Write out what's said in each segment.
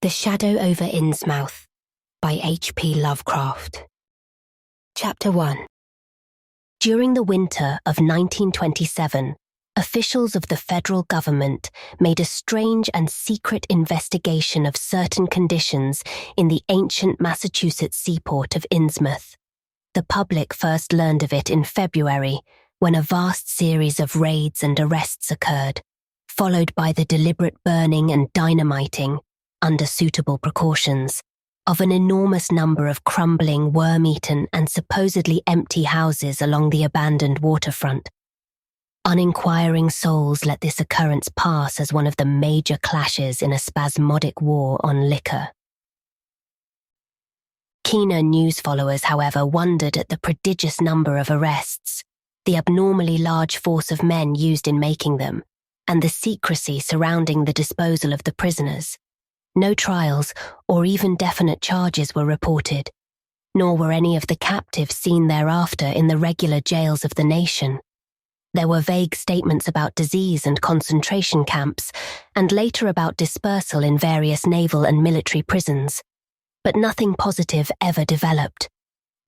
The Shadow Over Innsmouth by H.P. Lovecraft. Chapter 1. During the winter of 1927, officials of the federal government made a strange and secret investigation of certain conditions in the ancient Massachusetts seaport of Innsmouth. The public first learned of it in February, when a vast series of raids and arrests occurred, followed by the deliberate burning and dynamiting, under suitable precautions, of an enormous number of crumbling, worm-eaten and supposedly empty houses along the abandoned waterfront. Uninquiring souls let this occurrence pass as one of the major clashes in a spasmodic war on liquor. Keener news followers, however, wondered at the prodigious number of arrests, the abnormally large force of men used in making them, and the secrecy surrounding the disposal of the prisoners. No trials or even definite charges were reported, nor were any of the captives seen thereafter in the regular jails of the nation. There were vague statements about disease and concentration camps, and later about dispersal in various naval and military prisons, but nothing positive ever developed.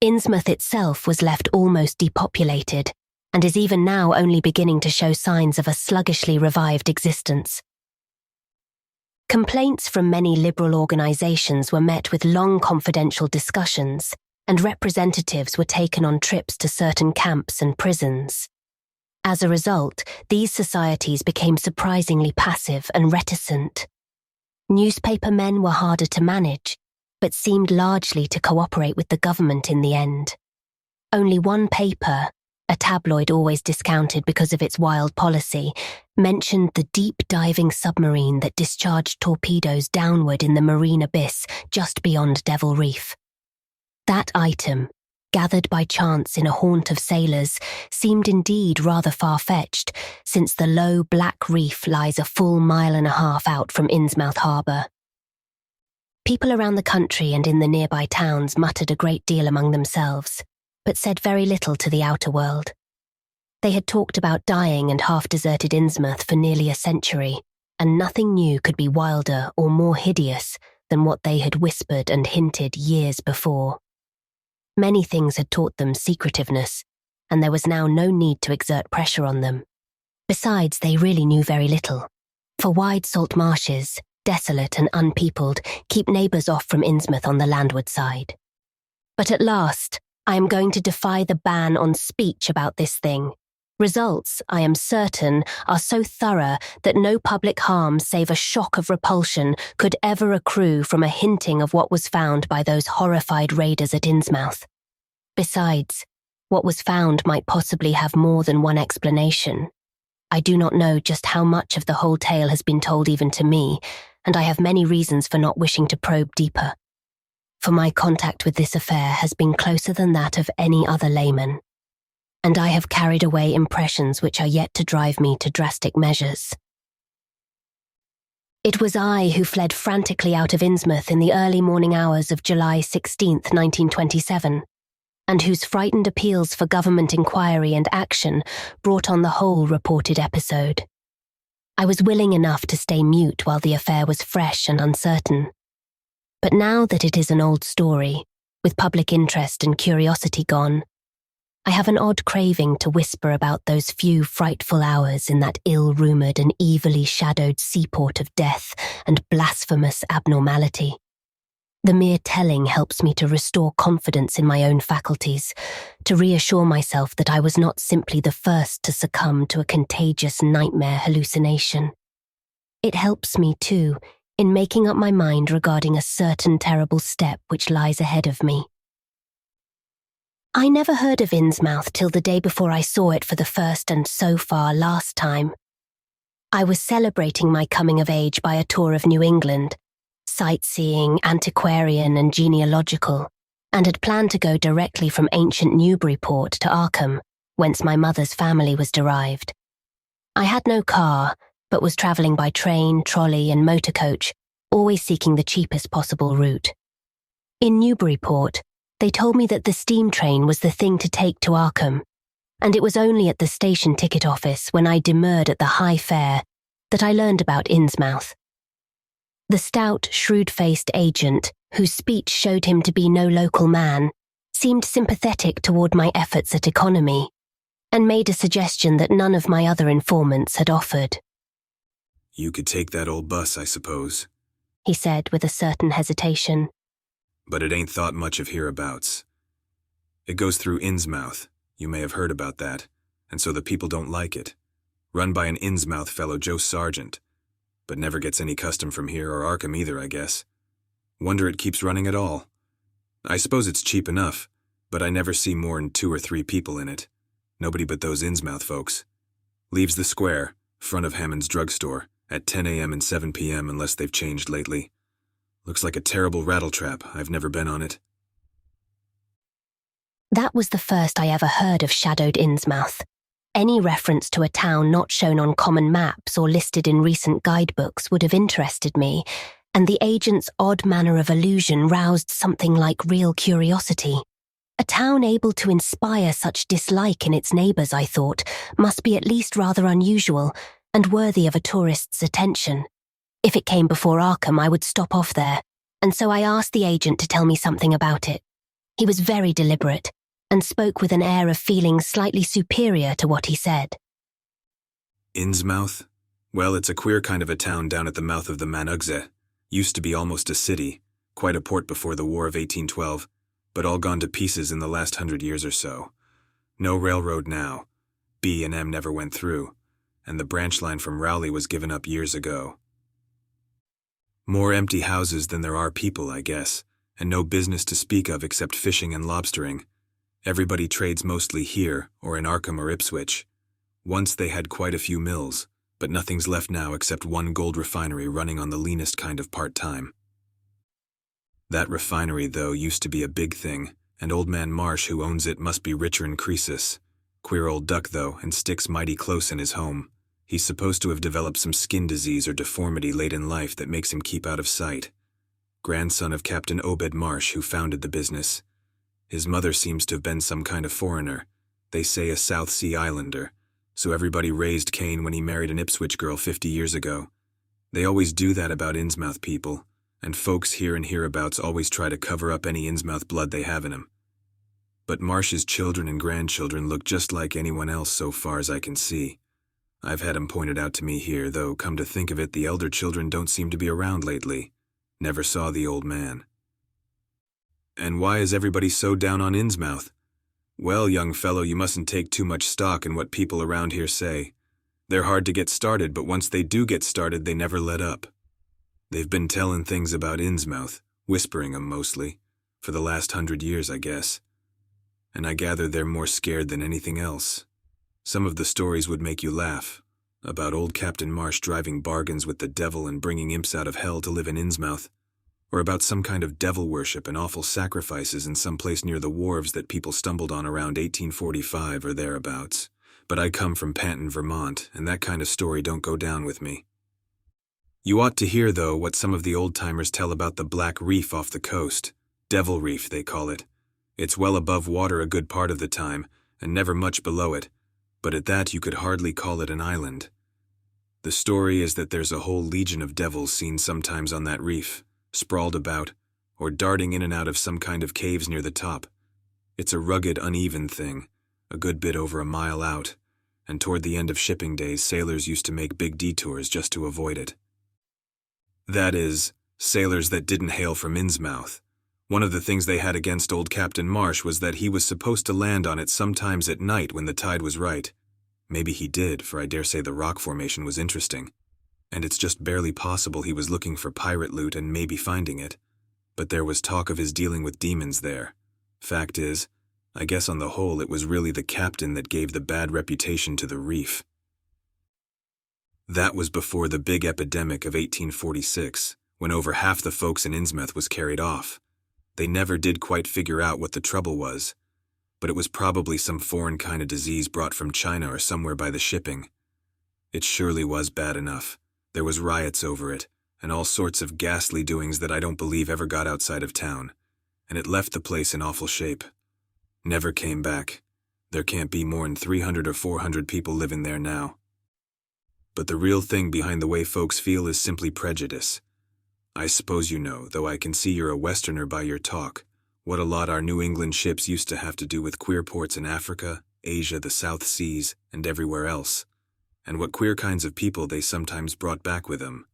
Innsmouth itself was left almost depopulated, and is even now only beginning to show signs of a sluggishly revived existence. Complaints from many liberal organizations were met with long confidential discussions, and representatives were taken on trips to certain camps and prisons. As a result, these societies became surprisingly passive and reticent. Newspaper men were harder to manage, but seemed largely to cooperate with the government in the end. Only one paper, a tabloid always discounted because of its wild policy, mentioned the deep-diving submarine that discharged torpedoes downward in the marine abyss just beyond Devil Reef. That item, gathered by chance in a haunt of sailors, seemed indeed rather far-fetched, since the low black reef lies a full mile and a half out from Innsmouth harbour. People around the country and in the nearby towns muttered a great deal among themselves, but said very little to the outer world. They had talked about dying and half-deserted Innsmouth for nearly a century, and nothing new could be wilder or more hideous than what they had whispered and hinted years before. Many things had taught them secretiveness, and there was now no need to exert pressure on them. Besides, they really knew very little, for wide salt marshes, desolate and unpeopled, keep neighbours off from Innsmouth on the landward side. But at last, I am going to defy the ban on speech about this thing. Results, I am certain, are so thorough that no public harm save a shock of repulsion could ever accrue from a hinting of what was found by those horrified raiders at Innsmouth. Besides, what was found might possibly have more than one explanation. I do not know just how much of the whole tale has been told even to me, and I have many reasons for not wishing to probe deeper. For my contact with this affair has been closer than that of any other layman, and I have carried away impressions which are yet to drive me to drastic measures. It was I who fled frantically out of Innsmouth in the early morning hours of July 16th, 1927, and whose frightened appeals for government inquiry and action brought on the whole reported episode. I was willing enough to stay mute while the affair was fresh and uncertain. But now that it is an old story, with public interest and curiosity gone, I have an odd craving to whisper about those few frightful hours in that ill-rumoured and evilly shadowed seaport of death and blasphemous abnormality. The mere telling helps me to restore confidence in my own faculties, to reassure myself that I was not simply the first to succumb to a contagious nightmare hallucination. It helps me, too, in making up my mind regarding a certain terrible step which lies ahead of me. I never heard of Innsmouth till the day before I saw it for the first and so far last time. I was celebrating my coming of age by a tour of New England, sightseeing, antiquarian and genealogical, and had planned to go directly from ancient Newburyport to Arkham, whence my mother's family was derived. I had no car, but was travelling by train, trolley and motor coach, always seeking the cheapest possible route. In Newburyport, they told me that the steam train was the thing to take to Arkham, and it was only at the station ticket office when I demurred at the high fare that I learned about Innsmouth. The stout, shrewd-faced agent, whose speech showed him to be no local man, seemed sympathetic toward my efforts at economy, and made a suggestion that none of my other informants had offered. "You could take that old bus, I suppose," he said with a certain hesitation. "But it ain't thought much of hereabouts. It goes through Innsmouth, you may have heard about that, and so the people don't like it. Run by an Innsmouth fellow, Joe Sargent, but never gets any custom from here or Arkham either, I guess. Wonder it keeps running at all. I suppose it's cheap enough, but I never see more'n 2 or 3 people in it. Nobody but those Innsmouth folks. Leaves the square, front of Hammond's drugstore, at 10 a.m. and 7 p.m. unless they've changed lately. Looks like a terrible rattletrap. I've never been on it." That was the first I ever heard of Shadowed Innsmouth. Any reference to a town not shown on common maps or listed in recent guidebooks would have interested me, and the agent's odd manner of allusion roused something like real curiosity. A town able to inspire such dislike in its neighbours, I thought, must be at least rather unusual and worthy of a tourist's attention. If it came before Arkham, I would stop off there, and so I asked the agent to tell me something about it. He was very deliberate, and spoke with an air of feeling slightly superior to what he said. "Innsmouth? Well, it's a queer kind of a town down at the mouth of the Manugze. Used to be almost a city, quite a port before the War of 1812, but all gone to pieces in the last 100 years or so. No railroad now. B&M never went through, and the branch line from Rowley was given up years ago. More empty houses than there are people, I guess, and no business to speak of except fishing and lobstering. Everybody trades mostly here, or in Arkham or Ipswich. Once they had quite a few mills, but nothing's left now except one gold refinery running on the leanest kind of part-time. That refinery, though, used to be a big thing, and Old Man Marsh, who owns it, must be richer'n Croesus. Queer old duck, though, and sticks mighty close in his home. He's supposed to have developed some skin disease or deformity late in life that makes him keep out of sight. Grandson of Captain Obed Marsh, who founded the business. His mother seems to have been some kind of foreigner, they say a South Sea Islander, so everybody raised Cain when he married an Ipswich girl 50 years ago. They always do that about Innsmouth people, and folks here and hereabouts always try to cover up any Innsmouth blood they have in them. But Marsh's children and grandchildren look just like anyone else so far as I can see. I've had 'em pointed out to me here, though come to think of it, the elder children don't seem to be around lately. Never saw the old man. And why is everybody so down on Innsmouth? Well, young fellow, you mustn't take too much stock in what people around here say. They're hard to get started, but once they do get started, they never let up. They've been telling things about Innsmouth, whispering 'em mostly, for the last 100 years, I guess. And I gather they're more scared than anything else. Some of the stories would make you laugh, about old Captain Marsh driving bargains with the devil and bringing imps out of hell to live in Innsmouth, or about some kind of devil worship and awful sacrifices in some place near the wharves that people stumbled on around 1845 or thereabouts. But I come from Panton, Vermont, and that kind of story don't go down with me. You ought to hear, though, what some of the old-timers tell about the Black Reef off the coast. Devil Reef, they call it. It's well above water a good part of the time, and never much below it, but at that you could hardly call it an island. The story is that there's a whole legion of devils seen sometimes on that reef, sprawled about, or darting in and out of some kind of caves near the top. It's a rugged, uneven thing, a good bit over a mile out, and toward the end of shipping days, sailors used to make big detours just to avoid it. That is, sailors that didn't hail from Innsmouth. One of the things they had against old Captain Marsh was that he was supposed to land on it sometimes at night when the tide was right. Maybe he did, for I dare say the rock formation was interesting. And it's just barely possible he was looking for pirate loot and maybe finding it. But there was talk of his dealing with demons there. Fact is, I guess on the whole it was really the captain that gave the bad reputation to the reef. That was before the big epidemic of 1846, when over half the folks in Innsmouth was carried off. They never did quite figure out what the trouble was, but it was probably some foreign kind of disease brought from China or somewhere by the shipping. It surely was bad enough. There was riots over it, and all sorts of ghastly doings that I don't believe ever got outside of town, and it left the place in awful shape. Never came back. There can't be more'n 300 or 400 people living there now. But the real thing behind the way folks feel is simply prejudice. I suppose you know, though I can see you're a Westerner by your talk, what a lot our New England ships used to have to do with queer ports in Africa, Asia, the South Seas, and everywhere else, and what queer kinds of people they sometimes brought back with them.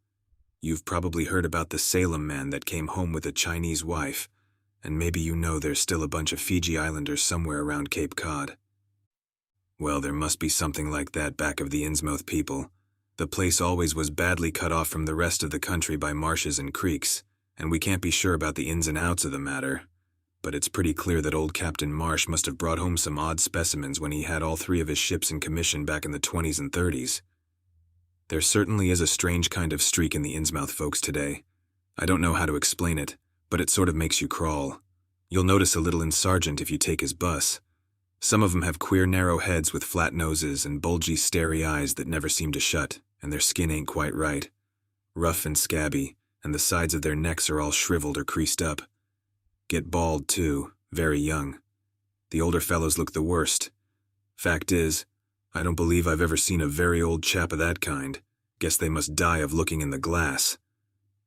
You've probably heard about the Salem man that came home with a Chinese wife, and maybe you know there's still a bunch of Fiji Islanders somewhere around Cape Cod. Well, there must be something like that back of the Innsmouth people. The place always was badly cut off from the rest of the country by marshes and creeks, and we can't be sure about the ins and outs of the matter. But it's pretty clear that old Captain Marsh must have brought home some odd specimens when he had all 3 of his ships in commission back in the 20s and 30s. There certainly is a strange kind of streak in the Innsmouth folks today. I don't know how to explain it, but it sort of makes you crawl. You'll notice a little in Sargent if you take his bus. Some of them have queer narrow heads with flat noses and bulgy starey eyes that never seem to shut, and their skin ain't quite right. Rough and scabby, and the sides of their necks are all shriveled or creased up. Get bald, too, very young. The older fellows look the worst. Fact is, I don't believe I've ever seen a very old chap of that kind. Guess they must die of looking in the glass.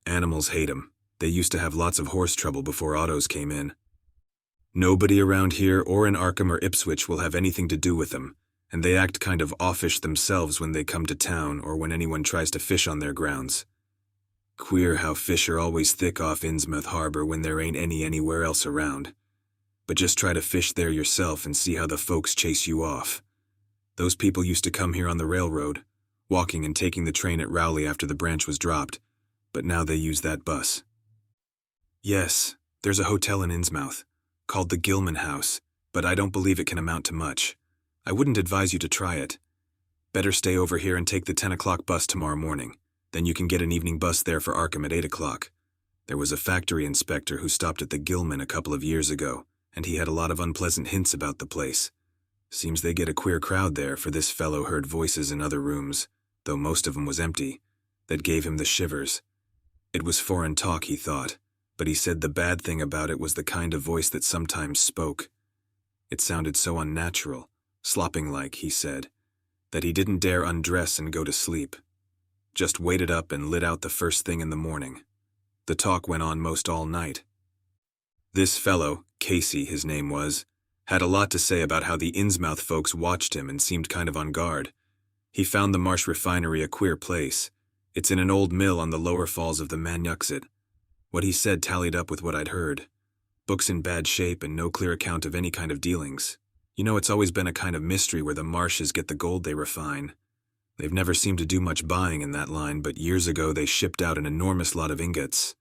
Animals hate 'em. They used to have lots of horse trouble before autos came in. Nobody around here or in Arkham or Ipswich will have anything to do with them, and they act kind of offish themselves when they come to town or when anyone tries to fish on their grounds. Queer how fish are always thick off Innsmouth Harbor when there ain't any anywhere else around. But just try to fish there yourself and see how the folks chase you off. Those people used to come here on the railroad, walking and taking the train at Rowley after the branch was dropped, but now they use that bus. Yes, there's a hotel in Innsmouth, called the Gilman House, but I don't believe it can amount to much. I wouldn't advise you to try it. Better stay over here and take the 10 o'clock bus tomorrow morning. Then you can get an evening bus there for Arkham at 8 o'clock. There was a factory inspector who stopped at the Gilman a couple of years ago, and he had a lot of unpleasant hints about the place. Seems they get a queer crowd there, for this fellow heard voices in other rooms, though most of them was empty, that gave him the shivers. It was foreign talk, he thought, but he said the bad thing about it was the kind of voice that sometimes spoke. It sounded so unnatural, slopping-like, he said, that he didn't dare undress and go to sleep. Just waited up and lit out the first thing in the morning. The talk went on most all night. This fellow, Casey his name was, had a lot to say about how the Innsmouth folks watched him and seemed kind of on guard. He found the Marsh refinery a queer place. It's in an old mill on the lower falls of the Manuxet. What he said tallied up with what I'd heard. Books in bad shape and no clear account of any kind of dealings. You know, it's always been a kind of mystery where the Marshes get the gold they refine. They've never seemed to do much buying in that line, but years ago they shipped out an enormous lot of ingots.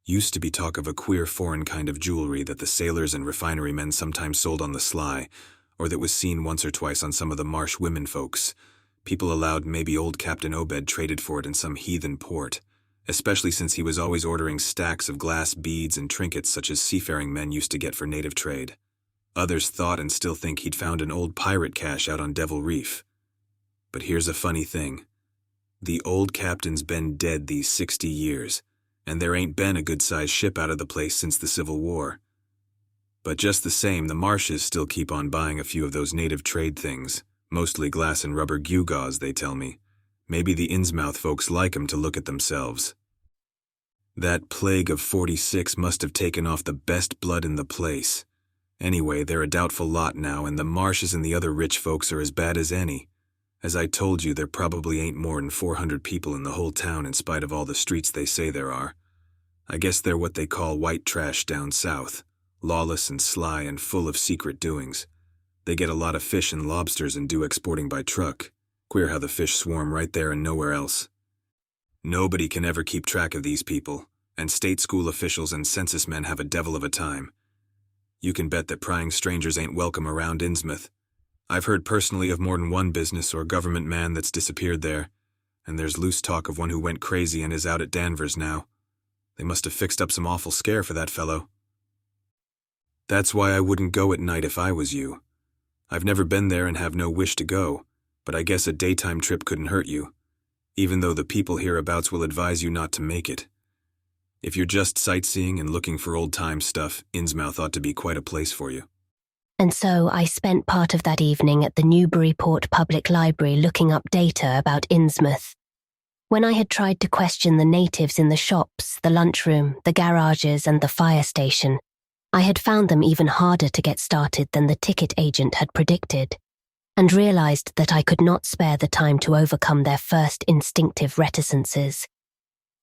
Used to be talk of a queer foreign kind of jewelry that the sailors and refinery men sometimes sold on the sly, or that was seen once or twice on some of the Marsh women folks. People allowed maybe old Captain Obed traded for it in some heathen port, especially since he was always ordering stacks of glass beads and trinkets such as seafaring men used to get for native trade. Others thought and still think he'd found an old pirate cache out on Devil Reef. But here's a funny thing. The old captain's been dead these 60 years, and there ain't been a good-sized ship out of the place since the Civil War. But just the same, the Marshes still keep on buying a few of those native trade things, mostly glass and rubber gewgaws, they tell me. Maybe the Innsmouth folks like 'em to look at themselves. That plague of 46 must have taken off the best blood in the place. Anyway, they're a doubtful lot now, and the Marshes and the other rich folks are as bad as any. As I told you, there probably ain't more than 400 people in the whole town in spite of all the streets they say there are. I guess they're what they call white trash down south, lawless and sly and full of secret doings. They get a lot of fish and lobsters and do exporting by truck. Queer how the fish swarm right there and nowhere else. Nobody can ever keep track of these people, and state school officials and census men have a devil of a time. You can bet that prying strangers ain't welcome around Innsmouth. I've heard personally of more than one business or government man that's disappeared there, and there's loose talk of one who went crazy and is out at Danvers now. They must have fixed up some awful scare for that fellow. That's why I wouldn't go at night if I was you. I've never been there and have no wish to go, but I guess a daytime trip couldn't hurt you, even though the people hereabouts will advise you not to make it. If you're just sightseeing and looking for old-time stuff, Innsmouth ought to be quite a place for you. And so I spent part of that evening at the Newburyport Public Library looking up data about Innsmouth. When I had tried to question the natives in the shops, the lunchroom, the garages, and the fire station, I had found them even harder to get started than the ticket agent had predicted, and realized that I could not spare the time to overcome their first instinctive reticences.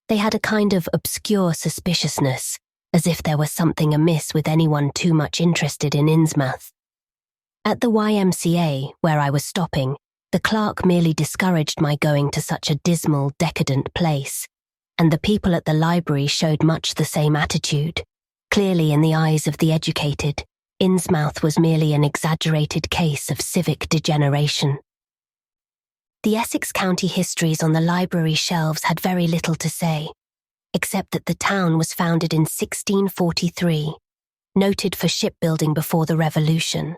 They had a kind of obscure suspiciousness, as if there was something amiss with anyone too much interested in Innsmouth. At the YMCA, where I was stopping, the clerk merely discouraged my going to such a dismal, decadent place, and the people at the library showed much the same attitude. Clearly, in the eyes of the educated, Innsmouth was merely an exaggerated case of civic degeneration. The Essex County histories on the library shelves had very little to say, except that the town was founded in 1643, noted for shipbuilding before the Revolution,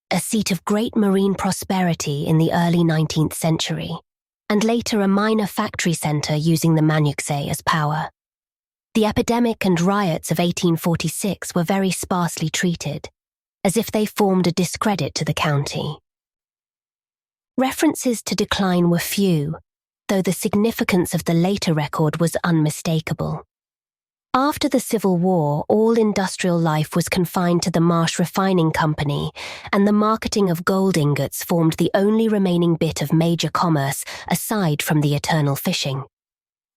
a seat of great marine prosperity in the early 19th century, and later a minor factory centre using the Manuxay as power. The epidemic and riots of 1846 were very sparsely treated, as if they formed a discredit to the county. References to decline were few, though the significance of the later record was unmistakable. After the Civil War, all industrial life was confined to the Marsh Refining Company, and the marketing of gold ingots formed the only remaining bit of major commerce aside from the eternal fishing.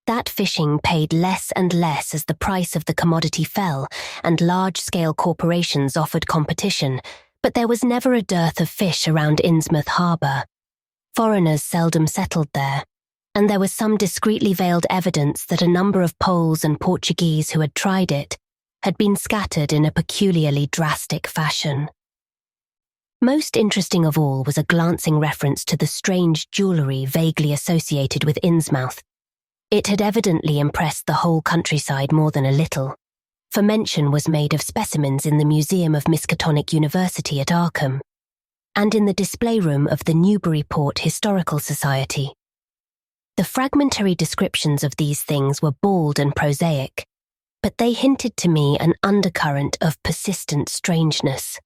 That fishing paid less and less as the price of the commodity fell and large-scale corporations offered competition, but there was never a dearth of fish around Innsmouth harbour. Foreigners seldom settled there, and there was some discreetly veiled evidence that a number of Poles and Portuguese who had tried it had been scattered in a peculiarly drastic fashion. Most interesting of all was a glancing reference to the strange jewellery vaguely associated with Innsmouth. It had evidently impressed the whole countryside more than a little, for mention was made of specimens in the Museum of Miskatonic University at Arkham, and in the display room of the Newburyport Historical Society. The fragmentary descriptions of these things were bald and prosaic, but they hinted to me an undercurrent of persistent strangeness.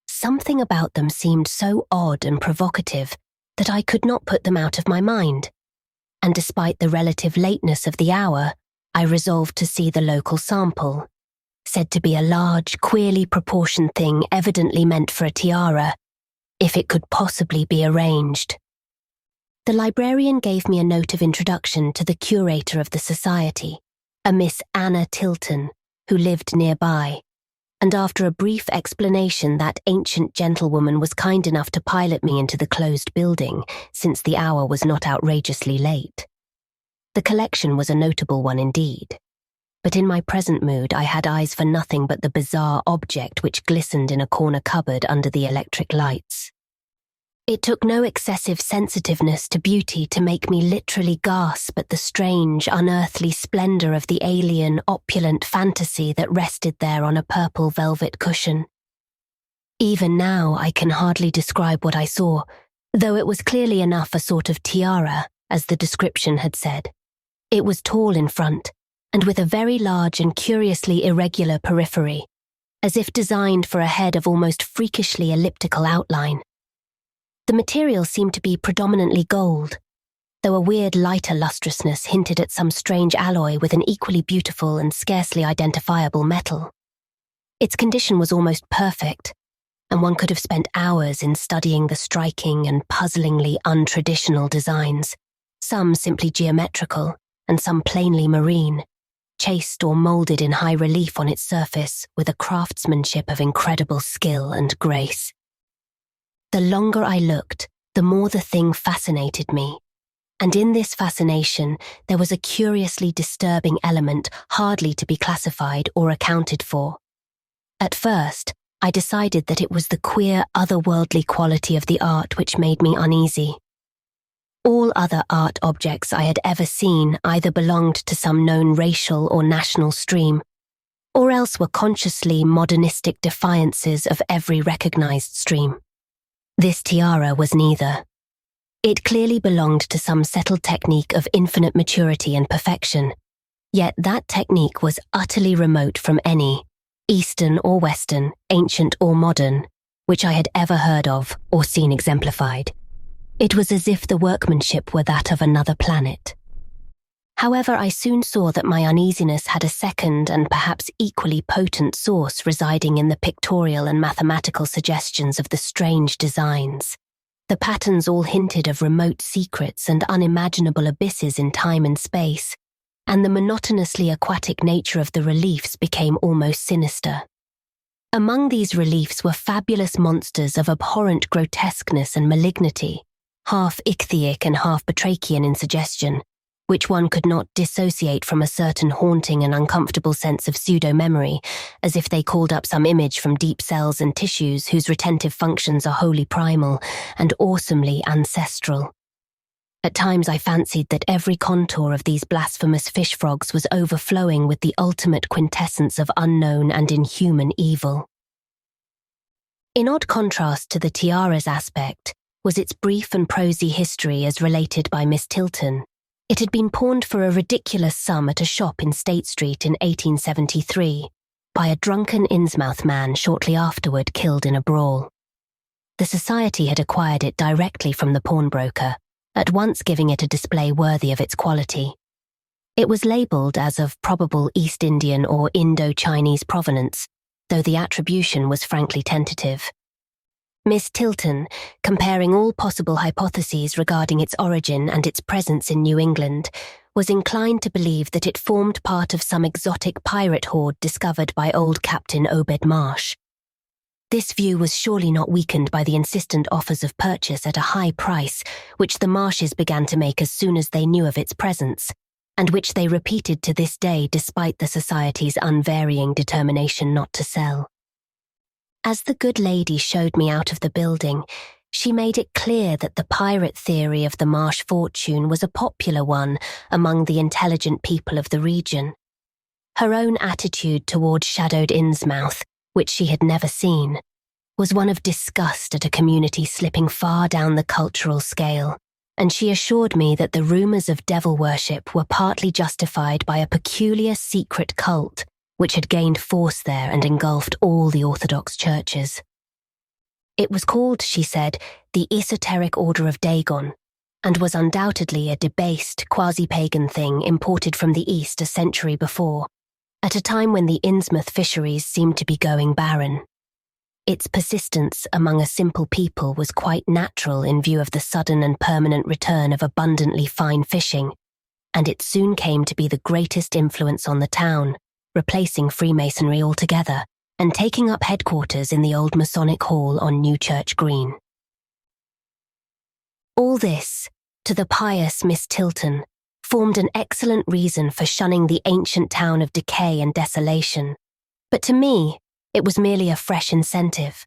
Something about them seemed so odd and provocative that I could not put them out of my mind, and despite the relative lateness of the hour, I resolved to see the local sample, said to be a large, queerly proportioned thing evidently meant for a tiara, if it could possibly be arranged. The librarian gave me a note of introduction to the curator of the society, a Miss Anna Tilton, who lived nearby, and after a brief explanation that ancient gentlewoman was kind enough to pilot me into the closed building, since the hour was not outrageously late. The collection was a notable one indeed, but in my present mood I had eyes for nothing but the bizarre object which glistened in a corner cupboard under the electric lights. It took no excessive sensitiveness to beauty to make me literally gasp at the strange, unearthly splendour of the alien, opulent fantasy that rested there on a purple velvet cushion. Even now I can hardly describe what I saw, though it was clearly enough a sort of tiara, as the description had said. It was tall in front, and with a very large and curiously irregular periphery, as if designed for a head of almost freakishly elliptical outline. The material seemed to be predominantly gold, though a weird lighter lustrousness hinted at some strange alloy with an equally beautiful and scarcely identifiable metal. Its condition was almost perfect, and one could have spent hours in studying the striking and puzzlingly untraditional designs, some simply geometrical and some plainly marine, chased or moulded in high relief on its surface with a craftsmanship of incredible skill and grace. The longer I looked, the more the thing fascinated me, and in this fascination there was a curiously disturbing element hardly to be classified or accounted for. At first, I decided that it was the queer, otherworldly quality of the art which made me uneasy. All other art objects I had ever seen either belonged to some known racial or national stream, or else were consciously modernistic defiances of every recognized stream. This tiara was neither. It clearly belonged to some settled technique of infinite maturity and perfection, yet that technique was utterly remote from any, Eastern or Western, ancient or modern, which I had ever heard of or seen exemplified. It was as if the workmanship were that of another planet. However, I soon saw that my uneasiness had a second and perhaps equally potent source residing in the pictorial and mathematical suggestions of the strange designs. The patterns all hinted of remote secrets and unimaginable abysses in time and space, and the monotonously aquatic nature of the reliefs became almost sinister. Among these reliefs were fabulous monsters of abhorrent grotesqueness and malignity, half ichthyic and half batrachian in suggestion, which one could not dissociate from a certain haunting and uncomfortable sense of pseudo-memory, as if they called up some image from deep cells and tissues whose retentive functions are wholly primal and awesomely ancestral. At times I fancied that every contour of these blasphemous fish frogs was overflowing with the ultimate quintessence of unknown and inhuman evil. In odd contrast to the tiara's aspect was its brief and prosy history as related by Miss Tilton. It had been pawned for a ridiculous sum at a shop in State Street in 1873 by a drunken Innsmouth man shortly afterward killed in a brawl. The society had acquired it directly from the pawnbroker, at once giving it a display worthy of its quality. It was labelled as of probable East Indian or Indo-Chinese provenance, though the attribution was frankly tentative. Miss Tilton, comparing all possible hypotheses regarding its origin and its presence in New England, was inclined to believe that it formed part of some exotic pirate horde discovered by old Captain Obed Marsh. This view was surely not weakened by the insistent offers of purchase at a high price, which the Marshes began to make as soon as they knew of its presence, and which they repeated to this day despite the Society's unvarying determination not to sell. As the good lady showed me out of the building, she made it clear that the pirate theory of the Marsh fortune was a popular one among the intelligent people of the region. Her own attitude toward Shadow Innsmouth, which she had never seen, was one of disgust at a community slipping far down the cultural scale, and she assured me that the rumours of devil worship were partly justified by a peculiar secret cult which had gained force there and engulfed all the Orthodox churches. It was called, she said, the Esoteric Order of Dagon, and was undoubtedly a debased, quasi-pagan thing imported from the East a century before, at a time when the Innsmouth fisheries seemed to be going barren. Its persistence among a simple people was quite natural in view of the sudden and permanent return of abundantly fine fishing, and it soon came to be the greatest influence on the town, replacing Freemasonry altogether and taking up headquarters in the old Masonic Hall on New Church Green. All this, to the pious Miss Tilton, formed an excellent reason for shunning the ancient town of decay and desolation, but to me, it was merely a fresh incentive.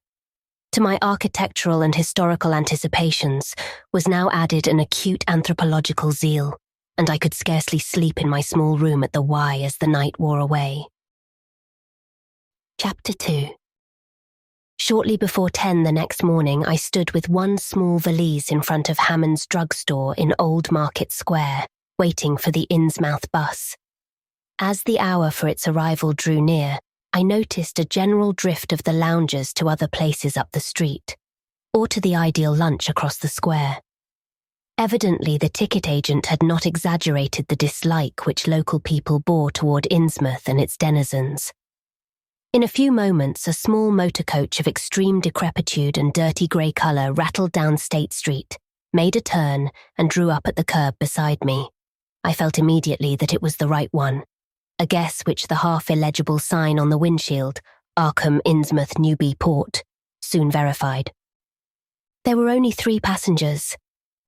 To my architectural and historical anticipations was now added an acute anthropological zeal, and I could scarcely sleep in my small room at the Y as the night wore away. Chapter 2. Shortly before 10 the next morning, I stood with one small valise in front of Hammond's drugstore in Old Market Square, waiting for the Innsmouth bus. As the hour for its arrival drew near, I noticed a general drift of the loungers to other places up the street, or to the ideal lunch across the square. Evidently, the ticket agent had not exaggerated the dislike which local people bore toward Innsmouth and its denizens. In a few moments, a small motor coach of extreme decrepitude and dirty grey colour rattled down State Street, made a turn, and drew up at the curb beside me. I felt immediately that it was the right one, a guess which the half-illegible sign on the windshield, Arkham Innsmouth Newby Port, soon verified. There were only 3 passengers,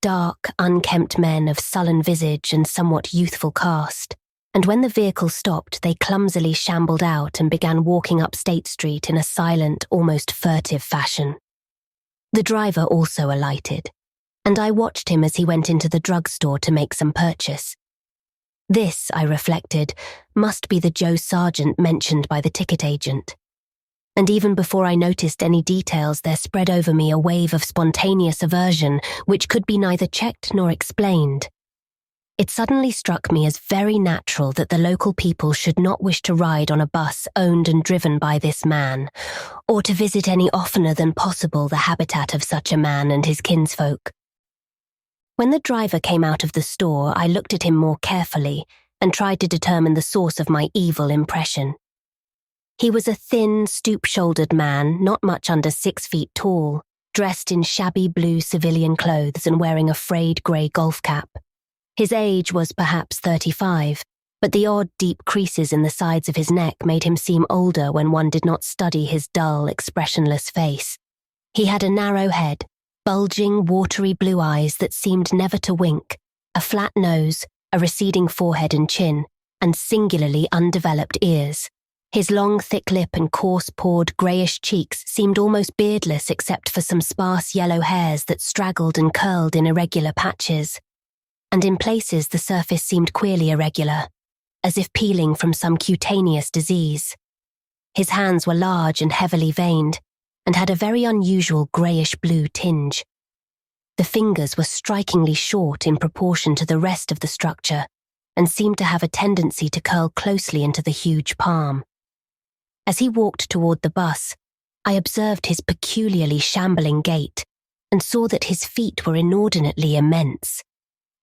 dark, unkempt men of sullen visage and somewhat youthful cast, and when the vehicle stopped, they clumsily shambled out and began walking up State Street in a silent, almost furtive fashion. The driver also alighted, and I watched him as he went into the drugstore to make some purchase. This, I reflected, must be the Joe Sargent mentioned by the ticket agent. And even before I noticed any details, there spread over me a wave of spontaneous aversion which could be neither checked nor explained. It suddenly struck me as very natural that the local people should not wish to ride on a bus owned and driven by this man, or to visit any oftener than possible the habitat of such a man and his kinsfolk. When the driver came out of the store, I looked at him more carefully and tried to determine the source of my evil impression. He was a thin, stoop-shouldered man, not much under 6 feet tall, dressed in shabby blue civilian clothes and wearing a frayed grey golf cap. His age was perhaps 35, but the odd deep creases in the sides of his neck made him seem older when one did not study his dull, expressionless face. He had a narrow head, bulging, watery blue eyes that seemed never to wink, a flat nose, a receding forehead and chin, and singularly undeveloped ears. His long, thick lip and coarse-pored, greyish cheeks seemed almost beardless except for some sparse yellow hairs that straggled and curled in irregular patches. And in places the surface seemed queerly irregular, as if peeling from some cutaneous disease. His hands were large and heavily veined, and had a very unusual greyish-blue tinge. The fingers were strikingly short in proportion to the rest of the structure, and seemed to have a tendency to curl closely into the huge palm. As he walked toward the bus, I observed his peculiarly shambling gait, and saw that his feet were inordinately immense.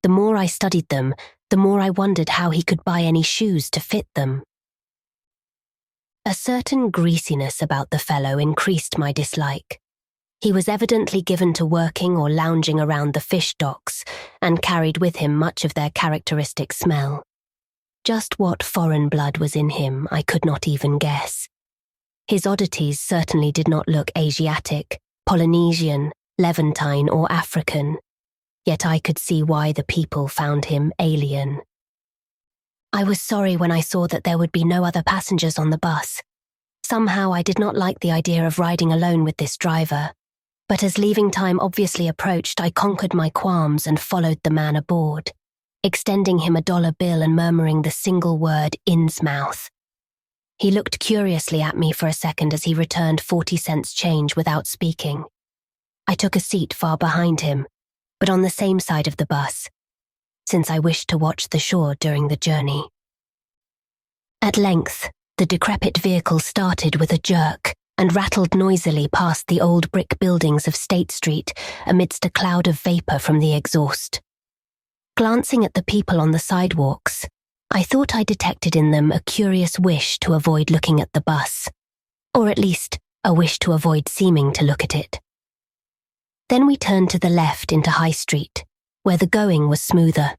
The more I studied them, the more I wondered how he could buy any shoes to fit them. A certain greasiness about the fellow increased my dislike. He was evidently given to working or lounging around the fish docks, and carried with him much of their characteristic smell. Just what foreign blood was in him, I could not even guess. His oddities certainly did not look Asiatic, Polynesian, Levantine, or African, yet I could see why the people found him alien. I was sorry when I saw that there would be no other passengers on the bus. Somehow I did not like the idea of riding alone with this driver, but as leaving time obviously approached, I conquered my qualms and followed the man aboard, extending him a $1 bill and murmuring the single word Innsmouth. He looked curiously at me for a second as he returned 40 cents change without speaking. I took a seat far behind him, but on the same side of the bus, since I wished to watch the shore during the journey. At length, the decrepit vehicle started with a jerk and rattled noisily past the old brick buildings of State Street amidst a cloud of vapour from the exhaust. Glancing at the people on the sidewalks, I thought I detected in them a curious wish to avoid looking at the bus, or at least a wish to avoid seeming to look at it. Then we turned to the left into High Street, where the going was smoother,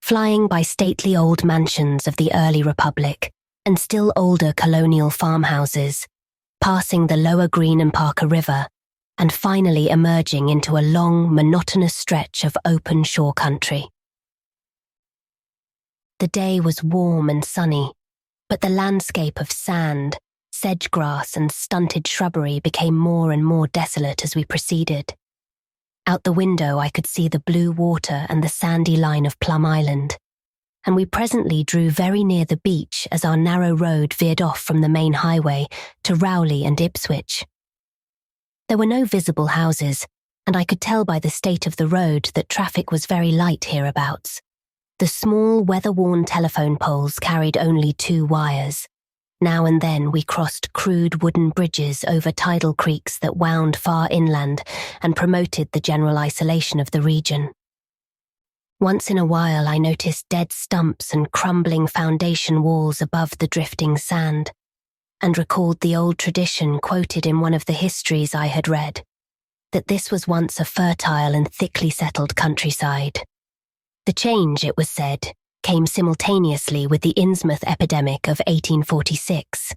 flying by stately old mansions of the early Republic and still older colonial farmhouses, passing the lower Green and Parker River, and finally emerging into a long, monotonous stretch of open shore country. The day was warm and sunny, but the landscape of sand, sedge-grass and stunted shrubbery became more and more desolate as we proceeded. Out the window I could see the blue water and the sandy line of Plum Island, and we presently drew very near the beach as our narrow road veered off from the main highway to Rowley and Ipswich. There were no visible houses, and I could tell by the state of the road that traffic was very light hereabouts. The small, weather-worn telephone poles carried only 2 wires. Now and then we crossed crude wooden bridges over tidal creeks that wound far inland and promoted the general isolation of the region. Once in a while I noticed dead stumps and crumbling foundation walls above the drifting sand, and recalled the old tradition quoted in one of the histories I had read, that this was once a fertile and thickly settled countryside. The change, it was said, came simultaneously with the Innsmouth epidemic of 1846,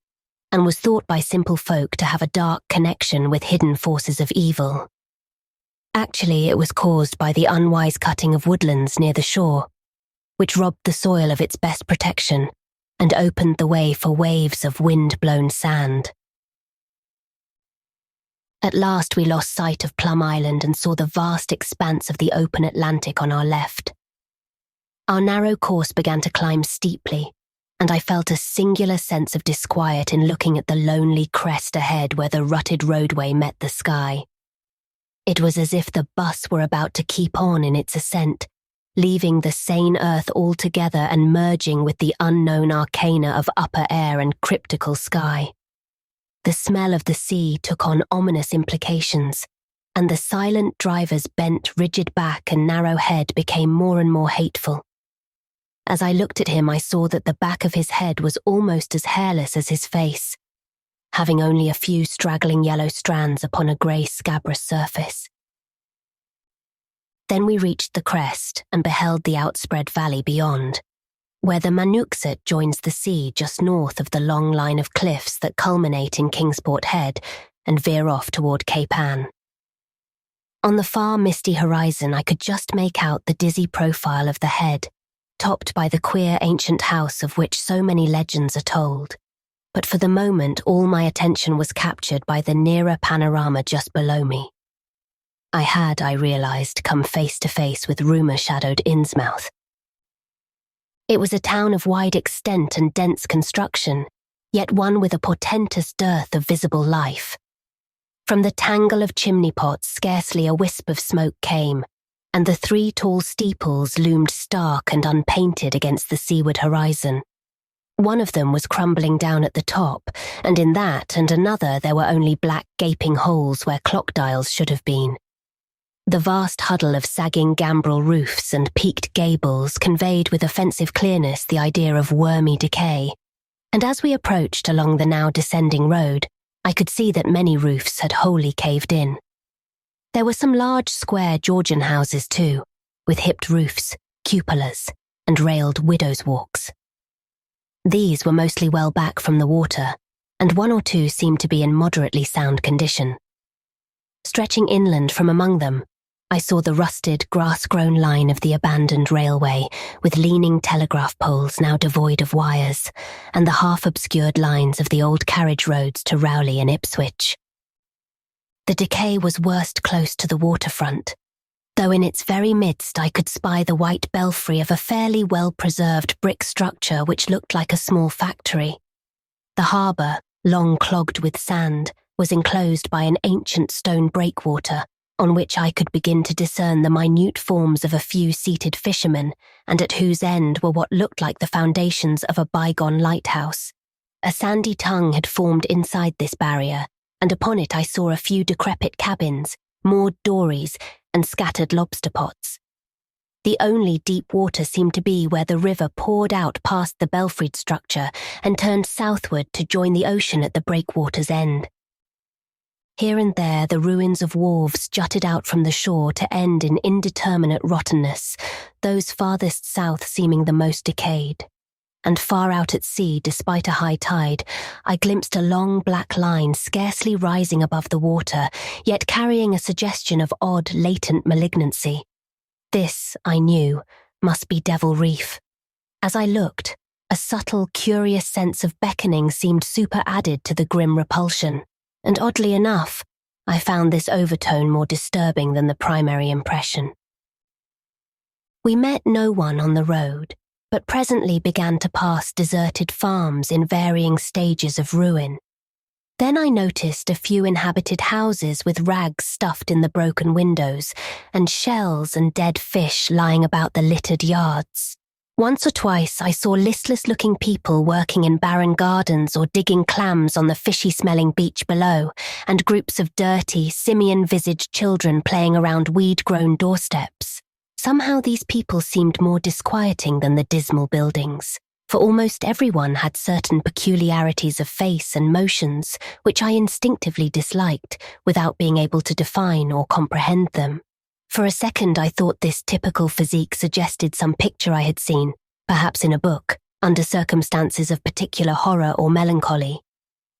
and was thought by simple folk to have a dark connection with hidden forces of evil. Actually, it was caused by the unwise cutting of woodlands near the shore, which robbed the soil of its best protection and opened the way for waves of wind-blown sand. At last we lost sight of Plum Island and saw the vast expanse of the open Atlantic on our left. Our narrow course began to climb steeply, and I felt a singular sense of disquiet in looking at the lonely crest ahead where the rutted roadway met the sky. It was as if the bus were about to keep on in its ascent, leaving the sane earth altogether and merging with the unknown arcana of upper air and cryptical sky. The smell of the sea took on ominous implications, and the silent driver's bent, rigid back and narrow head became more and more hateful. As I looked at him, I saw that the back of his head was almost as hairless as his face, having only a few straggling yellow strands upon a grey scabrous surface. Then we reached the crest and beheld the outspread valley beyond, where the Manukset joins the sea just north of the long line of cliffs that culminate in Kingsport Head and veer off toward Cape Ann. On the far misty horizon, I could just make out the dizzy profile of the head, topped by the queer ancient house of which so many legends are told. But for the moment, all my attention was captured by the nearer panorama just below me. I had, I realized, come face to face with rumour-shadowed Innsmouth. It was a town of wide extent and dense construction, yet one with a portentous dearth of visible life. From the tangle of chimney pots, scarcely a wisp of smoke came, and the 3 tall steeples loomed stark and unpainted against the seaward horizon. One of them was crumbling down at the top, and in that and another there were only black gaping holes where clock dials should have been. The vast huddle of sagging gambrel roofs and peaked gables conveyed with offensive clearness the idea of wormy decay, and as we approached along the now descending road, I could see that many roofs had wholly caved in. There were some large square Georgian houses too, with hipped roofs, cupolas, and railed widows' walks. These were mostly well back from the water, and 1 or 2 seemed to be in moderately sound condition. Stretching inland from among them, I saw the rusted, grass-grown line of the abandoned railway, with leaning telegraph poles now devoid of wires, and the half-obscured lines of the old carriage roads to Rowley and Ipswich. The decay was worst close to the waterfront, though in its very midst I could spy the white belfry of a fairly well-preserved brick structure which looked like a small factory. The harbour, long clogged with sand, was enclosed by an ancient stone breakwater, on which I could begin to discern the minute forms of a few seated fishermen, and at whose end were what looked like the foundations of a bygone lighthouse. A sandy tongue had formed inside this barrier, and upon it I saw a few decrepit cabins, moored dories, and scattered lobster pots. The only deep water seemed to be where the river poured out past the belfried structure and turned southward to join the ocean at the breakwater's end. Here and there the ruins of wharves jutted out from the shore to end in indeterminate rottenness, those farthest south seeming the most decayed. And far out at sea, despite a high tide, I glimpsed a long black line scarcely rising above the water, yet carrying a suggestion of odd latent malignancy. This, I knew, must be Devil Reef. As I looked, a subtle, curious sense of beckoning seemed superadded to the grim repulsion. And oddly enough, I found this overtone more disturbing than the primary impression. We met no one on the road, but presently began to pass deserted farms in varying stages of ruin. Then I noticed a few inhabited houses with rags stuffed in the broken windows, and shells and dead fish lying about the littered yards. Once or twice I saw listless-looking people working in barren gardens or digging clams on the fishy-smelling beach below, and groups of dirty, simian-visaged children playing around weed-grown doorsteps. Somehow these people seemed more disquieting than the dismal buildings, for almost everyone had certain peculiarities of face and motions which I instinctively disliked without being able to define or comprehend them. For a second I thought this typical physique suggested some picture I had seen, perhaps in a book, under circumstances of particular horror or melancholy.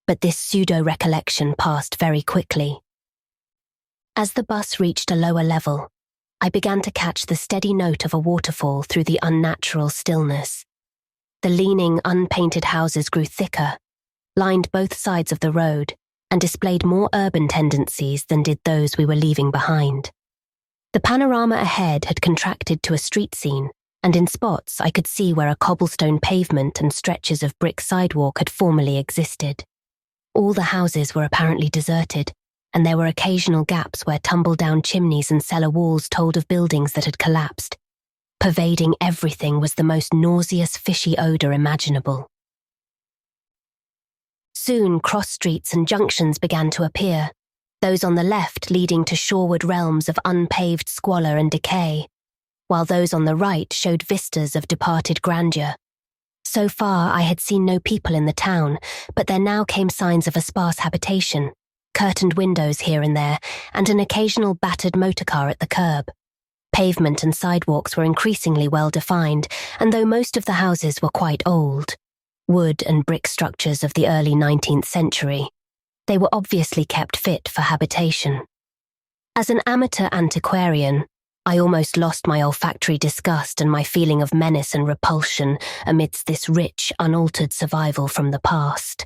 But this pseudo-recollection passed very quickly. As the bus reached a lower level, I began to catch the steady note of a waterfall through the unnatural stillness. The leaning, unpainted houses grew thicker, lined both sides of the road, and displayed more urban tendencies than did those we were leaving behind. The panorama ahead had contracted to a street scene, and in spots I could see where a cobblestone pavement and stretches of brick sidewalk had formerly existed. All the houses were apparently deserted, and there were occasional gaps where tumble-down chimneys and cellar walls told of buildings that had collapsed. Pervading everything was the most nauseous fishy odour imaginable. Soon cross streets and junctions began to appear, those on the left leading to shoreward realms of unpaved squalor and decay, while those on the right showed vistas of departed grandeur. So far, I had seen no people in the town, but there now came signs of a sparse habitation, curtained windows here and there, and an occasional battered motorcar at the curb. Pavement and sidewalks were increasingly well defined, and though most of the houses were quite old, wood and brick structures of the early 19th century, they were obviously kept fit for habitation. As an amateur antiquarian, I almost lost my olfactory disgust and my feeling of menace and repulsion amidst this rich, unaltered survival from the past.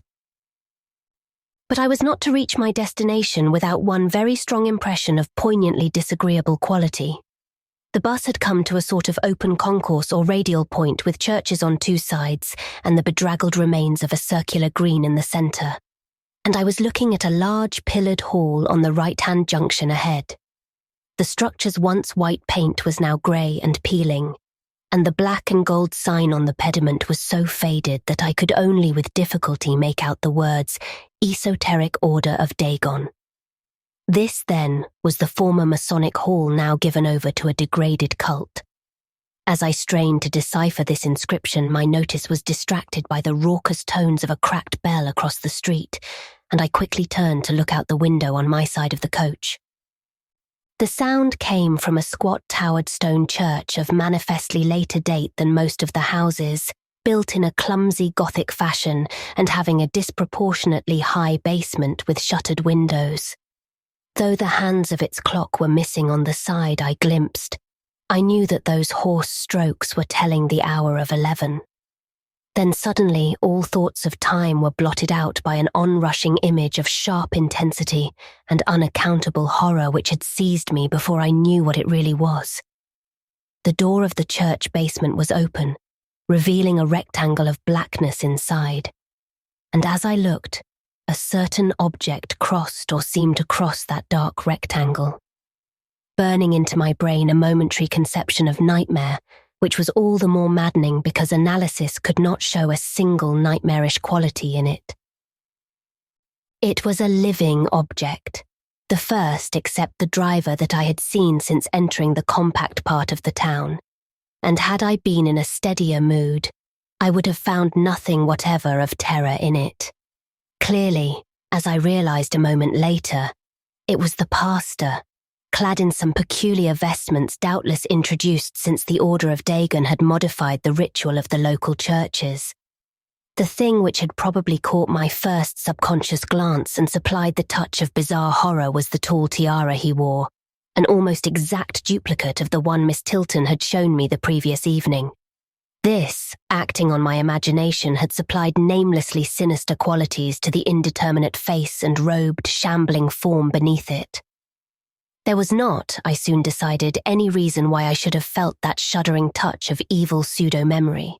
But I was not to reach my destination without one very strong impression of poignantly disagreeable quality. The bus had come to a sort of open concourse or radial point with churches on two sides and the bedraggled remains of a circular green in the centre, and I was looking at a large pillared hall on the right-hand junction ahead. The structure's once white paint was now grey and peeling, and the black and gold sign on the pediment was so faded that I could only with difficulty make out the words Esoteric Order of Dagon. This, then, was the former Masonic hall now given over to a degraded cult. As I strained to decipher this inscription, my notice was distracted by the raucous tones of a cracked bell across the street, and I quickly turned to look out the window on my side of the coach. The sound came from a squat towered stone church of manifestly later date than most of the houses, built in a clumsy Gothic fashion and having a disproportionately high basement with shuttered windows. Though the hands of its clock were missing on the side I glimpsed, I knew that those hoarse strokes were telling the hour of 11. Then suddenly all thoughts of time were blotted out by an onrushing image of sharp intensity and unaccountable horror which had seized me before I knew what it really was. The door of the church basement was open, revealing a rectangle of blackness inside, and as I looked, a certain object crossed or seemed to cross that dark rectangle, burning into my brain a momentary conception of nightmare, which was all the more maddening because analysis could not show a single nightmarish quality in it. It was a living object, the first except the driver that I had seen since entering the compact part of the town, and had I been in a steadier mood, I would have found nothing whatever of terror in it. Clearly, as I realized a moment later, it was the pastor, clad in some peculiar vestments doubtless introduced since the Order of Dagon had modified the ritual of the local churches. The thing which had probably caught my first subconscious glance and supplied the touch of bizarre horror was the tall tiara he wore, an almost exact duplicate of the one Miss Tilton had shown me the previous evening. This, acting on my imagination, had supplied namelessly sinister qualities to the indeterminate face and robed, shambling form beneath it. There was not, I soon decided, any reason why I should have felt that shuddering touch of evil pseudo-memory.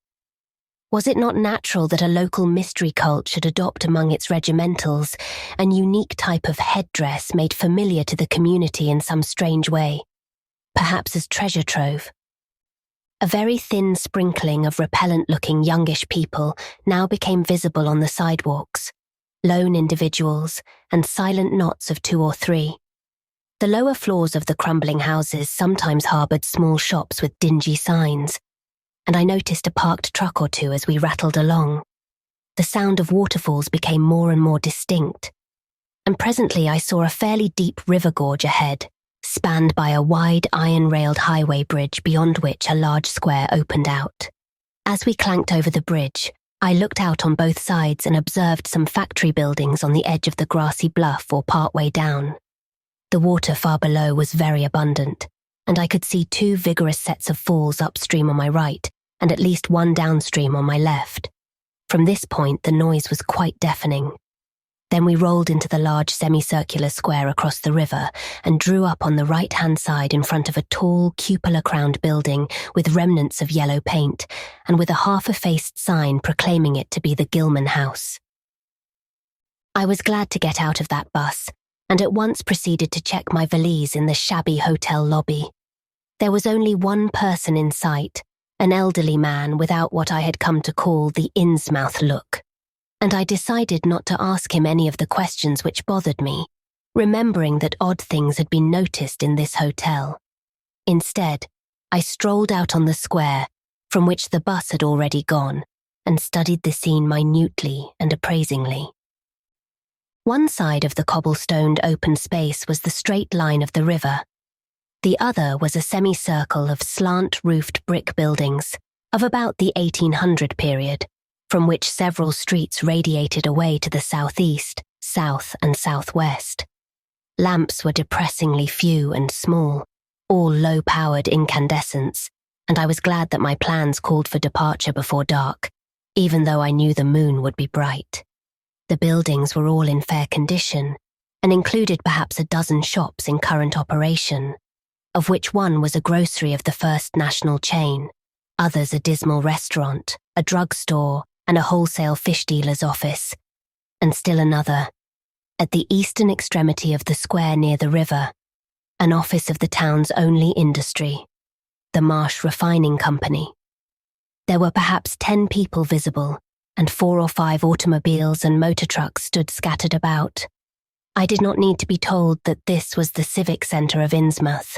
Was it not natural that a local mystery cult should adopt among its regimentals an unique type of headdress made familiar to the community in some strange way, perhaps as treasure trove? A very thin sprinkling of repellent-looking youngish people now became visible on the sidewalks, lone individuals and silent knots of 2 or 3. The lower floors of the crumbling houses sometimes harboured small shops with dingy signs, and I noticed a parked truck or two as we rattled along. The sound of waterfalls became more and more distinct, and presently I saw a fairly deep river gorge ahead, spanned by a wide iron-railed highway bridge beyond which a large square opened out. As we clanked over the bridge, I looked out on both sides and observed some factory buildings on the edge of the grassy bluff or partway down. The water far below was very abundant, and I could see 2 vigorous sets of falls upstream on my right and at least 1 downstream on my left. From this point, the noise was quite deafening. Then we rolled into the large semicircular square across the river and drew up on the right-hand side in front of a tall, cupola-crowned building with remnants of yellow paint and with a half-effaced sign proclaiming it to be the Gilman House. I was glad to get out of that bus and at once proceeded to check my valise in the shabby hotel lobby. There was only one person in sight, an elderly man without what I had come to call the Innsmouth look, and I decided not to ask him any of the questions which bothered me, remembering that odd things had been noticed in this hotel. Instead, I strolled out on the square, from which the bus had already gone, and studied the scene minutely and appraisingly. One side of the cobblestoned open space was the straight line of the river. The other was a semicircle of slant-roofed brick buildings of about the 1800 period, from which several streets radiated away to the southeast, south, and southwest. Lamps were depressingly few and small, all low-powered incandescents, and I was glad that my plans called for departure before dark, even though I knew the moon would be bright. The buildings were all in fair condition, and included perhaps a dozen shops in current operation, of which one was a grocery of the First National chain, others a dismal restaurant, a drugstore, and a wholesale fish dealer's office, and still another, at the eastern extremity of the square near the river, an office of the town's only industry, the Marsh Refining Company. There were perhaps 10 people visible, and 4 or 5 automobiles and motor trucks stood scattered about. I did not need to be told that this was the civic centre of Innsmouth.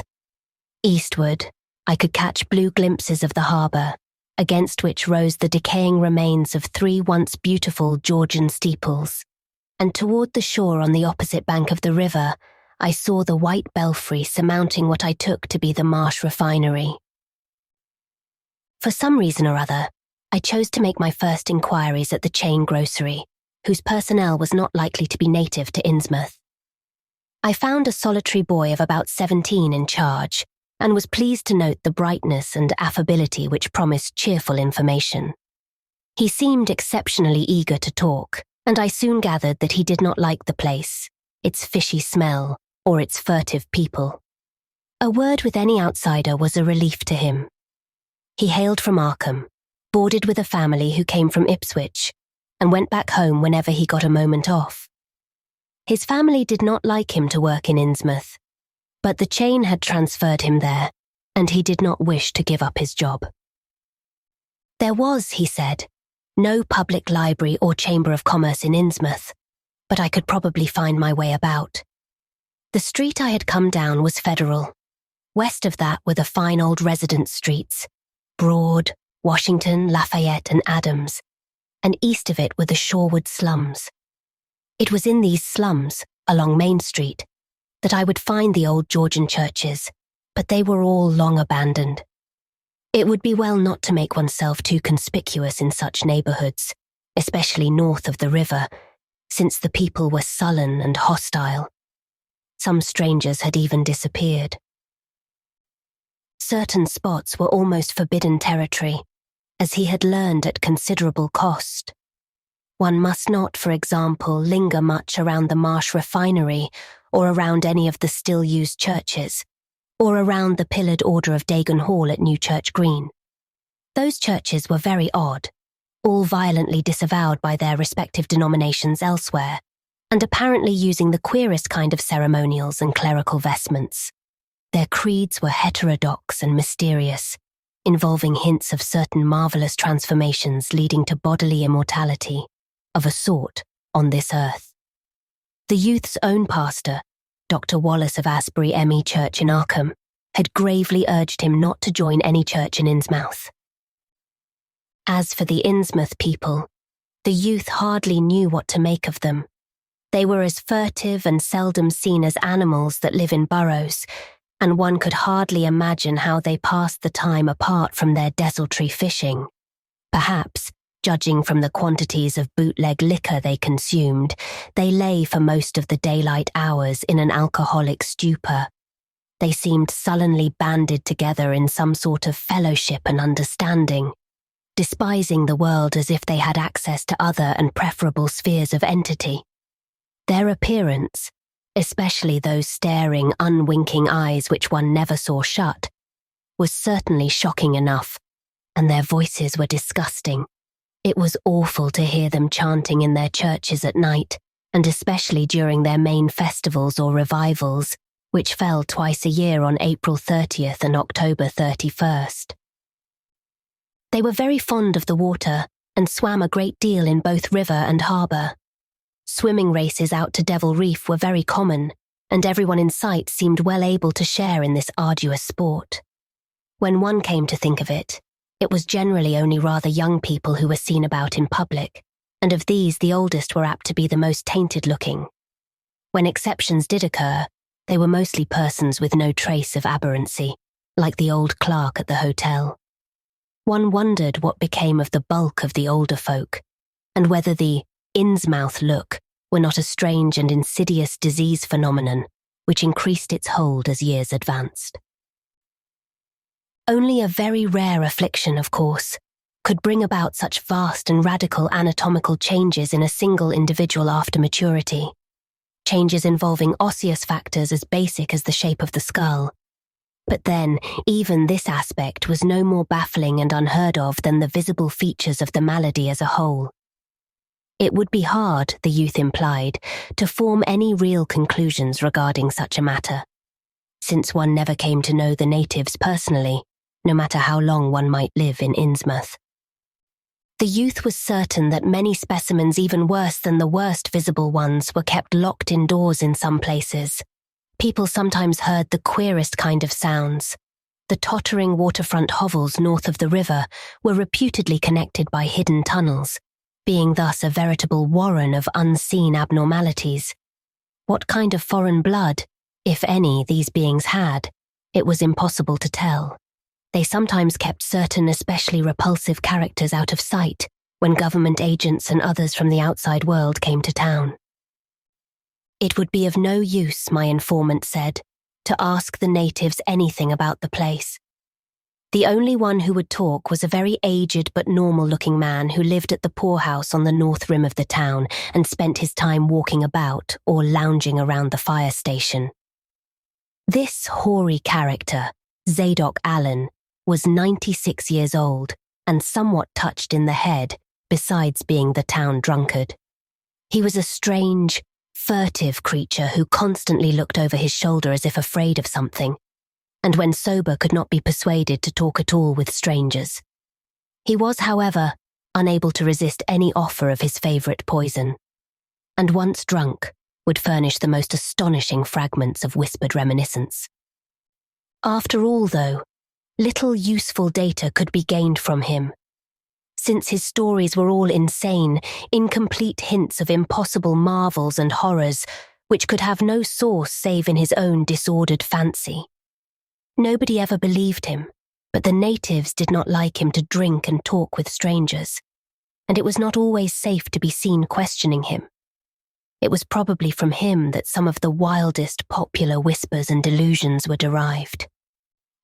Eastward, I could catch blue glimpses of the harbour, against which rose the decaying remains of 3 once beautiful Georgian steeples, and toward the shore on the opposite bank of the river, I saw the white belfry surmounting what I took to be the Marsh Refinery. For some reason or other, I chose to make my first inquiries at the chain grocery, whose personnel was not likely to be native to Innsmouth. I found a solitary boy of about 17 in charge, and was pleased to note the brightness and affability which promised cheerful information. He seemed exceptionally eager to talk, and I soon gathered that he did not like the place, its fishy smell, or its furtive people. A word with any outsider was a relief to him. He hailed from Arkham, boarded with a family who came from Ipswich, and went back home whenever he got a moment off. His family did not like him to work in Innsmouth, but the chain had transferred him there, and he did not wish to give up his job. There was, he said, no public library or chamber of commerce in Innsmouth, but I could probably find my way about. The street I had come down was Federal. West of that were the fine old residence streets, Broad, Washington, Lafayette, and Adams, and east of it were the Shorewood slums. It was in these slums, along Main Street, that I would find the old Georgian churches, but they were all long abandoned. It would be well not to make oneself too conspicuous in such neighbourhoods, especially north of the river, since the people were sullen and hostile. Some strangers had even disappeared. Certain spots were almost forbidden territory, as he had learned at considerable cost. One must not, for example, linger much around the Marsh Refinery or around any of the still-used churches, or around the pillared Order of Dagon Hall at Newchurch Green. Those churches were very odd, all violently disavowed by their respective denominations elsewhere, and apparently using the queerest kind of ceremonials and clerical vestments. Their creeds were heterodox and mysterious, involving hints of certain marvellous transformations leading to bodily immortality, of a sort, on this earth. The youth's own pastor, Dr. Wallace of Asbury M.E. Church in Arkham, had gravely urged him not to join any church in Innsmouth. As for the Innsmouth people, the youth hardly knew what to make of them. They were as furtive and seldom seen as animals that live in burrows, and one could hardly imagine how they passed the time apart from their desultory fishing. Perhaps, judging from the quantities of bootleg liquor they consumed, they lay for most of the daylight hours in an alcoholic stupor. They seemed sullenly banded together in some sort of fellowship and understanding, despising the world as if they had access to other and preferable spheres of entity. Their appearance, especially those staring, unwinking eyes which one never saw shut, was certainly shocking enough, and their voices were disgusting. It was awful to hear them chanting in their churches at night, and especially during their main festivals or revivals, which fell twice a year on April 30th and October 31st. They were very fond of the water and swam a great deal in both river and harbour. Swimming races out to Devil Reef were very common, and everyone in sight seemed well able to share in this arduous sport. When one came to think of it, it was generally only rather young people who were seen about in public, and of these the oldest were apt to be the most tainted-looking. When exceptions did occur, they were mostly persons with no trace of aberrancy, like the old clerk at the hotel. One wondered what became of the bulk of the older folk, and whether the Innsmouth look were not a strange and insidious disease phenomenon which increased its hold as years advanced. Only a very rare affliction, of course, could bring about such vast and radical anatomical changes in a single individual after maturity, changes involving osseous factors as basic as the shape of the skull. But then, even this aspect was no more baffling and unheard of than the visible features of the malady as a whole. It would be hard, the youth implied, to form any real conclusions regarding such a matter, since one never came to know the natives personally, no matter how long one might live in Innsmouth. The youth was certain that many specimens even worse than the worst visible ones were kept locked indoors in some places. People sometimes heard the queerest kind of sounds. The tottering waterfront hovels north of the river were reputedly connected by hidden tunnels, being thus a veritable warren of unseen abnormalities. What kind of foreign blood, if any, these beings had, it was impossible to tell. They sometimes kept certain especially repulsive characters out of sight when government agents and others from the outside world came to town. It would be of no use, my informant said, to ask the natives anything about the place. The only one who would talk was a very aged but normal-looking man who lived at the poorhouse on the north rim of the town and spent his time walking about or lounging around the fire station. This hoary character, Zadok Allen, was 96 years old and somewhat touched in the head, besides being the town drunkard. He was a strange, furtive creature who constantly looked over his shoulder as if afraid of something, and when sober could not be persuaded to talk at all with strangers. He was, however, unable to resist any offer of his favourite poison, and once drunk, would furnish the most astonishing fragments of whispered reminiscence. After all, though, little useful data could be gained from him, since his stories were all insane, incomplete hints of impossible marvels and horrors which could have no source save in his own disordered fancy. Nobody ever believed him, but the natives did not like him to drink and talk with strangers, and it was not always safe to be seen questioning him. It was probably from him that some of the wildest popular whispers and delusions were derived.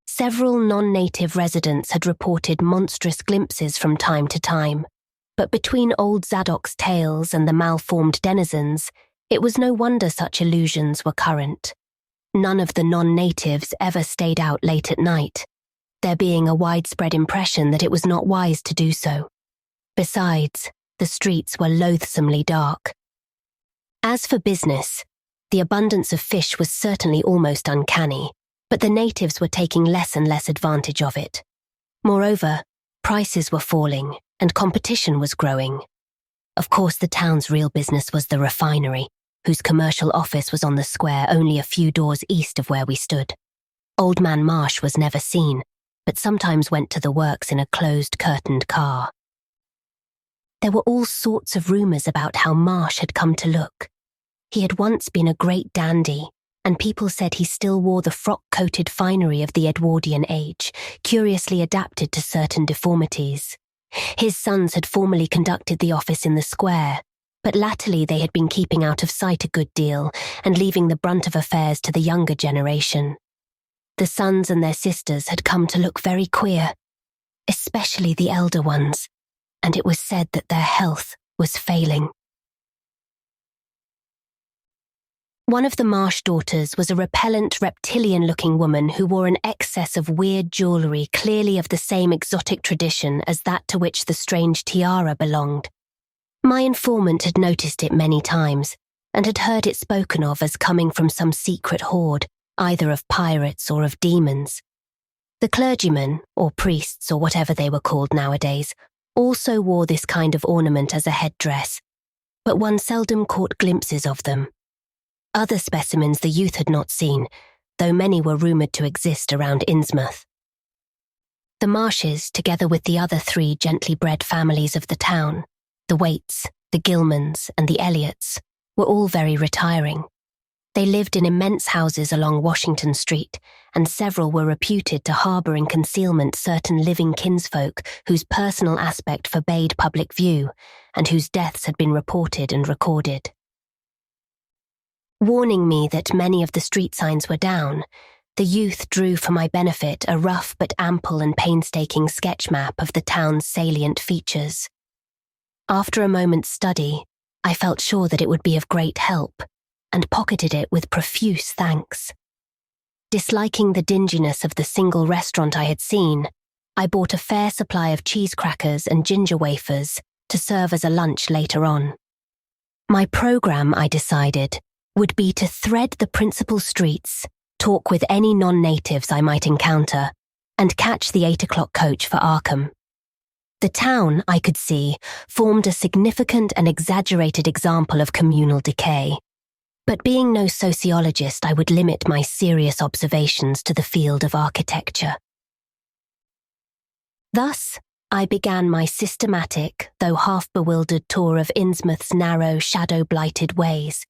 Several non-native residents had reported monstrous glimpses from time to time, but between old Zadok's tales and the malformed denizens, it was no wonder such illusions were current. None of the non-natives ever stayed out late at night, there being a widespread impression that it was not wise to do so. Besides, the streets were loathsomely dark. As for business, the abundance of fish was certainly almost uncanny, but the natives were taking less and less advantage of it. Moreover, prices were falling and competition was growing. Of course, the town's real business was the refinery, whose commercial office was on the square only a few doors east of where we stood. Old Man Marsh was never seen, but sometimes went to the works in a closed, curtained car. There were all sorts of rumours about how Marsh had come to look. He had once been a great dandy, and people said he still wore the frock-coated finery of the Edwardian age, curiously adapted to certain deformities. His sons had formerly conducted the office in the square, but latterly they had been keeping out of sight a good deal and leaving the brunt of affairs to the younger generation. The sons and their sisters had come to look very queer, especially the elder ones, and it was said that their health was failing. One of the Marsh daughters was a repellent reptilian-looking woman who wore an excess of weird jewellery clearly of the same exotic tradition as that to which the strange tiara belonged. My informant had noticed it many times and had heard it spoken of as coming from some secret horde, either of pirates or of demons. The clergymen, or priests or whatever they were called nowadays, also wore this kind of ornament as a headdress, but one seldom caught glimpses of them. Other specimens the youth had not seen, though many were rumoured to exist around Innsmouth. The Marshes, together with the other 3 gently bred families of the town, the Waits, the Gilmans, and the Elliots, were all very retiring. They lived in immense houses along Washington Street, and several were reputed to harbour in concealment certain living kinsfolk whose personal aspect forbade public view, and whose deaths had been reported and recorded. Warning me that many of the street signs were down, the youth drew for my benefit a rough but ample and painstaking sketch map of the town's salient features. After a moment's study, I felt sure that it would be of great help, and pocketed it with profuse thanks. Disliking the dinginess of the single restaurant I had seen, I bought a fair supply of cheese crackers and ginger wafers to serve as a lunch later on. My programme, I decided, would be to thread the principal streets, talk with any non-natives I might encounter, and catch the 8 o'clock coach for Arkham. The town, I could see, formed a significant and exaggerated example of communal decay. But being no sociologist, I would limit my serious observations to the field of architecture. Thus, I began my systematic, though half-bewildered tour of Innsmouth's narrow, shadow-blighted ways.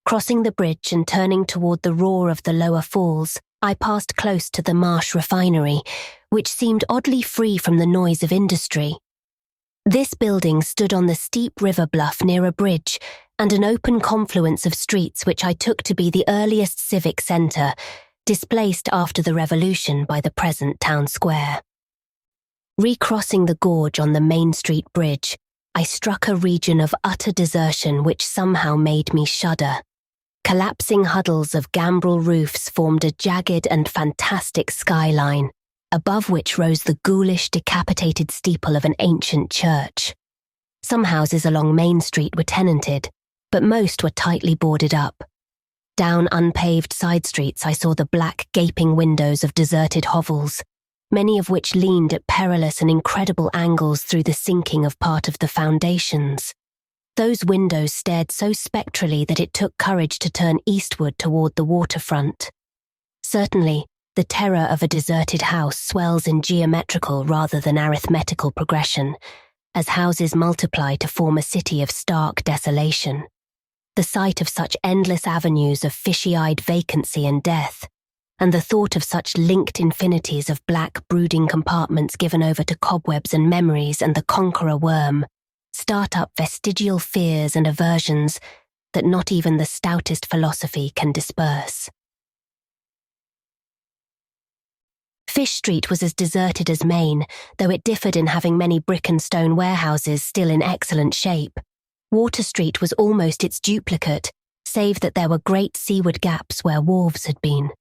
Crossing the bridge and turning toward the roar of the lower falls, I passed close to the Marsh refinery, which seemed oddly free from the noise of industry. This building stood on the steep river bluff near a bridge and an open confluence of streets which I took to be the earliest civic centre, displaced after the revolution by the present town square. Recrossing the gorge on the Main Street Bridge, I struck a region of utter desertion which somehow made me shudder. Collapsing huddles of gambrel roofs formed a jagged and fantastic skyline, above which rose the ghoulish, decapitated steeple of an ancient church. Some houses along Main Street were tenanted, but most were tightly boarded up. Down unpaved side streets I saw the black, gaping windows of deserted hovels, many of which leaned at perilous and incredible angles through the sinking of part of the foundations. Those windows stared so spectrally that it took courage to turn eastward toward the waterfront. Certainly, the terror of a deserted house swells in geometrical rather than arithmetical progression, as houses multiply to form a city of stark desolation. The sight of such endless avenues of fishy-eyed vacancy and death, and the thought of such linked infinities of black brooding compartments given over to cobwebs and memories and the conqueror worm, start up vestigial fears and aversions that not even the stoutest philosophy can disperse. Fish Street was as deserted as Main, though it differed in having many brick and stone warehouses still in excellent shape. Water Street was almost its duplicate, save that there were great seaward gaps where wharves had been.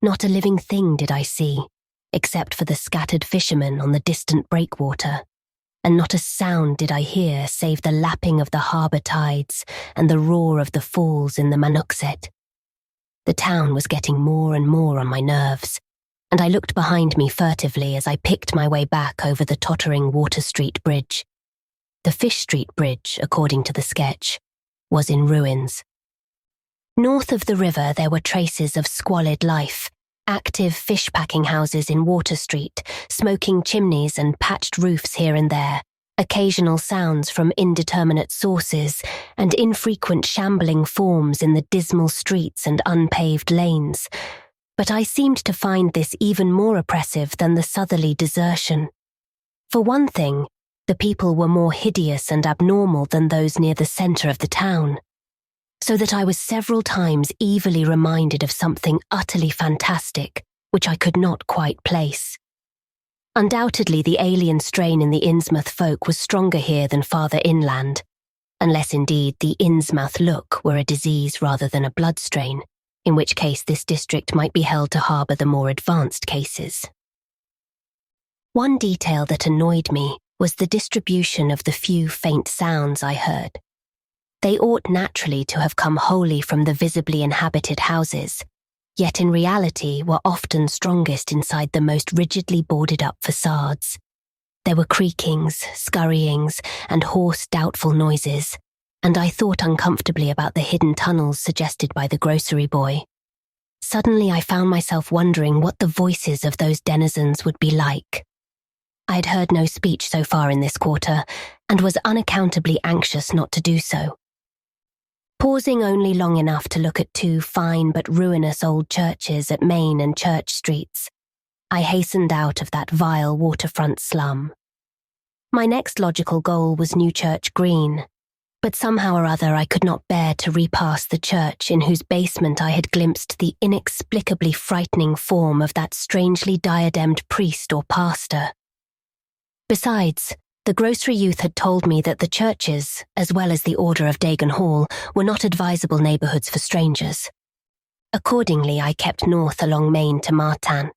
Not a living thing did I see, except for the scattered fishermen on the distant breakwater. And not a sound did I hear save the lapping of the harbour tides and the roar of the falls in the Manuxet. The town was getting more and more on my nerves, and I looked behind me furtively as I picked my way back over the tottering Water Street Bridge. The Fish Street Bridge, according to the sketch, was in ruins. North of the river there were traces of squalid life, active fish-packing houses in Water Street, smoking chimneys and patched roofs here and there, occasional sounds from indeterminate sources, and infrequent shambling forms in the dismal streets and unpaved lanes. But I seemed to find this even more oppressive than the southerly desertion. For one thing, the people were more hideous and abnormal than those near the centre of the town, so that I was several times evilly reminded of something utterly fantastic, which I could not quite place. Undoubtedly, the alien strain in the Innsmouth folk was stronger here than farther inland, unless indeed the Innsmouth look were a disease rather than a blood strain, in which case this district might be held to harbour the more advanced cases. One detail that annoyed me was the distribution of the few faint sounds I heard. They ought naturally to have come wholly from the visibly inhabited houses, yet in reality were often strongest inside the most rigidly boarded-up facades. There were creakings, scurryings, and hoarse, doubtful noises, and I thought uncomfortably about the hidden tunnels suggested by the grocery boy. Suddenly I found myself wondering what the voices of those denizens would be like. I had heard no speech so far in this quarter, and was unaccountably anxious not to do so. Pausing only long enough to look at two fine but ruinous old churches at Main and Church Streets, I hastened out of that vile waterfront slum. My next logical goal was New Church Green, but somehow or other I could not bear to repass the church in whose basement I had glimpsed the inexplicably frightening form of that strangely diademed priest or pastor. Besides, the grocery youth had told me that the churches, as well as the Order of Dagon Hall, were not advisable neighbourhoods for strangers. Accordingly, I kept north along Main to Martin,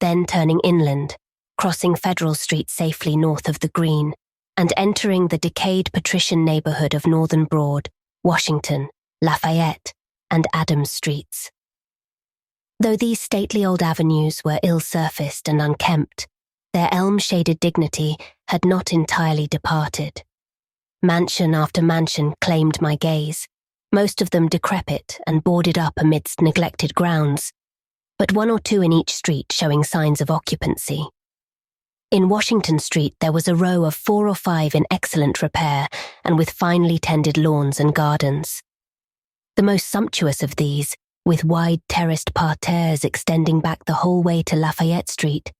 then turning inland, crossing Federal Street safely north of the Green, and entering the decayed patrician neighbourhood of Northern Broad, Washington, Lafayette, and Adams Streets. Though these stately old avenues were ill-surfaced and unkempt, their elm-shaded dignity had not entirely departed. Mansion after mansion claimed my gaze, most of them decrepit and boarded up amidst neglected grounds, but one or two in each street showing signs of occupancy. In Washington Street there was a row of 4 or 5 in excellent repair and with finely tended lawns and gardens. The most sumptuous of these, with wide terraced parterres extending back the whole way to Lafayette Street,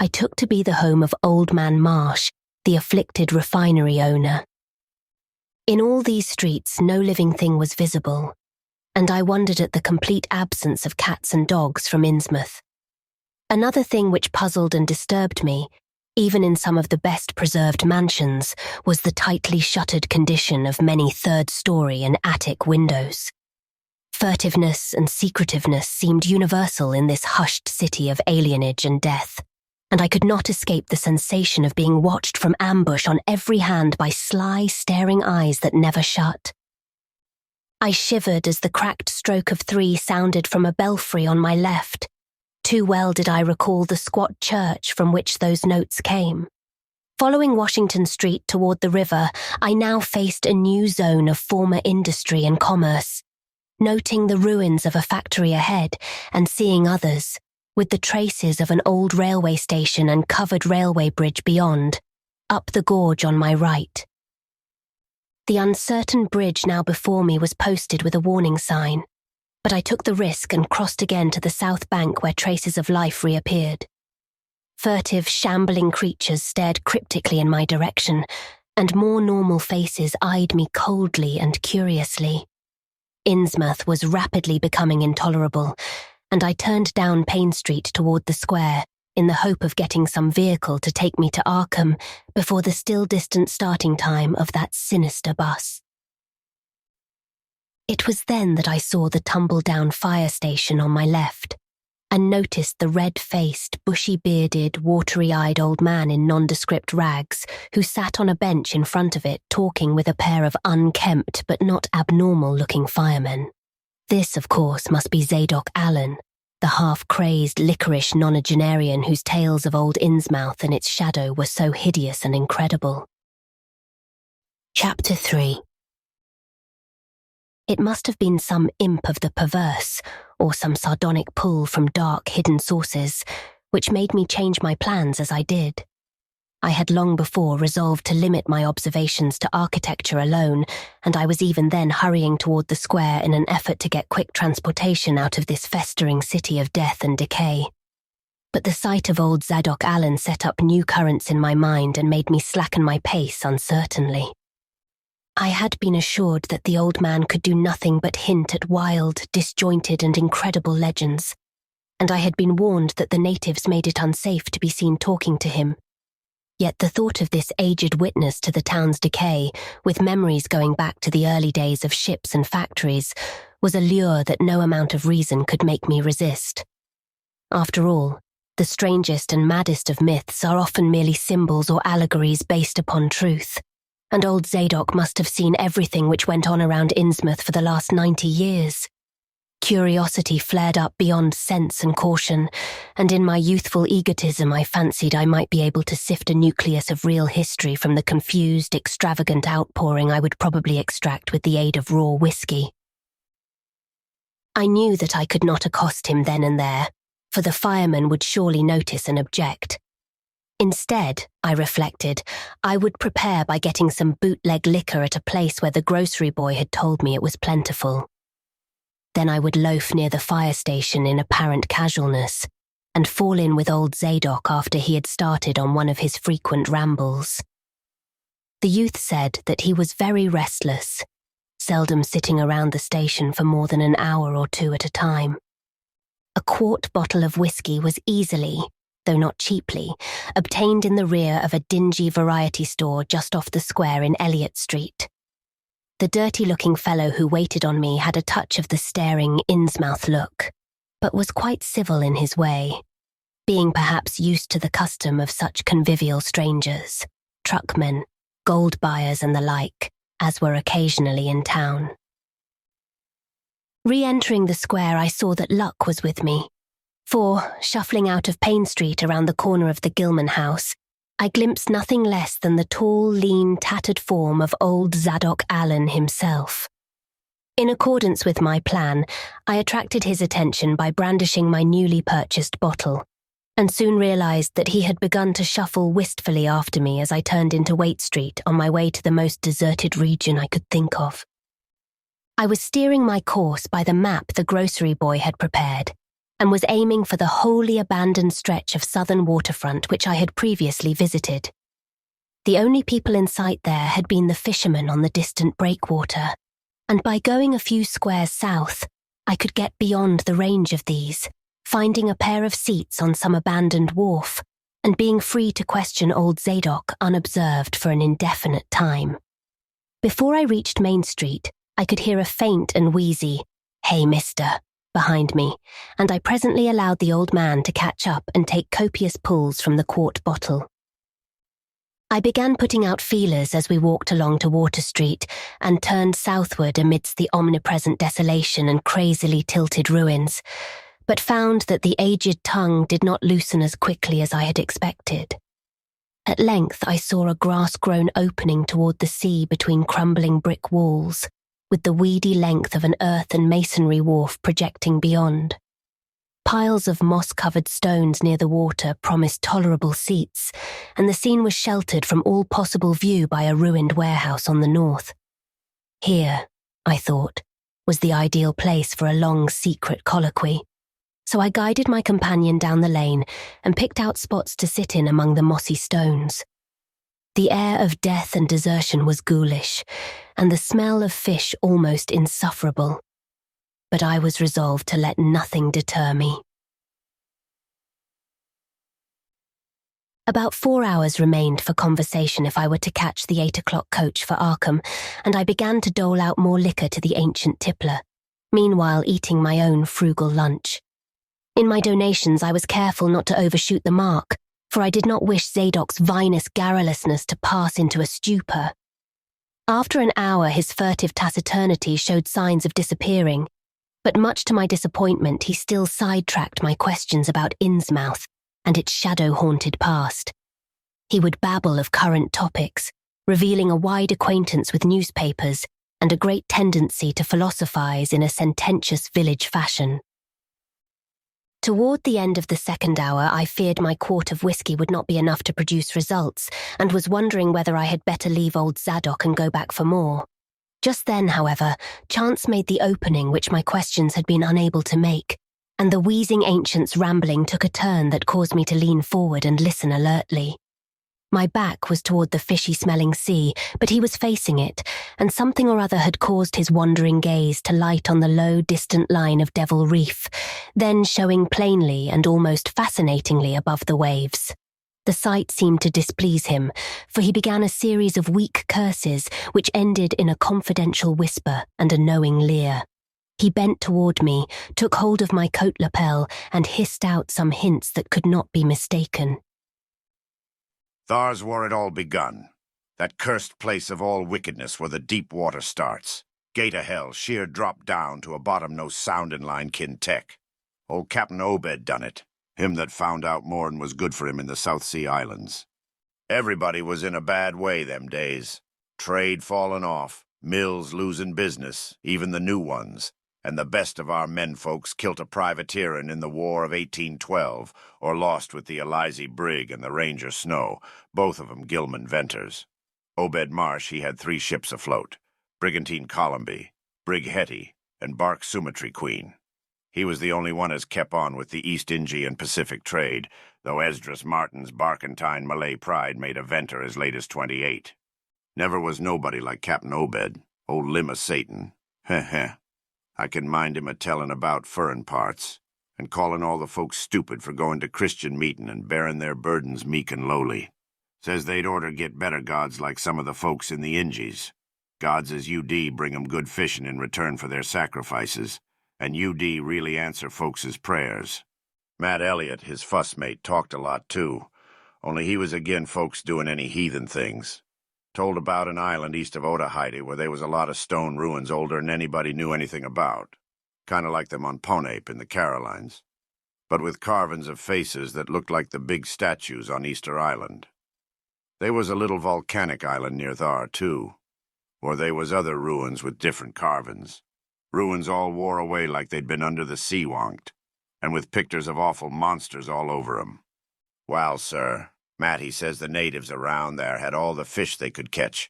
I took to be the home of Old Man Marsh, the afflicted refinery owner. In all these streets no living thing was visible, and I wondered at the complete absence of cats and dogs from Innsmouth. Another thing which puzzled and disturbed me, even in some of the best preserved mansions, was the tightly shuttered condition of many third-story and attic windows. Furtiveness and secretiveness seemed universal in this hushed city of alienage and death, and I could not escape the sensation of being watched from ambush on every hand by sly, staring eyes that never shut. I shivered as the cracked stroke of 3 sounded from a belfry on my left. Too well did I recall the squat church from which those notes came. Following Washington Street toward the river, I now faced a new zone of former industry and commerce, noting the ruins of a factory ahead and seeing others, with the traces of an old railway station and covered railway bridge beyond, up the gorge on my right. The uncertain bridge now before me was posted with a warning sign, but I took the risk and crossed again to the south bank where traces of life reappeared. Furtive, shambling creatures stared cryptically in my direction, and more normal faces eyed me coldly and curiously. Innsmouth was rapidly becoming intolerable, and I turned down Payne Street toward the square in the hope of getting some vehicle to take me to Arkham before the still distant starting time of that sinister bus. It was then that I saw the tumble-down fire station on my left, and noticed the red-faced, bushy-bearded, watery-eyed old man in nondescript rags who sat on a bench in front of it talking with a pair of unkempt but not abnormal-looking firemen. This, of course, must be Zadok Allen, the half-crazed, licorice nonagenarian whose tales of old Innsmouth and its shadow were so hideous and incredible. Chapter 3. It must have been some imp of the perverse, or some sardonic pull from dark, hidden sources, which made me change my plans as I did. I had long before resolved to limit my observations to architecture alone, and I was even then hurrying toward the square in an effort to get quick transportation out of this festering city of death and decay. But the sight of old Zadok Allen set up new currents in my mind and made me slacken my pace uncertainly. I had been assured that the old man could do nothing but hint at wild, disjointed and incredible legends, and I had been warned that the natives made it unsafe to be seen talking to him. Yet the thought of this aged witness to the town's decay, with memories going back to the early days of ships and factories, was a lure that no amount of reason could make me resist. After all, the strangest and maddest of myths are often merely symbols or allegories based upon truth, and old Zadok must have seen everything which went on around Innsmouth for the last 90 years. Curiosity flared up beyond sense and caution, and in my youthful egotism I fancied I might be able to sift a nucleus of real history from the confused, extravagant outpouring I would probably extract with the aid of raw whiskey. I knew that I could not accost him then and there, for the fireman would surely notice and object. Instead, I reflected, I would prepare by getting some bootleg liquor at a place where the grocery boy had told me it was plentiful. Then I would loaf near the fire station in apparent casualness, and fall in with old Zadok after he had started on one of his frequent rambles. The youth said that he was very restless, seldom sitting around the station for more than an hour or two at a time. A quart bottle of whiskey was easily, though not cheaply, obtained in the rear of a dingy variety store just off the square in Elliott Street. The dirty-looking fellow who waited on me had a touch of the staring Innsmouth look, but was quite civil in his way, being perhaps used to the custom of such convivial strangers, truckmen, gold buyers and the like, as were occasionally in town. Re-entering the square, I saw that luck was with me, for, shuffling out of Payne Street around the corner of the Gilman house, I glimpsed nothing less than the tall, lean, tattered form of old Zadok Allen himself. In accordance with my plan, I attracted his attention by brandishing my newly purchased bottle, and soon realized that he had begun to shuffle wistfully after me as I turned into Waite Street on my way to the most deserted region I could think of. I was steering my course by the map the grocery boy had prepared, and was aiming for the wholly abandoned stretch of southern waterfront which I had previously visited. The only people in sight there had been the fishermen on the distant breakwater, and by going a few squares south, I could get beyond the range of these, finding a pair of seats on some abandoned wharf, and being free to question old Zadok unobserved for an indefinite time. Before I reached Main Street, I could hear a faint and wheezy, "Hey, mister," behind me, and I presently allowed the old man to catch up and take copious pulls from the quart bottle. I began putting out feelers as we walked along to Water Street and turned southward amidst the omnipresent desolation and crazily tilted ruins, but found that the aged tongue did not loosen as quickly as I had expected. At length I saw a grass-grown opening toward the sea between crumbling brick walls, with the weedy length of an earth and masonry wharf projecting beyond. Piles of moss-covered stones near the water promised tolerable seats, and the scene was sheltered from all possible view by a ruined warehouse on the north. Here, I thought, was the ideal place for a long secret colloquy, so I guided my companion down the lane and picked out spots to sit in among the mossy stones. The air of death and desertion was ghoulish, and the smell of fish almost insufferable. But I was resolved to let nothing deter me. About 4 hours remained for conversation if I were to catch the 8 o'clock coach for Arkham, and I began to dole out more liquor to the ancient tippler, meanwhile eating my own frugal lunch. In my donations I was careful not to overshoot the mark, for I did not wish Zadok's vinous garrulousness to pass into a stupor. After an hour his furtive taciturnity showed signs of disappearing, but much to my disappointment he still sidetracked my questions about Innsmouth and its shadow-haunted past. He would babble of current topics, revealing a wide acquaintance with newspapers and a great tendency to philosophize in a sententious village fashion. Toward the end of the second hour, I feared my quart of whiskey would not be enough to produce results, and was wondering whether I had better leave old Zadok and go back for more. Just then, however, chance made the opening which my questions had been unable to make, and the wheezing ancient's rambling took a turn that caused me to lean forward and listen alertly. My back was toward the fishy-smelling sea, but he was facing it, and something or other had caused his wandering gaze to light on the low, distant line of Devil Reef, then showing plainly and almost fascinatingly above the waves. The sight seemed to displease him, for he began a series of weak curses which ended in a confidential whisper and a knowing leer. He bent toward me, took hold of my coat lapel, and hissed out some hints that could not be mistaken. "Thar's where it all begun. That cursed place of all wickedness where the deep water starts. Gate of hell, sheer drop down to a bottom no sounding line kin tech. Old Captain Obed done it. Him that found out more'n was good for him in the South Sea Islands. Everybody was in a bad way them days. Trade falling off, mills losing business, even the new ones, and the best of our menfolks kilt a privateerin' in the War of 1812, or lost with the Elizy brig and the Ranger Snow, both of 'em Gilman venters. Obed Marsh, he had 3 ships afloat, Brigantine Columby, Brig Hetty, and bark Sumatry Queen. He was the only one as kep on with the East Ingy and Pacific trade, though Esdras Martin's barkentine Malay pride made a venter as late as 28. Never was nobody like Captain Obed, old limb o' Satan. Heh heh. I can mind him a-tellin' about furrin parts, and callin' all the folks stupid for going to Christian meetin' and bearin' their burdens meek and lowly. Says they'd orter get better gods like some of the folks in the Ingies. Gods as UD bring 'em good fishin' in return for their sacrifices, and UD really answer folks' prayers. Matt Elliott, his fussmate, talked a lot too, only he was agin folks doing any heathen things. Told about an island east of Otaheite where there was a lot of stone ruins older'n anybody knew anything about, kind of like them on Ponape in the Carolines, but with carvin's of faces that looked like the big statues on Easter Island. They was a little volcanic island near thar, too, or they was other ruins with different carvin's. Ruins all wore away like they'd been under the sea wonked, and with pictures of awful monsters all over 'em. Well, sir, Matty says the natives around there had all the fish they could catch,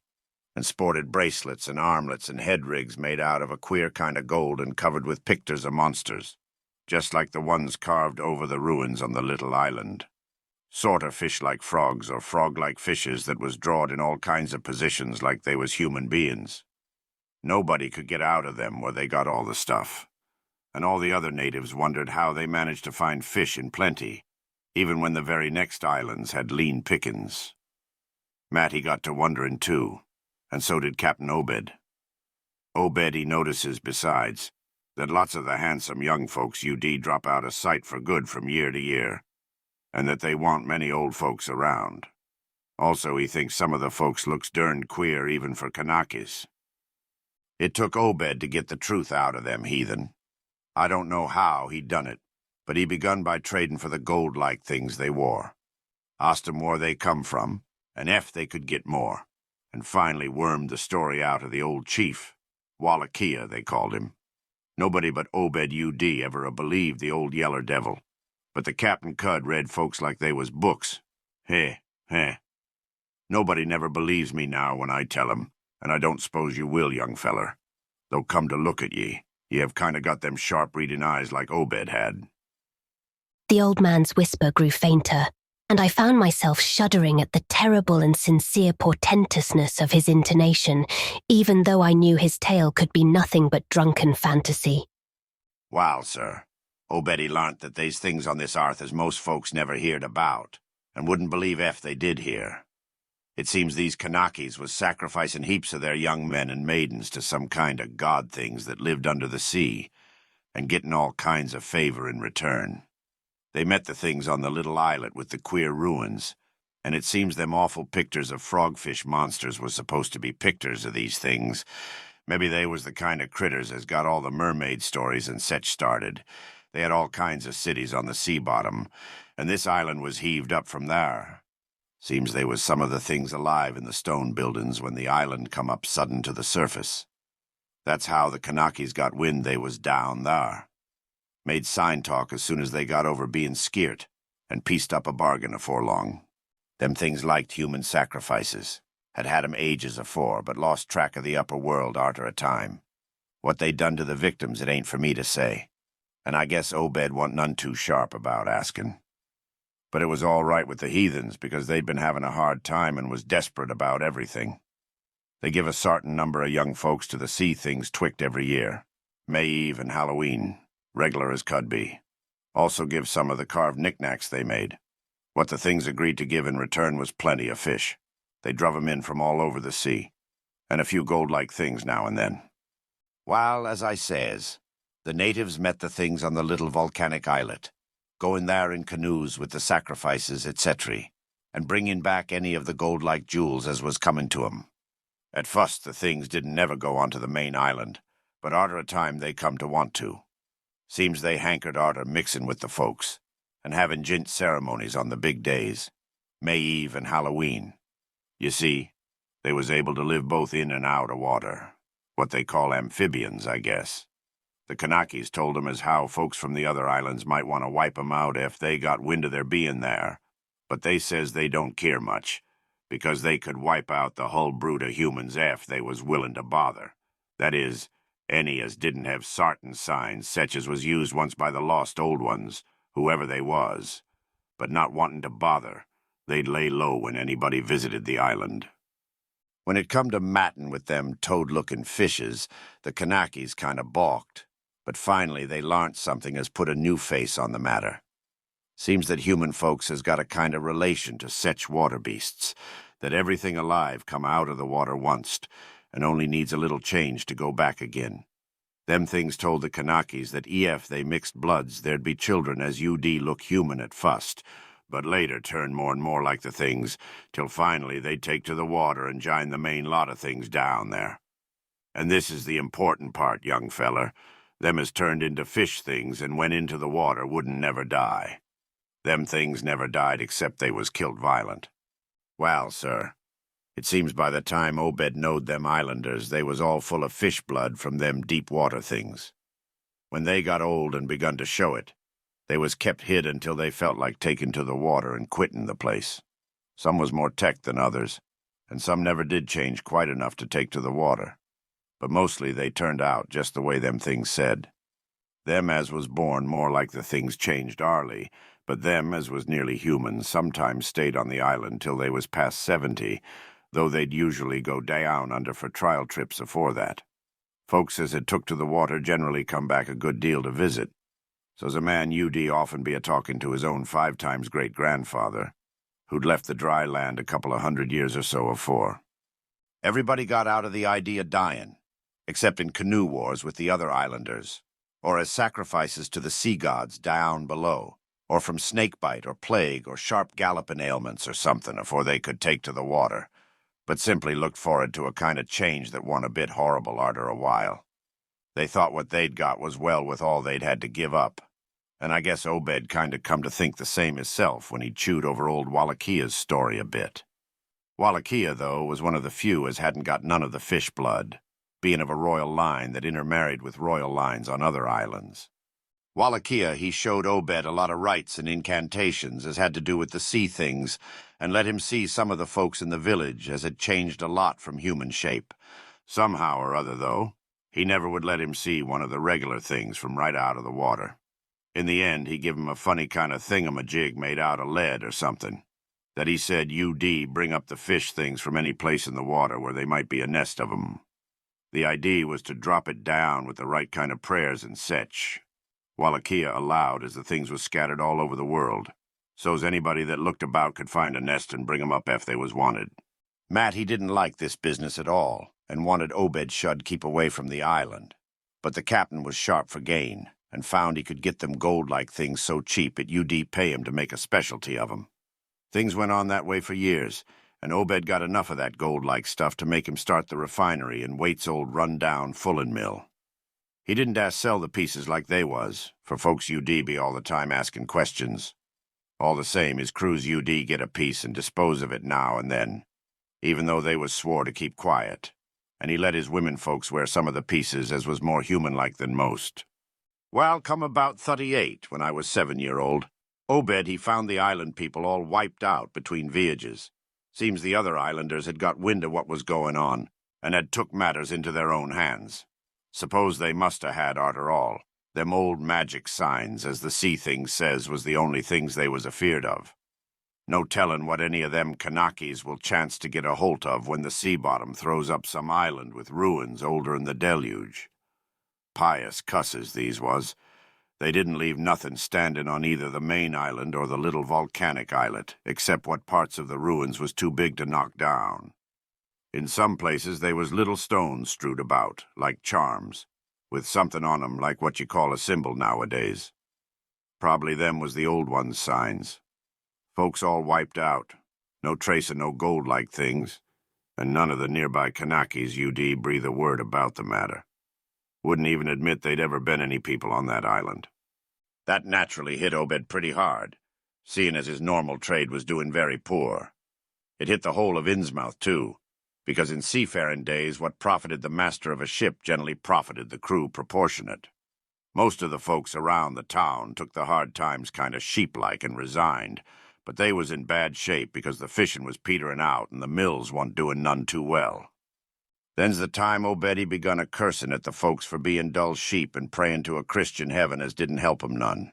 and sported bracelets and armlets and head rigs made out of a queer kind of gold and covered with pictures of monsters, just like the ones carved over the ruins on the little island. Sorter fish-like frogs or frog-like fishes that was drawed in all kinds of positions like they was human beings. Nobody could get out of them where they got all the stuff, and all the other natives wondered how they managed to find fish in plenty, even when the very next islands had lean pickings. Matty got to wonderin' too, and so did Captain Obed. Obed, he notices, besides, that lots of the handsome young folks UD drop out of sight for good from year to year, and that they want many old folks around. Also, he thinks some of the folks looks derned queer even for Kanakis. It took Obed to get the truth out of them heathen. I don't know how he done it, but he begun by trading for the gold-like things they wore. Asked 'em where they come from, and ef they could get more, and finally wormed the story out of the old chief. Wallachia, they called him. Nobody but Obed UD ever believed the old yeller devil, but the Captain Cud read folks like they was books. Heh, heh. Nobody never believes me now when I tell 'em, and I don't suppose you will, young feller. Though come to look at ye, ye have kind of got them sharp reading eyes like Obed had. The old man's whisper grew fainter, and I found myself shuddering at the terrible and sincere portentousness of his intonation, even though I knew his tale could be nothing but drunken fantasy. Wal, sir, Obed he larnt that they's things on this arth as most folks never heerd about, and wouldn't believe ef they did hear. It seems these Kanakis was sacrificing heaps of their young men and maidens to some kind of god things that lived under the sea, and getting all kinds of favor in return. They met the things on the little islet with the queer ruins, and it seems them awful pictures of frogfish monsters was supposed to be pictures of these things. Maybe they was the kind of critters as got all the mermaid stories and sech started. They had all kinds of cities on the sea bottom, and this island was heaved up from there. Seems they was some of the things alive in the stone buildings when the island come up sudden to the surface. That's how the Kanakis got wind they was down there. Made sign talk as soon as they got over being skeert, and pieced up a bargain afore long. Them things liked human sacrifices. Had 'em ages afore, but lost track of the upper world arter a time. What they done to the victims it ain't for me to say, and I guess Obed wa'n't none too sharp about asking. But it was all right with the heathens because they'd been having a hard time and was desperate about everything. They give a sartin number of young folks to the sea things twict every year, May Eve and Halloween, reg'lar as could be. Also give some of the carved knickknacks they made. What the things agreed to give in return was plenty of fish. They druv 'em in from all over the sea, and a few gold-like things now and then. Well, as I says, the natives met the things on the little volcanic islet, going there in canoes with the sacrifices, etc., and bringing back any of the gold-like jewels as was coming to 'em. At fust the things didn't never go onto the main island, but arter a time they come to want to. Seems they hankered arter mixin' with the folks, and havin' jint ceremonies on the big days, May Eve and Halloween. You see, they was able to live both in and out of water. What they call amphibians, I guess. The Kanakis told 'em as how folks from the other islands might want to wipe 'em out if they got wind of their being there, but they says they don't care much, because they could wipe out the hull brood of humans ef they was willin' to bother. That is, any as didn't have sartin signs, such as was used once by the lost old ones, whoever they was. But not wantin' to bother, they'd lay low when anybody visited the island. When it come to mattin' with them toad-looking fishes, the Kanakis kind of balked, but finally they larnt something as put a new face on the matter. Seems that human folks has got a kind of relation to sech water beasts, that everything alive come out of the water onct, and only needs a little change to go back again. Them things told the Kanakis that ef they mixed bloods, there'd be children as UD look human at fust, but later turn more and more like the things, till finally they'd take to the water and jine the main lot of things down there. And this is the important part, young feller. Them as turned into fish things and went into the water wouldn't never die. Them things never died except they was killed violent. Well, sir, it seems by the time Obed knowed them islanders, they was all full of fish blood from them deep water things. When they got old and begun to show it, they was kept hid until they felt like taking to the water and quitting the place. Some was more tech than others, and some never did change quite enough to take to the water. But mostly they turned out just the way them things said. Them as was born more like the things changed arly, but them as was nearly human sometimes stayed on the island till they was past 70, though they'd usually go down under for trial trips afore that. Folks as had took to the water generally come back a good deal to visit. So's a man UD often be a-talking to his own 5 times great-grandfather, who'd left the dry land a couple of 100 years or so afore. Everybody got out of the idea dyin', except in canoe wars with the other islanders, or as sacrifices to the sea gods down below, or from snakebite or plague or sharp gallopin' ailments or somethin' afore they could take to the water, but simply looked for'ard to a kind of change that wa'n't a bit horrible arter a while. They thought what they'd got was well with all they'd had to give up, and I guess Obed kind of come to think the same hisself when he chewed over old Wallachiyah's story a bit. Wallachiyah, though, was one of the few as hadn't got none of the fish blood, being of a royal line that intermarried with royal lines on other islands. Wallachiyah, he showed Obed a lot of rites and incantations as had to do with the sea things, and let him see some of the folks in the village as had changed a lot from human shape. Somehow or other, though, he never would let him see one of the regular things from right out of the water. In the end, he give him a funny kind of thingamajig made out of lead or something, that he said UD bring up the fish things from any place in the water where they might be a nest of 'em. The idea was to drop it down with the right kind of prayers and sech. Wallachiyah allowed as the things was scattered all over the world, so's anybody that looked about could find a nest and bring 'em up if they was wanted. Matt, he didn't like this business at all, and wanted Obed Shud keep away from the island. But the captain was sharp for gain, and found he could get them gold-like things so cheap it UD pay him to make a specialty of 'em. Things went on that way for years, and Obed got enough of that gold-like stuff to make him start the refinery in Waite's old run-down fullin' mill. He didn't sell the pieces like they was, for folks UD be all the time asking questions. All the same, his crews UD get a piece and dispose of it now and then, even though they was swore to keep quiet, and he let his women folks wear some of the pieces as was more human-like than most. Well, come about 38, when I was 7-year-old, Obed he found the island people all wiped out between voyages. Seems the other islanders had got wind of what was going on, and had took matters into their own hands. Suppose they must ha' had, arter all, them old magic signs, as the sea things says was the only things they was afeard of. No tellin' what any of them Kanakis will chance to get a holt of when the sea bottom throws up some island with ruins older'n the deluge. Pious cusses these was. They didn't leave nothin' standin' on either the main island or the little volcanic islet, except what parts of the ruins was too big to knock down. In some places they was little stones strewed about, like charms, with somethin' on 'em like what you call a symbol nowadays. Probably them was the old ones' signs. Folks all wiped out, no trace of no gold-like things, and none of the nearby Kanakis UD breathe a word about the matter. Wouldn't even admit they'd ever been any people on that island. That naturally hit Obed pretty hard, seeing as his normal trade was doing very poor. It hit the whole of Innsmouth, too, because in seafaring days what profited the master of a ship generally profited the crew proportionate. Most of the folks around the town took the hard times kind of sheep-like and resigned, but they was in bad shape because the fishing was petering out and the mills wa'n't doing none too well. Then's the time Obed begun a cursin' at the folks for being dull sheep and praying to a Christian heaven as didn't help 'em none.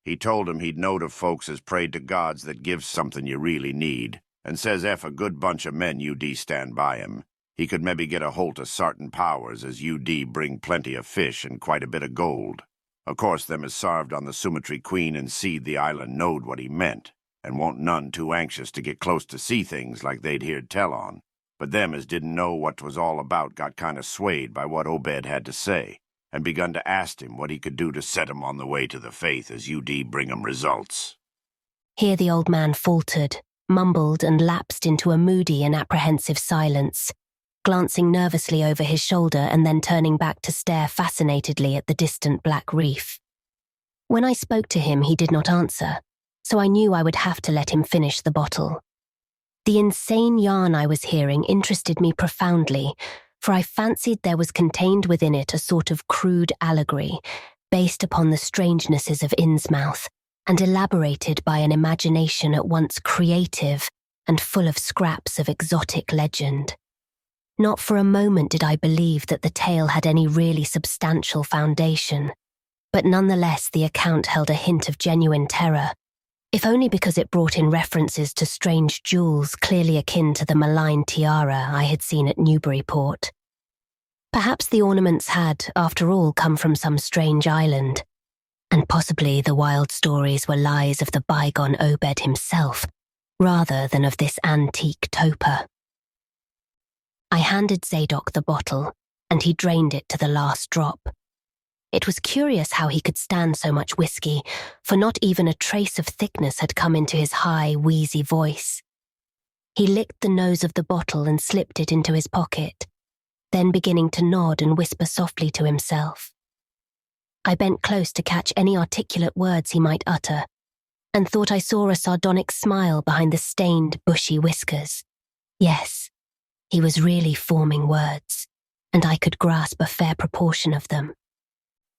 He told 'em he'd knowed of folks as prayed to gods that gives something you really need, and says ef a good bunch of men UD stand by him, he could maybe get a holt of sartin powers as UD bring plenty of fish and quite a bit of gold. Of course, them as sarved on the Sumatry Queen and seed the island knowed what he meant, and wa'n't none too anxious to get close to see things like they'd heard tell on. But them as didn't know what 'twas all about got kind of swayed by what Obed had to say, and begun to ask him what he could do to set 'em on the way to the faith as UD bring 'em results. Here the old man faltered, mumbled and lapsed into a moody and apprehensive silence, glancing nervously over his shoulder and then turning back to stare fascinatedly at the distant black reef. When I spoke to him, he did not answer, so I knew I would have to let him finish the bottle. The insane yarn I was hearing interested me profoundly, for I fancied there was contained within it a sort of crude allegory, based upon the strangenesses of Innsmouth, and elaborated by an imagination at once creative and full of scraps of exotic legend. Not for a moment did I believe that the tale had any really substantial foundation, but nonetheless the account held a hint of genuine terror, if only because it brought in references to strange jewels clearly akin to the malign tiara I had seen at Newburyport. Perhaps the ornaments had, after all, come from some strange island, and possibly the wild stories were lies of the bygone Obed himself, rather than of this antique toper. I handed Zadok the bottle, and he drained it to the last drop. It was curious how he could stand so much whiskey, for not even a trace of thickness had come into his high, wheezy voice. He licked the nose of the bottle and slipped it into his pocket, then beginning to nod and whisper softly to himself. I bent close to catch any articulate words he might utter, and thought I saw a sardonic smile behind the stained, bushy whiskers. Yes, he was really forming words, and I could grasp a fair proportion of them.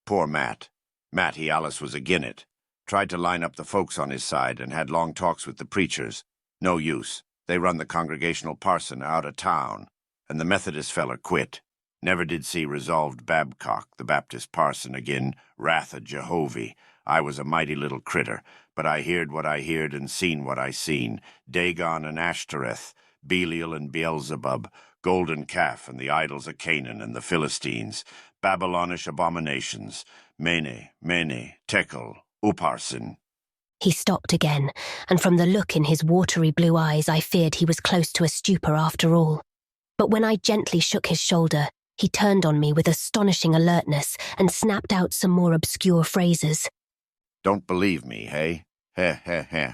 Poor Matt. Matty Alice was agin it. Tried to line up the folks on his side and had long talks with the preachers. No use. They run the congregational parson out of town, and the Methodist feller quit. Never did see resolved Babcock, the Baptist parson, agin, wrath of Jehovah. I was a mighty little critter, but I heard what I heard and seen what I seen. Dagon and Ashtoreth, Belial and Beelzebub, golden calf and the idols of Canaan and the Philistines, Babylonish abominations, Mene, Tekel, Upharsin. He stopped again, and from the look in his watery blue eyes I feared he was close to a stupor after all. But when I gently shook his shoulder, he turned on me with astonishing alertness and snapped out some more obscure phrases. Don't believe me, hey? Heh.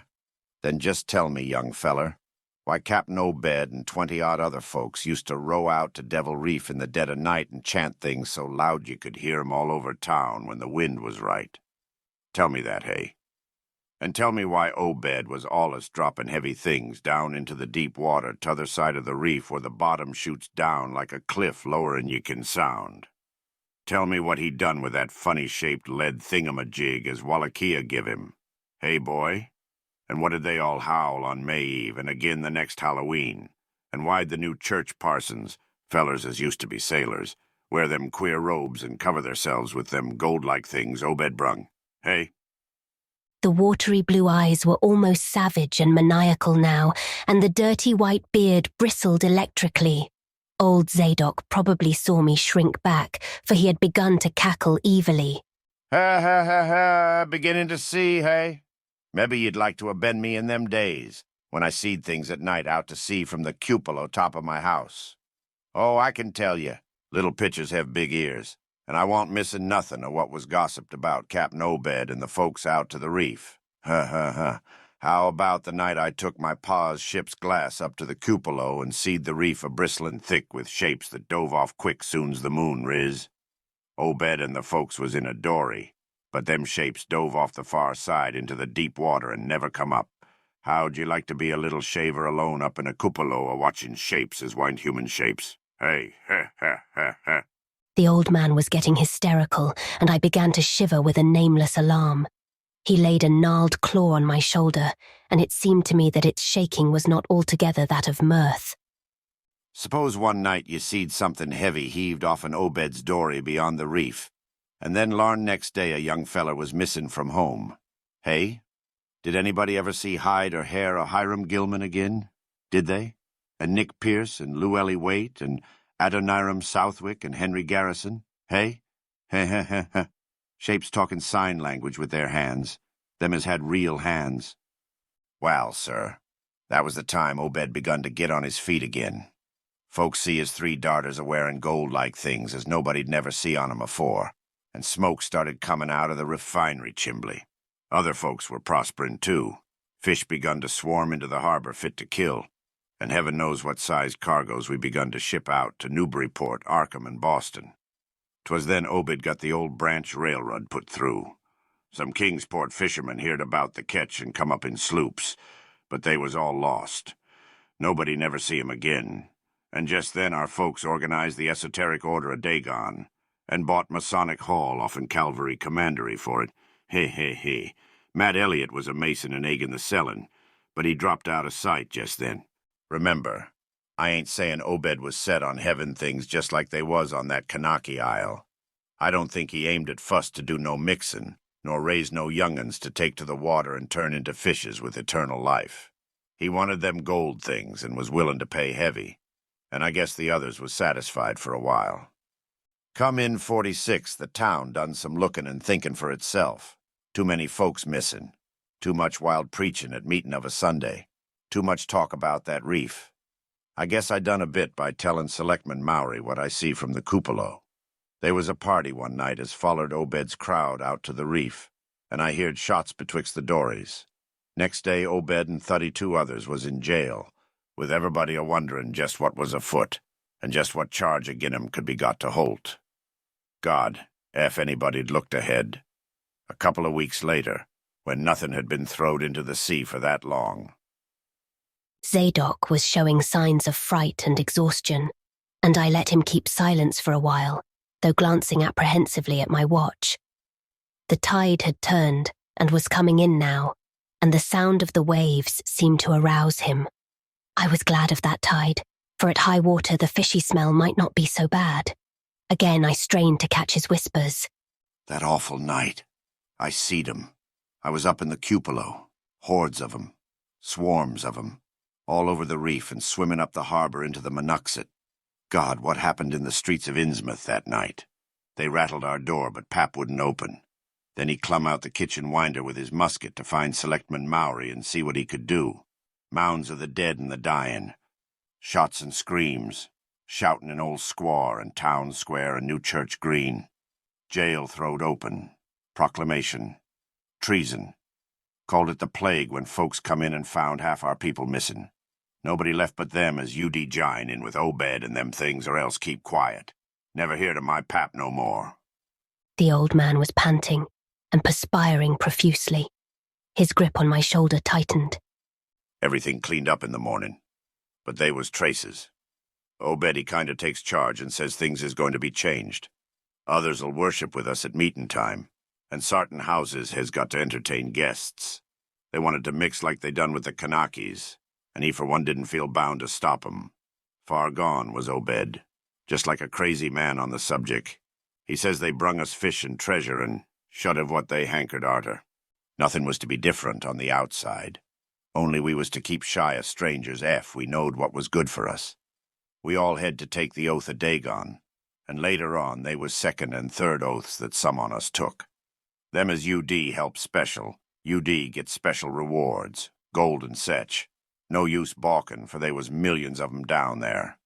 Then just tell me, young feller. Why, Captain Obed and 20-odd other folks used to row out to Devil Reef in the dead of night and chant things so loud you could hear 'em all over town when the wind was right. Tell me that, hey? And tell me why Obed was allus dropping heavy things down into the deep water t'other side of the reef where the bottom shoots down like a cliff lower'n you can sound. Tell me what he done with that funny-shaped lead thingamajig as Wallachia give him. Hey, boy? And what did they all howl on May Eve and again the next Halloween? And why'd the new church parsons, fellers as used to be sailors, wear them queer robes and cover theirselves with them gold-like things Obed brung? Hey? The watery blue eyes were almost savage and maniacal now, and the dirty white beard bristled electrically. Old Zadok probably saw me shrink back, for he had begun to cackle evilly. Ha, beginning to see, hey? Maybe you'd like to have been me in them days, when I seed things at night out to sea from the cupola top of my house. Oh, I can tell you, little pitchers have big ears, and I wa'n't missing nothing of what was gossiped about Captain Obed and the folks out to the reef. Ha. How about the night I took my pa's ship's glass up to the cupola and seed the reef a-bristling thick with shapes that dove off quick soon's the moon riz? Obed and the folks was in a dory, but them shapes dove off the far side into the deep water and never come up. How'd you like to be a little shaver alone up in a cupola a-watching shapes as weren't human shapes? Hey, ha, ha, ha, ha. The old man was getting hysterical, and I began to shiver with a nameless alarm. He laid a gnarled claw on my shoulder, and it seemed to me that its shaking was not altogether that of mirth. Suppose one night you seed something heavy heaved off an Obed's dory beyond the reef, and then larn next day a young feller was missing from home. Hey? Did anybody ever see hide or hair of Hiram Gilman again? Did they? And Nick Pierce and Llewellyn Waite and Adoniram Southwick and Henry Garrison? Hey? Heh heh heh heh. Shapes talking sign language with their hands. Them as had real hands. Well, sir, that was the time Obed begun to get on his feet again. Folks see his 3 darters a-wearing gold-like things as nobody'd never see on 'em afore, and smoke started coming out of the refinery chimbley. Other folks were prospering, too. Fish begun to swarm into the harbor fit to kill, and heaven knows what size cargoes we begun to ship out to Newburyport, Arkham, and Boston. 'Twas then Obed got the old branch railroad put through. Some Kingsport fishermen heard about the catch and come up in sloops, but they was all lost. Nobody never see 'em again, and just then our folks organized the Esoteric Order of Dagon, and bought Masonic Hall off in Calvary Commandery for it. Hey, hey, hey. Matt Elliott was a mason and egging the sellin', but he dropped out of sight just then. Remember, I ain't saying Obed was set on heaven things just like they was on that Kanaki Isle. I don't think he aimed at fuss to do no mixin', nor raise no young'uns to take to the water and turn into fishes with eternal life. He wanted them gold things and was willin' to pay heavy, and I guess the others was satisfied for a while. Come in 46, the town done some lookin' and thinkin' for itself. Too many folks missin'. Too much wild preachin' at meetin' of a Sunday. Too much talk about that reef. I guess I done a bit by tellin' Selectman Mowry what I see from the cupola. They was a party one night as follered Obed's crowd out to the reef, and I heard shots betwixt the dories. Next day Obed and 32 others was in jail, with everybody a-wonderin' just what was afoot, and just what charge agin 'em could be got to Holt. God, if anybody'd looked ahead. A couple of weeks later, when nothing had been throwed into the sea for that long. Zadok was showing signs of fright and exhaustion, and I let him keep silence for a while, though glancing apprehensively at my watch. The tide had turned and was coming in now, and the sound of the waves seemed to arouse him. I was glad of that tide, for at high water the fishy smell might not be so bad. Again I strained to catch his whispers. That awful night. I seed 'em. I was up in the cupola. Hordes of 'em. Swarms of 'em. All over the reef and swimming up the harbor into the Monuxet. God, what happened in the streets of Innsmouth that night? They rattled our door, but Pap wouldn't open. Then he clumb out the kitchen winder with his musket to find Selectman Mowry and see what he could do. Mounds of the dead and the dyin'. Shots and screams. Shoutin' in Old Squaw and Town Square and New Church Green. Jail throwed open. Proclamation. Treason. Called it the plague when folks come in and found half our people missin'. Nobody left but them as UD jine in with Obed and them things or else keep quiet. Never heard of my Pap no more. The old man was panting and perspiring profusely. His grip on my shoulder tightened. Everything cleaned up in the morning, but they was traces. Obed, he kinda takes charge and says things is going to be changed. Others'll worship with us at meetin' time, and sartin houses has got to entertain guests. They wanted to mix like they done with the Kanakis, and he for one didn't feel bound to stop 'em. Far gone was Obed, just like a crazy man on the subject. He says they brung us fish and treasure and shut of what they hankered arter. Nothing was to be different on the outside. Only we was to keep shy of strangers we knowed what was good for us. We all had to take the oath of Dagon, and later on they was second and third oaths that some on us took. Them as UD help special, UD get special rewards, gold and sech. No use balkin', for they was millions of 'em down there.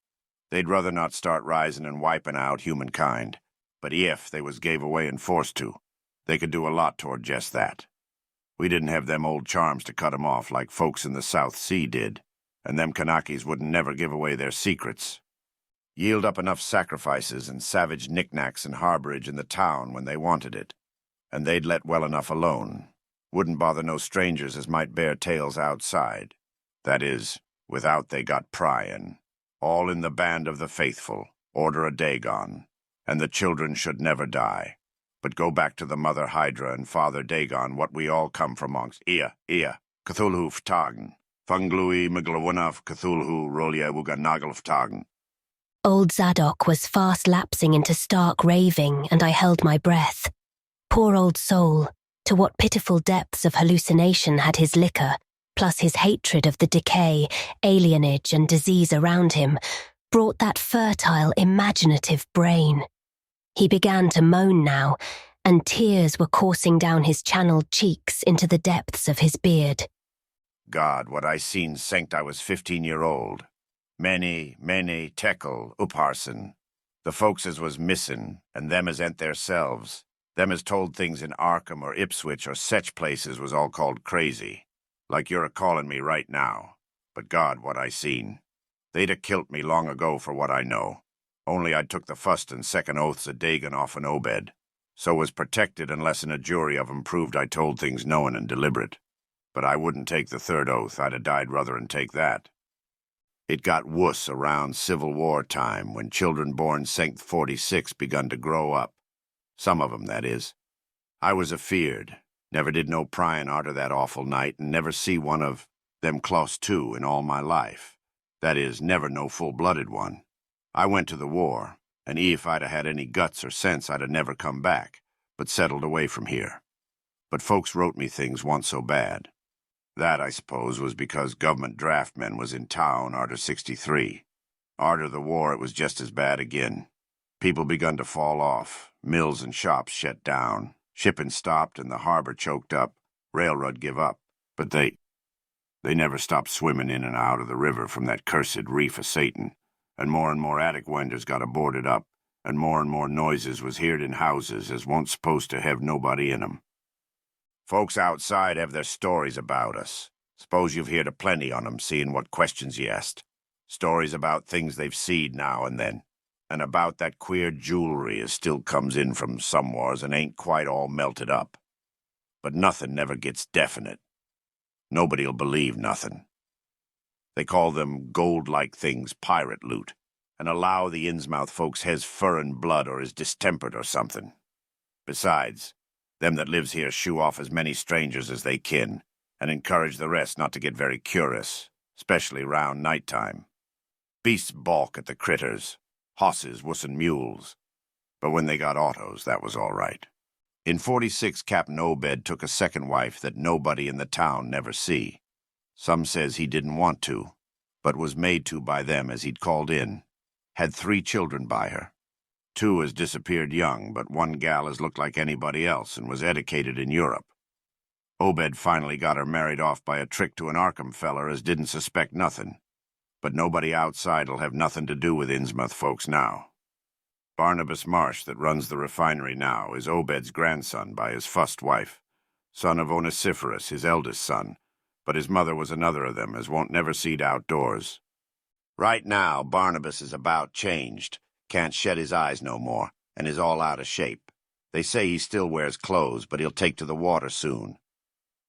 They'd rather not start rising and wiping out humankind, but if they was gave away and forced to, they could do a lot toward just that. We didn't have them old charms to cut 'em off like folks in the South Sea did, and them Kanakis wouldn't never give away their secrets. Yield up enough sacrifices and savage knickknacks and harborage in the town when they wanted it, and they'd let well enough alone. Wouldn't bother no strangers as might bear tales outside. That is, without they got pryin'. All in the band of the faithful, order a Dagon, and the children should never die, but go back to the Mother Hydra and Father Dagon what we all come from amongst. Ia, Cthulhu Ftagen, Funglui Miglawunaf Cthulhu Rolia Wuganagal Ftagen. Old Zadok was fast lapsing into stark raving, and I held my breath. Poor old soul, to what pitiful depths of hallucination had his liquor, plus his hatred of the decay, alienage and disease around him, brought that fertile, imaginative brain. He began to moan now, and tears were coursing down his channeled cheeks into the depths of his beard. God, what I seen sankt I was 15-year-old. Many tekel upharsen. The folks as was missin', and them as ent theirselves. Them as told things in Arkham or Ipswich or sech places was all called crazy. Like you're a-callin' me right now. But God, what I seen. They'd a-kilt me long ago for what I know. Only I'd took the fust and second oaths of Dagon off an Obed. So was protected unless in a jury of 'em proved I told things knowin' and deliberate. But I wouldn't take the third oath. I'd a-died ruther'n take that. It got wuss around Civil War time when children born sankt 46 begun to grow up. Some of 'em, that is. I was afeard. Never did no pryin' arter that awful night, and never see one of them close to in all my life. That is, never no full-blooded one. I went to the war, and if I'd had any guts or sense I'd never come back, but settled away from here. But folks wrote me things once so bad. That, I suppose, was because government draft men was in town arter 63. Arter the war it was just as bad again. People begun to fall off, mills and shops shut down, shipping stopped and the harbor choked up, railroad give up. But they never stopped swimming in and out of the river from that cursed reef of Satan, and more attic windows got boarded up, and more noises was heard in houses as wa'n't supposed to have nobody in 'em. Folks outside have their stories about us. Suppose you've heard a-plenty on 'em, seeing what questions you asked. Stories about things they've seed now and then, and about that queer jewelry as still comes in from somewheres and ain't quite all melted up. But nothing never gets definite. Nobody'll believe nothing. They call them gold-like things pirate loot, and allow the Innsmouth folks has furrin blood or is distempered or something. Besides, them that lives here shoo off as many strangers as they kin, and encourage the rest not to get very curious, especially round night-time. Beasts balk at the critters, hosses wussin' mules. But when they got autos, that was all right. In 46, Captain Obed took a second wife that nobody in the town never see. Some says he didn't want to, but was made to by them as he'd called in. Had 3 children by her. 2 has disappeared young, but one gal has looked like anybody else and was educated in Europe. Obed finally got her married off by a trick to an Arkham feller as didn't suspect nothing. But nobody outside'll have nothing to do with Innsmouth folks now. Barnabas Marsh, that runs the refinery now, is Obed's grandson by his fust wife, son of Onesiphorus, his eldest son, but his mother was another of them as won't never seed outdoors. Right now, Barnabas is about changed, can't shed his eyes no more, and is all out of shape. They say he still wears clothes, but he'll take to the water soon.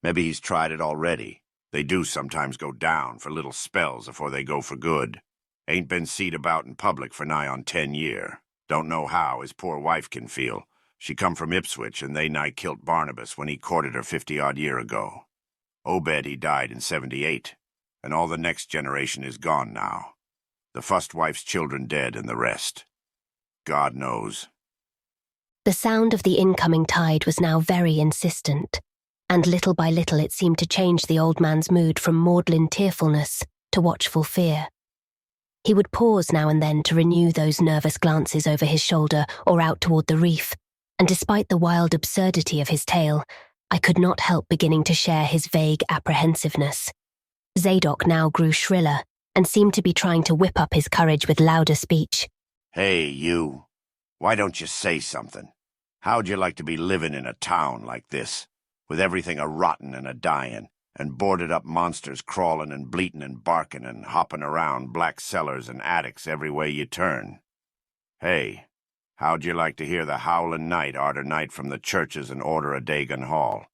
Maybe he's tried it already. They do sometimes go down for little spells afore they go for good. Ain't been seed about in public for nigh on 10 year. Don't know how his poor wife can feel. She come from Ipswich, and they nigh kilt Barnabas when he courted her 50-odd year ago. Obed, he died in 78, and all the next generation is gone now. The fust wife's children dead, and the rest. God knows. The sound of the incoming tide was now very insistent, and little by little it seemed to change the old man's mood from maudlin tearfulness to watchful fear. He would pause now and then to renew those nervous glances over his shoulder or out toward the reef, and despite the wild absurdity of his tale, I could not help beginning to share his vague apprehensiveness. Zadok now grew shriller and seemed to be trying to whip up his courage with louder speech. Hey, you. Why don't you say something? How'd you like to be living in a town like this, with everything a-rotten and a-dying, and boarded-up monsters crawling and bleating and barking and hopping around black cellars and attics every way you turn. Hey, how'd you like to hear the howling night arter night from the churches and order a Dagon Hall,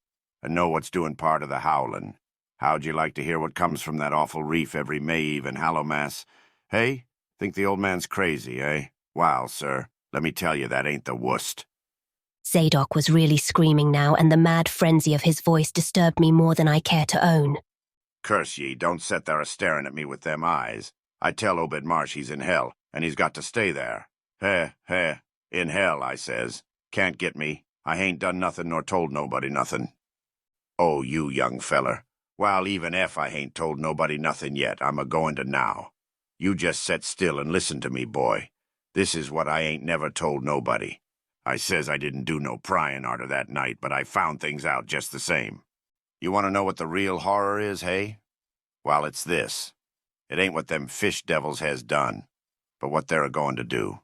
and know what's doing part of the howling? How'd you like to hear what comes from that awful reef every May Eve and Hallowmass? Hey, think the old man's crazy, eh? Well, sir, let me tell you, that ain't the worst. Zadok was really screaming now, and the mad frenzy of his voice disturbed me more than I care to own. Curse ye, don't set there a-staring at me with them eyes. I tell Obed Marsh he's in hell, and he's got to stay there. In hell, I says. Can't get me. I hain't done nothing nor told nobody nothing. Oh, you young feller. Well, even if I hain't told nobody nothing yet, I'm a-going to now. You just set still and listen to me, boy. This is what I ain't never told nobody. I says I didn't do no prying arter that night, but I found things out just the same. You want to know what the real horror is, hey? Well, it's this. It ain't what them fish devils has done, but what they're a-going to do.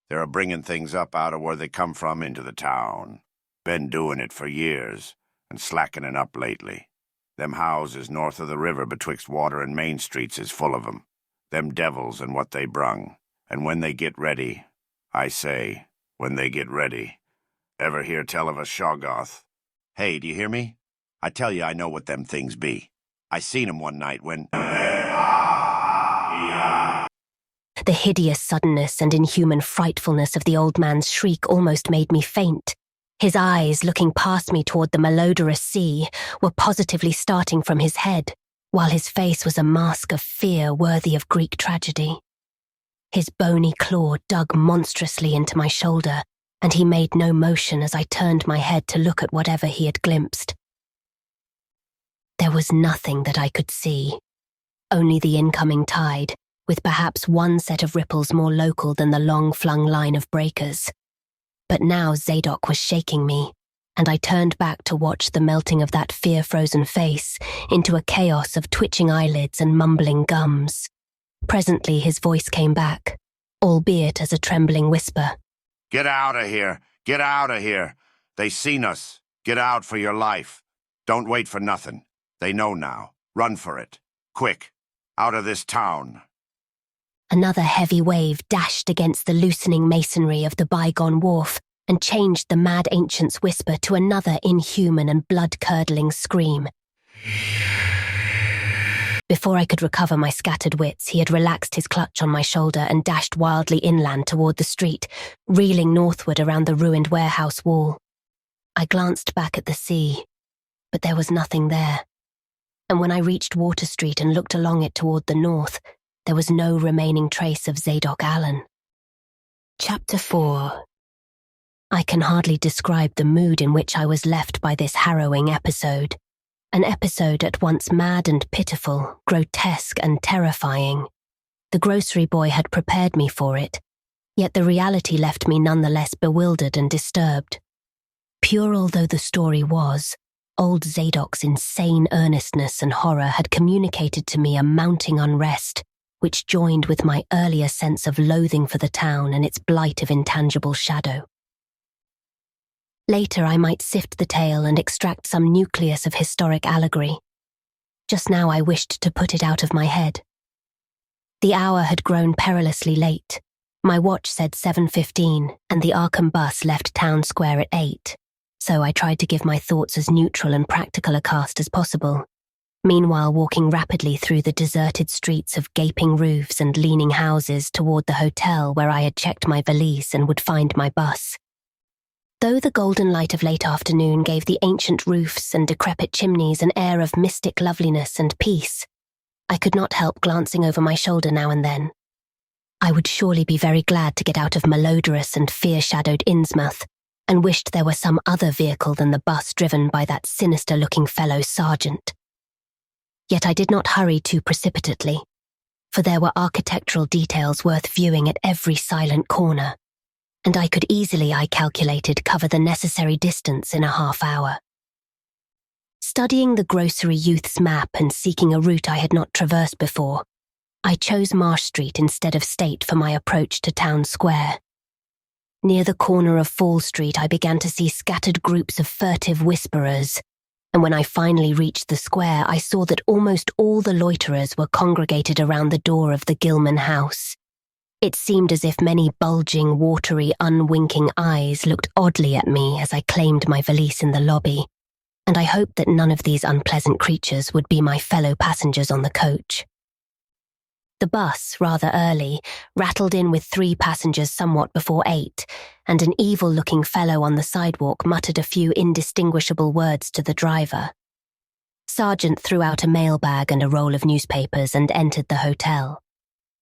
They're a-bringing things up out of where they come from into the town. Been doing it for years, and slackening up lately. Them houses north of the river betwixt Water and Main Streets is full of 'em. Them devils and what they brung. And when they get ready, I say, when they get ready. Ever hear tell of a Shoggoth? Hey, do you hear me? I tell you I know what them things be. I seen 'em one night when... The hideous suddenness and inhuman frightfulness of the old man's shriek almost made me faint. His eyes, looking past me toward the malodorous sea, were positively starting from his head, while his face was a mask of fear worthy of Greek tragedy. His bony claw dug monstrously into my shoulder, and he made no motion as I turned my head to look at whatever he had glimpsed. There was nothing that I could see, only the incoming tide, with perhaps one set of ripples more local than the long-flung line of breakers. But now Zadok was shaking me, and I turned back to watch the melting of that fear-frozen face into a chaos of twitching eyelids and mumbling gums. Presently his voice came back, albeit as a trembling whisper. Get out of here! Get out of here! They seen us! Get out for your life! Don't wait for nothing. They know now. Run for it. Quick! Out of this town! Another heavy wave dashed against the loosening masonry of the bygone wharf and changed the mad ancient's whisper to another inhuman and blood-curdling scream. Before I could recover my scattered wits, he had relaxed his clutch on my shoulder and dashed wildly inland toward the street, reeling northward around the ruined warehouse wall. I glanced back at the sea, but there was nothing there. And when I reached Water Street and looked along it toward the north, there was no remaining trace of Zadok Allen. Chapter 4. I can hardly describe the mood in which I was left by this harrowing episode. An episode at once mad and pitiful, grotesque and terrifying. The grocery boy had prepared me for it, yet the reality left me nonetheless bewildered and disturbed. Pure although the story was, old Zadok's insane earnestness and horror had communicated to me a mounting unrest, which joined with my earlier sense of loathing for the town and its blight of intangible shadow. Later I might sift the tale and extract some nucleus of historic allegory. Just now I wished to put it out of my head. The hour had grown perilously late. My watch said 7:15, and the Arkham bus left Town Square at 8, so I tried to give my thoughts as neutral and practical a cast as possible, meanwhile walking rapidly through the deserted streets of gaping roofs and leaning houses toward the hotel where I had checked my valise and would find my bus. Though the golden light of late afternoon gave the ancient roofs and decrepit chimneys an air of mystic loveliness and peace, I could not help glancing over my shoulder now and then. I would surely be very glad to get out of malodorous and fear-shadowed Innsmouth, and wished there were some other vehicle than the bus driven by that sinister-looking fellow sergeant. Yet I did not hurry too precipitately, for there were architectural details worth viewing at every silent corner, and I could easily, I calculated, cover the necessary distance in a half hour. Studying the grocery youth's map and seeking a route I had not traversed before, I chose Marsh Street instead of State for my approach to Town Square. Near the corner of Fall Street I began to see scattered groups of furtive whisperers, and when I finally reached the square, I saw that almost all the loiterers were congregated around the door of the Gilman house. It seemed as if many bulging, watery, unwinking eyes looked oddly at me as I claimed my valise in the lobby, and I hoped that none of these unpleasant creatures would be my fellow passengers on the coach. The bus, rather early, rattled in with 3 passengers somewhat before 8, and an evil-looking fellow on the sidewalk muttered a few indistinguishable words to the driver. Sergeant threw out a mailbag and a roll of newspapers and entered the hotel,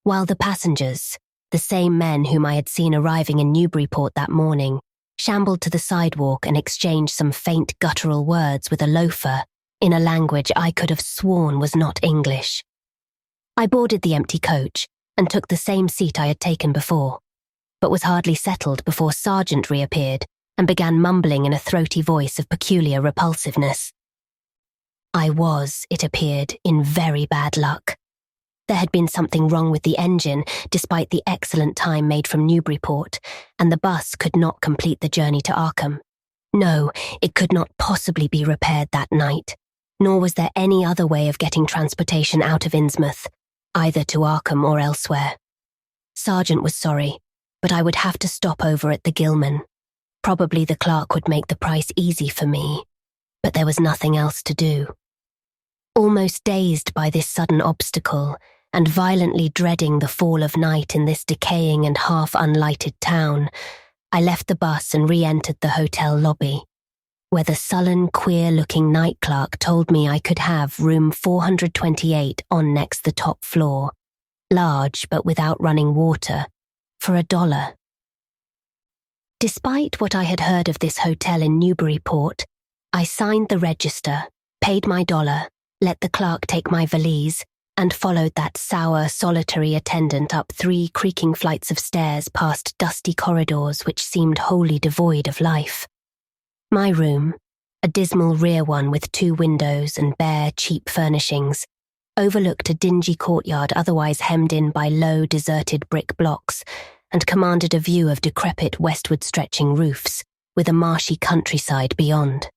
while the passengers, the same men whom I had seen arriving in Newburyport that morning, shambled to the sidewalk and exchanged some faint guttural words with a loafer in a language I could have sworn was not English. I boarded the empty coach and took the same seat I had taken before, but was hardly settled before Sergeant reappeared and began mumbling in a throaty voice of peculiar repulsiveness. I was, it appeared, in very bad luck. There had been something wrong with the engine, despite the excellent time made from Newburyport, and the bus could not complete the journey to Arkham. No, it could not possibly be repaired that night, nor was there any other way of getting transportation out of Innsmouth, either to Arkham or elsewhere. Sergeant was sorry, but I would have to stop over at the Gilman. Probably the clerk would make the price easy for me, but there was nothing else to do. Almost dazed by this sudden obstacle, and violently dreading the fall of night in this decaying and half-unlighted town, I left the bus and re-entered the hotel lobby, where the sullen, queer-looking night clerk told me I could have room 428 on next the top floor, large but without running water, for $1. Despite what I had heard of this hotel in Newburyport, I signed the register, paid my $1, let the clerk take my valise, and followed that sour, solitary attendant up 3 creaking flights of stairs past dusty corridors which seemed wholly devoid of life. My room, a dismal rear one with 2 windows and bare, cheap furnishings, overlooked a dingy courtyard otherwise hemmed in by low, deserted brick blocks, and commanded a view of decrepit westward-stretching roofs, with a marshy countryside beyond.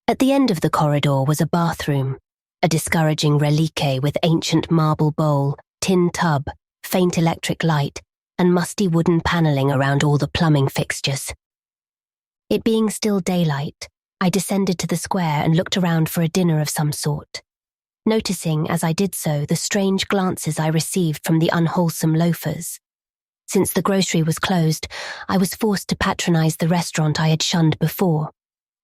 At the end of the corridor was a bathroom, a discouraging relique with ancient marble bowl, tin tub, faint electric light, and musty wooden panelling around all the plumbing fixtures. It being still daylight, I descended to the square and looked around for a dinner of some sort, noticing as I did so the strange glances I received from the unwholesome loafers. Since the grocery was closed, I was forced to patronize the restaurant I had shunned before.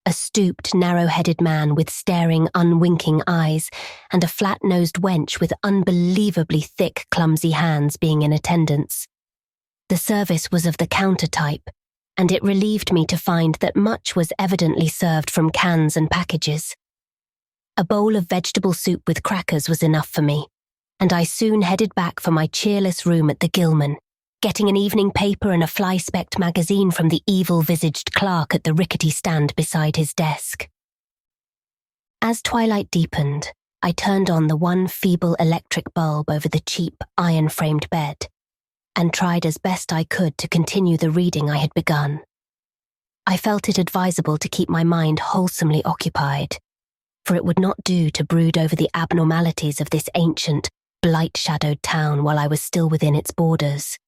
A stooped, narrow-headed man with staring, unwinking eyes, and a flat-nosed wench with unbelievably thick, clumsy hands being in attendance. The service was of the counter type, and it relieved me to find that much was evidently served from cans and packages. A bowl of vegetable soup with crackers was enough for me, and I soon headed back for my cheerless room at the Gilman, getting an evening paper and a fly-specked magazine from the evil-visaged clerk at the rickety stand beside his desk. As twilight deepened, I turned on the one feeble electric bulb over the cheap, iron-framed bed, and tried as best I could to continue the reading I had begun. I felt it advisable to keep my mind wholesomely occupied, for it would not do to brood over the abnormalities of this ancient, blight-shadowed town while I was still within its borders.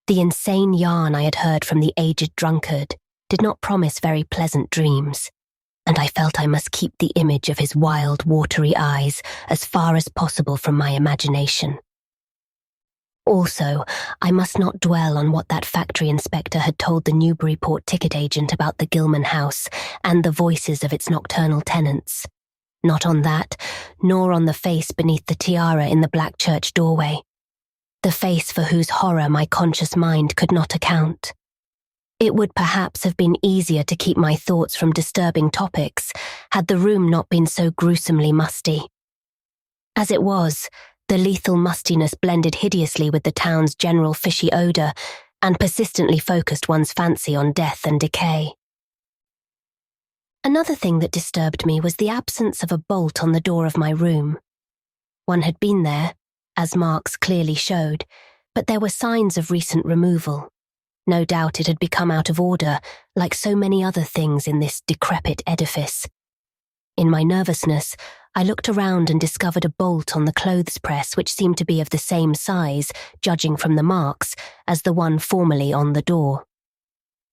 The insane yarn I had heard from the aged drunkard did not promise very pleasant dreams, and I felt I must keep the image of his wild, watery eyes as far as possible from my imagination. Also, I must not dwell on what that factory inspector had told the Newburyport ticket agent about the Gilman house and the voices of its nocturnal tenants. Not on that, nor on the face beneath the tiara in the black church doorway. The face for whose horror my conscious mind could not account. It would perhaps have been easier to keep my thoughts from disturbing topics had the room not been so gruesomely musty. As it was, the lethal mustiness blended hideously with the town's general fishy odour and persistently focused one's fancy on death and decay. Another thing that disturbed me was the absence of a bolt on the door of my room. One had been there, as marks clearly showed, but there were signs of recent removal. No doubt it had become out of order, like so many other things in this decrepit edifice. In my nervousness, I looked around and discovered a bolt on the clothes press which seemed to be of the same size, judging from the marks, as the one formerly on the door.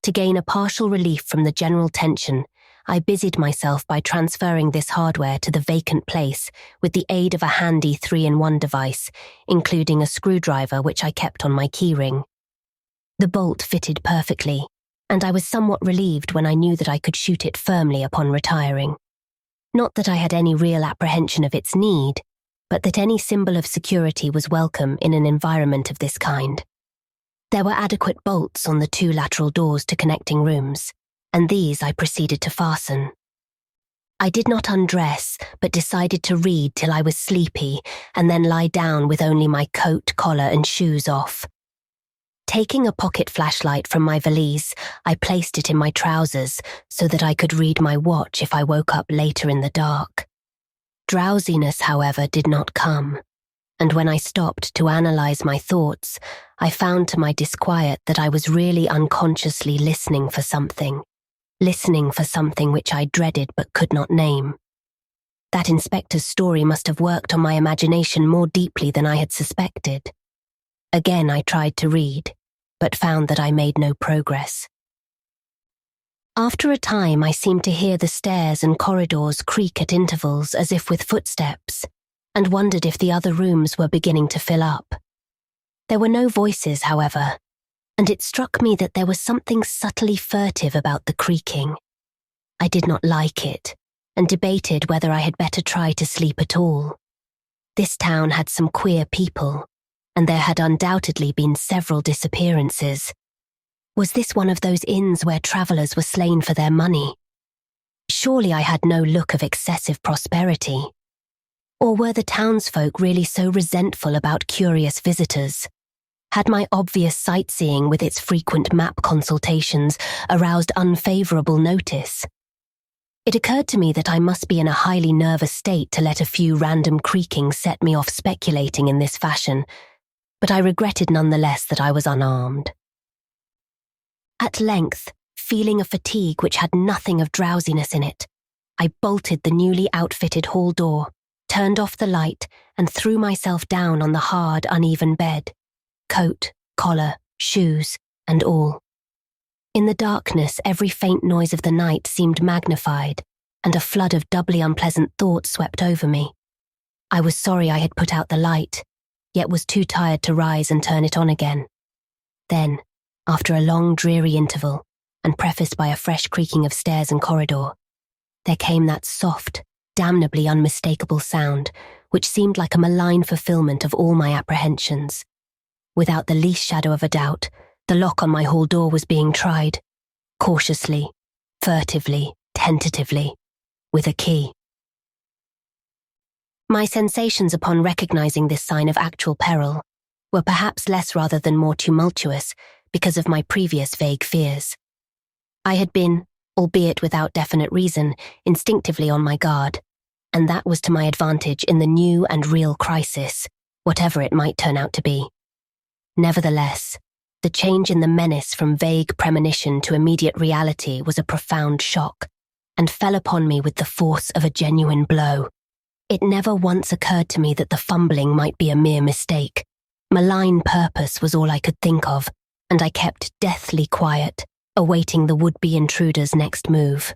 To gain a partial relief from the general tension, I busied myself by transferring this hardware to the vacant place with the aid of a handy 3-in-1 device, including a screwdriver which I kept on my keyring. The bolt fitted perfectly, and I was somewhat relieved when I knew that I could shoot it firmly upon retiring. Not that I had any real apprehension of its need, but that any symbol of security was welcome in an environment of this kind. There were adequate bolts on the 2 lateral doors to connecting rooms, and these I proceeded to fasten. I did not undress, but decided to read till I was sleepy and then lie down with only my coat, collar and shoes off. Taking a pocket flashlight from my valise, I placed it in my trousers so that I could read my watch if I woke up later in the dark. Drowsiness, however, did not come, and when I stopped to analyze my thoughts, I found to my disquiet that I was really unconsciously listening for something which I dreaded but could not name. That inspector's story must have worked on my imagination more deeply than I had suspected. Again I tried to read, but found that I made no progress. After a time I seemed to hear the stairs and corridors creak at intervals as if with footsteps, and wondered if the other rooms were beginning to fill up. There were no voices, however, and it struck me that there was something subtly furtive about the creaking. I did not like it, and debated whether I had better try to sleep at all. This town had some queer people, and there had undoubtedly been several disappearances. Was this one of those inns where travellers were slain for their money? Surely I had no look of excessive prosperity. Or were the townsfolk really so resentful about curious visitors? Had my obvious sightseeing with its frequent map consultations aroused unfavourable notice? It occurred to me that I must be in a highly nervous state to let a few random creakings set me off speculating in this fashion, but I regretted nonetheless that I was unarmed. At length, feeling a fatigue which had nothing of drowsiness in it, I bolted the newly outfitted hall door, turned off the light, and threw myself down on the hard, uneven bed, coat, collar, shoes, and all. In the darkness, every faint noise of the night seemed magnified, and a flood of doubly unpleasant thoughts swept over me. I was sorry I had put out the light, yet was too tired to rise and turn it on again. Then, after a long dreary interval, and prefaced by a fresh creaking of stairs and corridor, there came that soft, damnably unmistakable sound, which seemed like a malign fulfillment of all my apprehensions. Without the least shadow of a doubt, the lock on my hall door was being tried, cautiously, furtively, tentatively, with a key. My sensations upon recognizing this sign of actual peril were perhaps less rather than more tumultuous because of my previous vague fears. I had been, albeit without definite reason, instinctively on my guard, and that was to my advantage in the new and real crisis, whatever it might turn out to be. Nevertheless, the change in the menace from vague premonition to immediate reality was a profound shock, and fell upon me with the force of a genuine blow. It never once occurred to me that the fumbling might be a mere mistake. Malign purpose was all I could think of, and I kept deathly quiet, awaiting the would-be intruder's next move.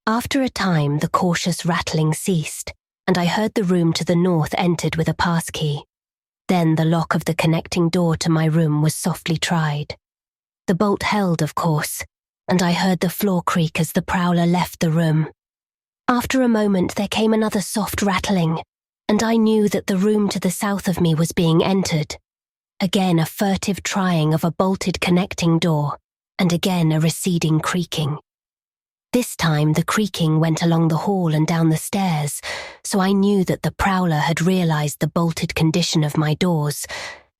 After a time, the cautious rattling ceased, and I heard the room to the north entered with a passkey. Then the lock of the connecting door to my room was softly tried. The bolt held, of course, and I heard the floor creak as the prowler left the room. After a moment there came another soft rattling, and I knew that the room to the south of me was being entered. Again a furtive trying of a bolted connecting door, and again a receding creaking. This time the creaking went along the hall and down the stairs, so I knew that the prowler had realized the bolted condition of my doors,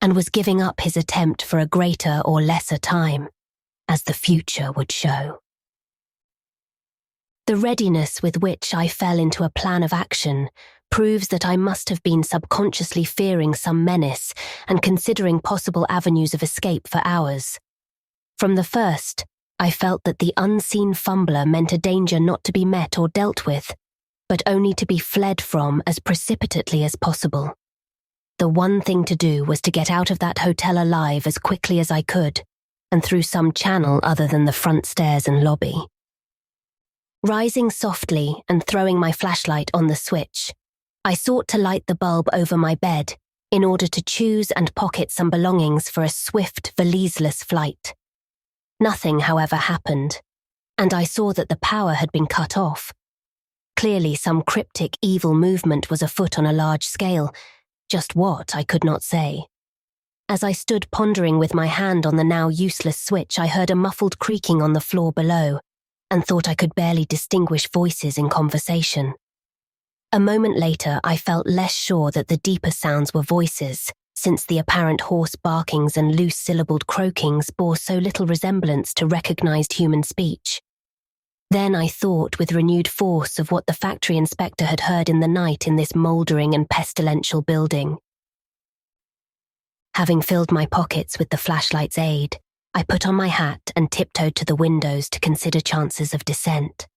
and was giving up his attempt for a greater or lesser time, as the future would show. The readiness with which I fell into a plan of action proves that I must have been subconsciously fearing some menace and considering possible avenues of escape for hours. From the first, I felt that the unseen fumbler meant a danger not to be met or dealt with, but only to be fled from as precipitately as possible. The one thing to do was to get out of that hotel alive as quickly as I could, and through some channel other than the front stairs and lobby. Rising softly and throwing my flashlight on the switch, I sought to light the bulb over my bed in order to choose and pocket some belongings for a swift, valiseless flight. Nothing, however, happened, and I saw that the power had been cut off. Clearly, some cryptic evil movement was afoot on a large scale. Just what, I could not say. As I stood pondering with my hand on the now useless switch, I heard a muffled creaking on the floor below, and thought I could barely distinguish voices in conversation. A moment later, I felt less sure that the deeper sounds were voices, since the apparent hoarse barkings and loose-syllabled croakings bore so little resemblance to recognized human speech. Then I thought with renewed force of what the factory inspector had heard in the night in this mouldering and pestilential building. Having filled my pockets with the flashlight's aid, I put on my hat and tiptoed to the windows to consider chances of descent.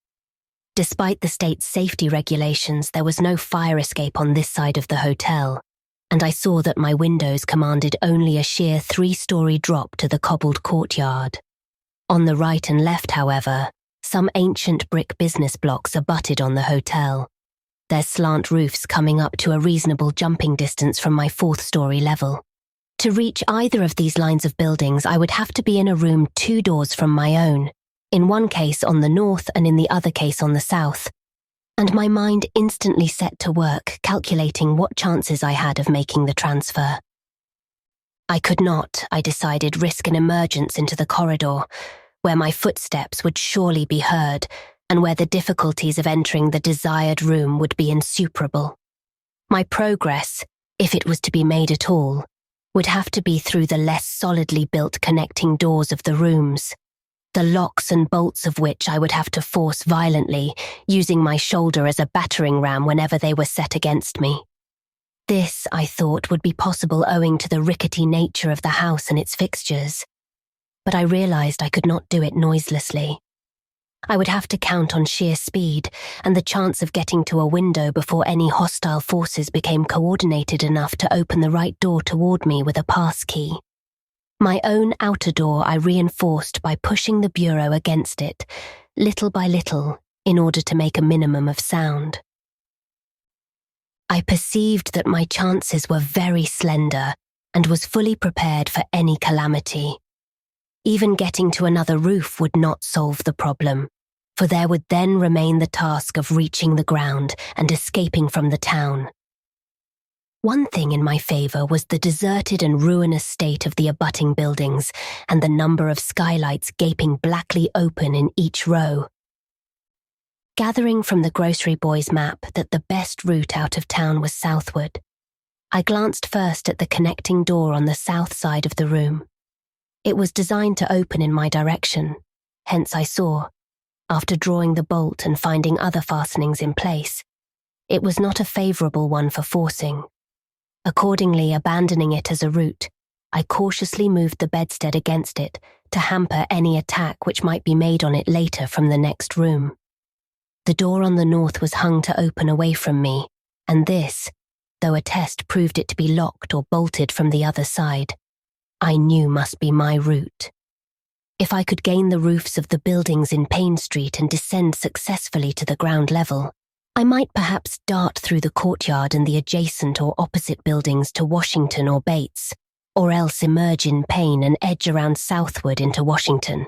Despite the state's safety regulations, there was no fire escape on this side of the hotel, and I saw that my windows commanded only a sheer 3-story drop to the cobbled courtyard. On the right and left, however, some ancient brick business blocks abutted on the hotel, their slant roofs coming up to a reasonable jumping distance from my 4th-story level. To reach either of these lines of buildings, I would have to be in a room 2 doors from my own, in one case on the north and in the other case on the south, and my mind instantly set to work calculating what chances I had of making the transfer. I could not, I decided, risk an emergence into the corridor, where my footsteps would surely be heard and where the difficulties of entering the desired room would be insuperable. My progress, if it was to be made at all, would have to be through the less solidly built connecting doors of the rooms, the locks and bolts of which I would have to force violently, using my shoulder as a battering ram whenever they were set against me. This, I thought, would be possible owing to the rickety nature of the house and its fixtures, but I realized I could not do it noiselessly. I would have to count on sheer speed and the chance of getting to a window before any hostile forces became coordinated enough to open the right door toward me with a pass key. My own outer door I reinforced by pushing the bureau against it, little by little, in order to make a minimum of sound. I perceived that my chances were very slender and was fully prepared for any calamity. Even getting to another roof would not solve the problem, for there would then remain the task of reaching the ground and escaping from the town. One thing in my favor was the deserted and ruinous state of the abutting buildings and the number of skylights gaping blackly open in each row. Gathering from the grocery boy's map that the best route out of town was southward, I glanced first at the connecting door on the south side of the room. It was designed to open in my direction, hence I saw, after drawing the bolt and finding other fastenings in place, it was not a favorable one for forcing. Accordingly, abandoning it as a route, I cautiously moved the bedstead against it to hamper any attack which might be made on it later from the next room. The door on the north was hung to open away from me, and this, though a test proved it to be locked or bolted from the other side, I knew must be my route. If I could gain the roofs of the buildings in Payne Street and descend successfully to the ground level, I might perhaps dart through the courtyard and the adjacent or opposite buildings to Washington or Bates, or else emerge in Payne and edge around southward into Washington.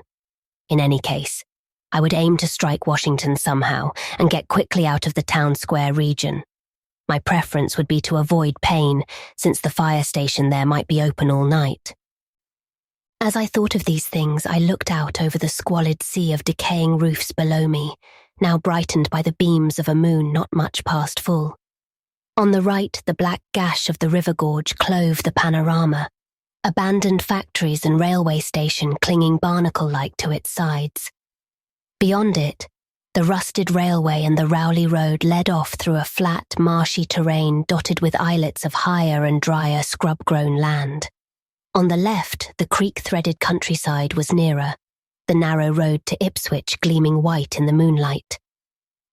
In any case, I would aim to strike Washington somehow and get quickly out of the town square region. My preference would be to avoid Payne, since the fire station there might be open all night. As I thought of these things, I looked out over the squalid sea of decaying roofs below me, now brightened by the beams of a moon not much past full. On the right, the black gash of the river gorge clove the panorama, abandoned factories and railway station clinging barnacle-like to its sides. Beyond it, the rusted railway and the Rowley Road led off through a flat, marshy terrain dotted with islets of higher and drier scrub-grown land. On the left, the creek-threaded countryside was nearer, the narrow road to Ipswich gleaming white in the moonlight.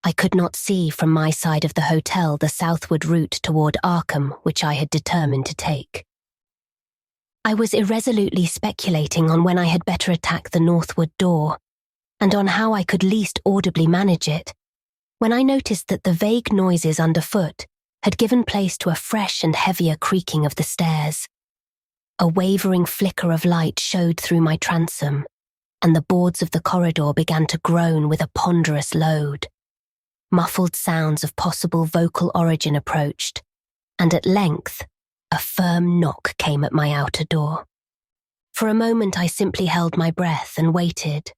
I could not see from my side of the hotel the southward route toward Arkham which I had determined to take. I was irresolutely speculating on when I had better attack the northward door, and on how I could least audibly manage it, when I noticed that the vague noises underfoot had given place to a fresh and heavier creaking of the stairs. A wavering flicker of light showed through my transom, and the boards of the corridor began to groan with a ponderous load. Muffled sounds of possible vocal origin approached, and at length, a firm knock came at my outer door. For a moment I simply held my breath and waited.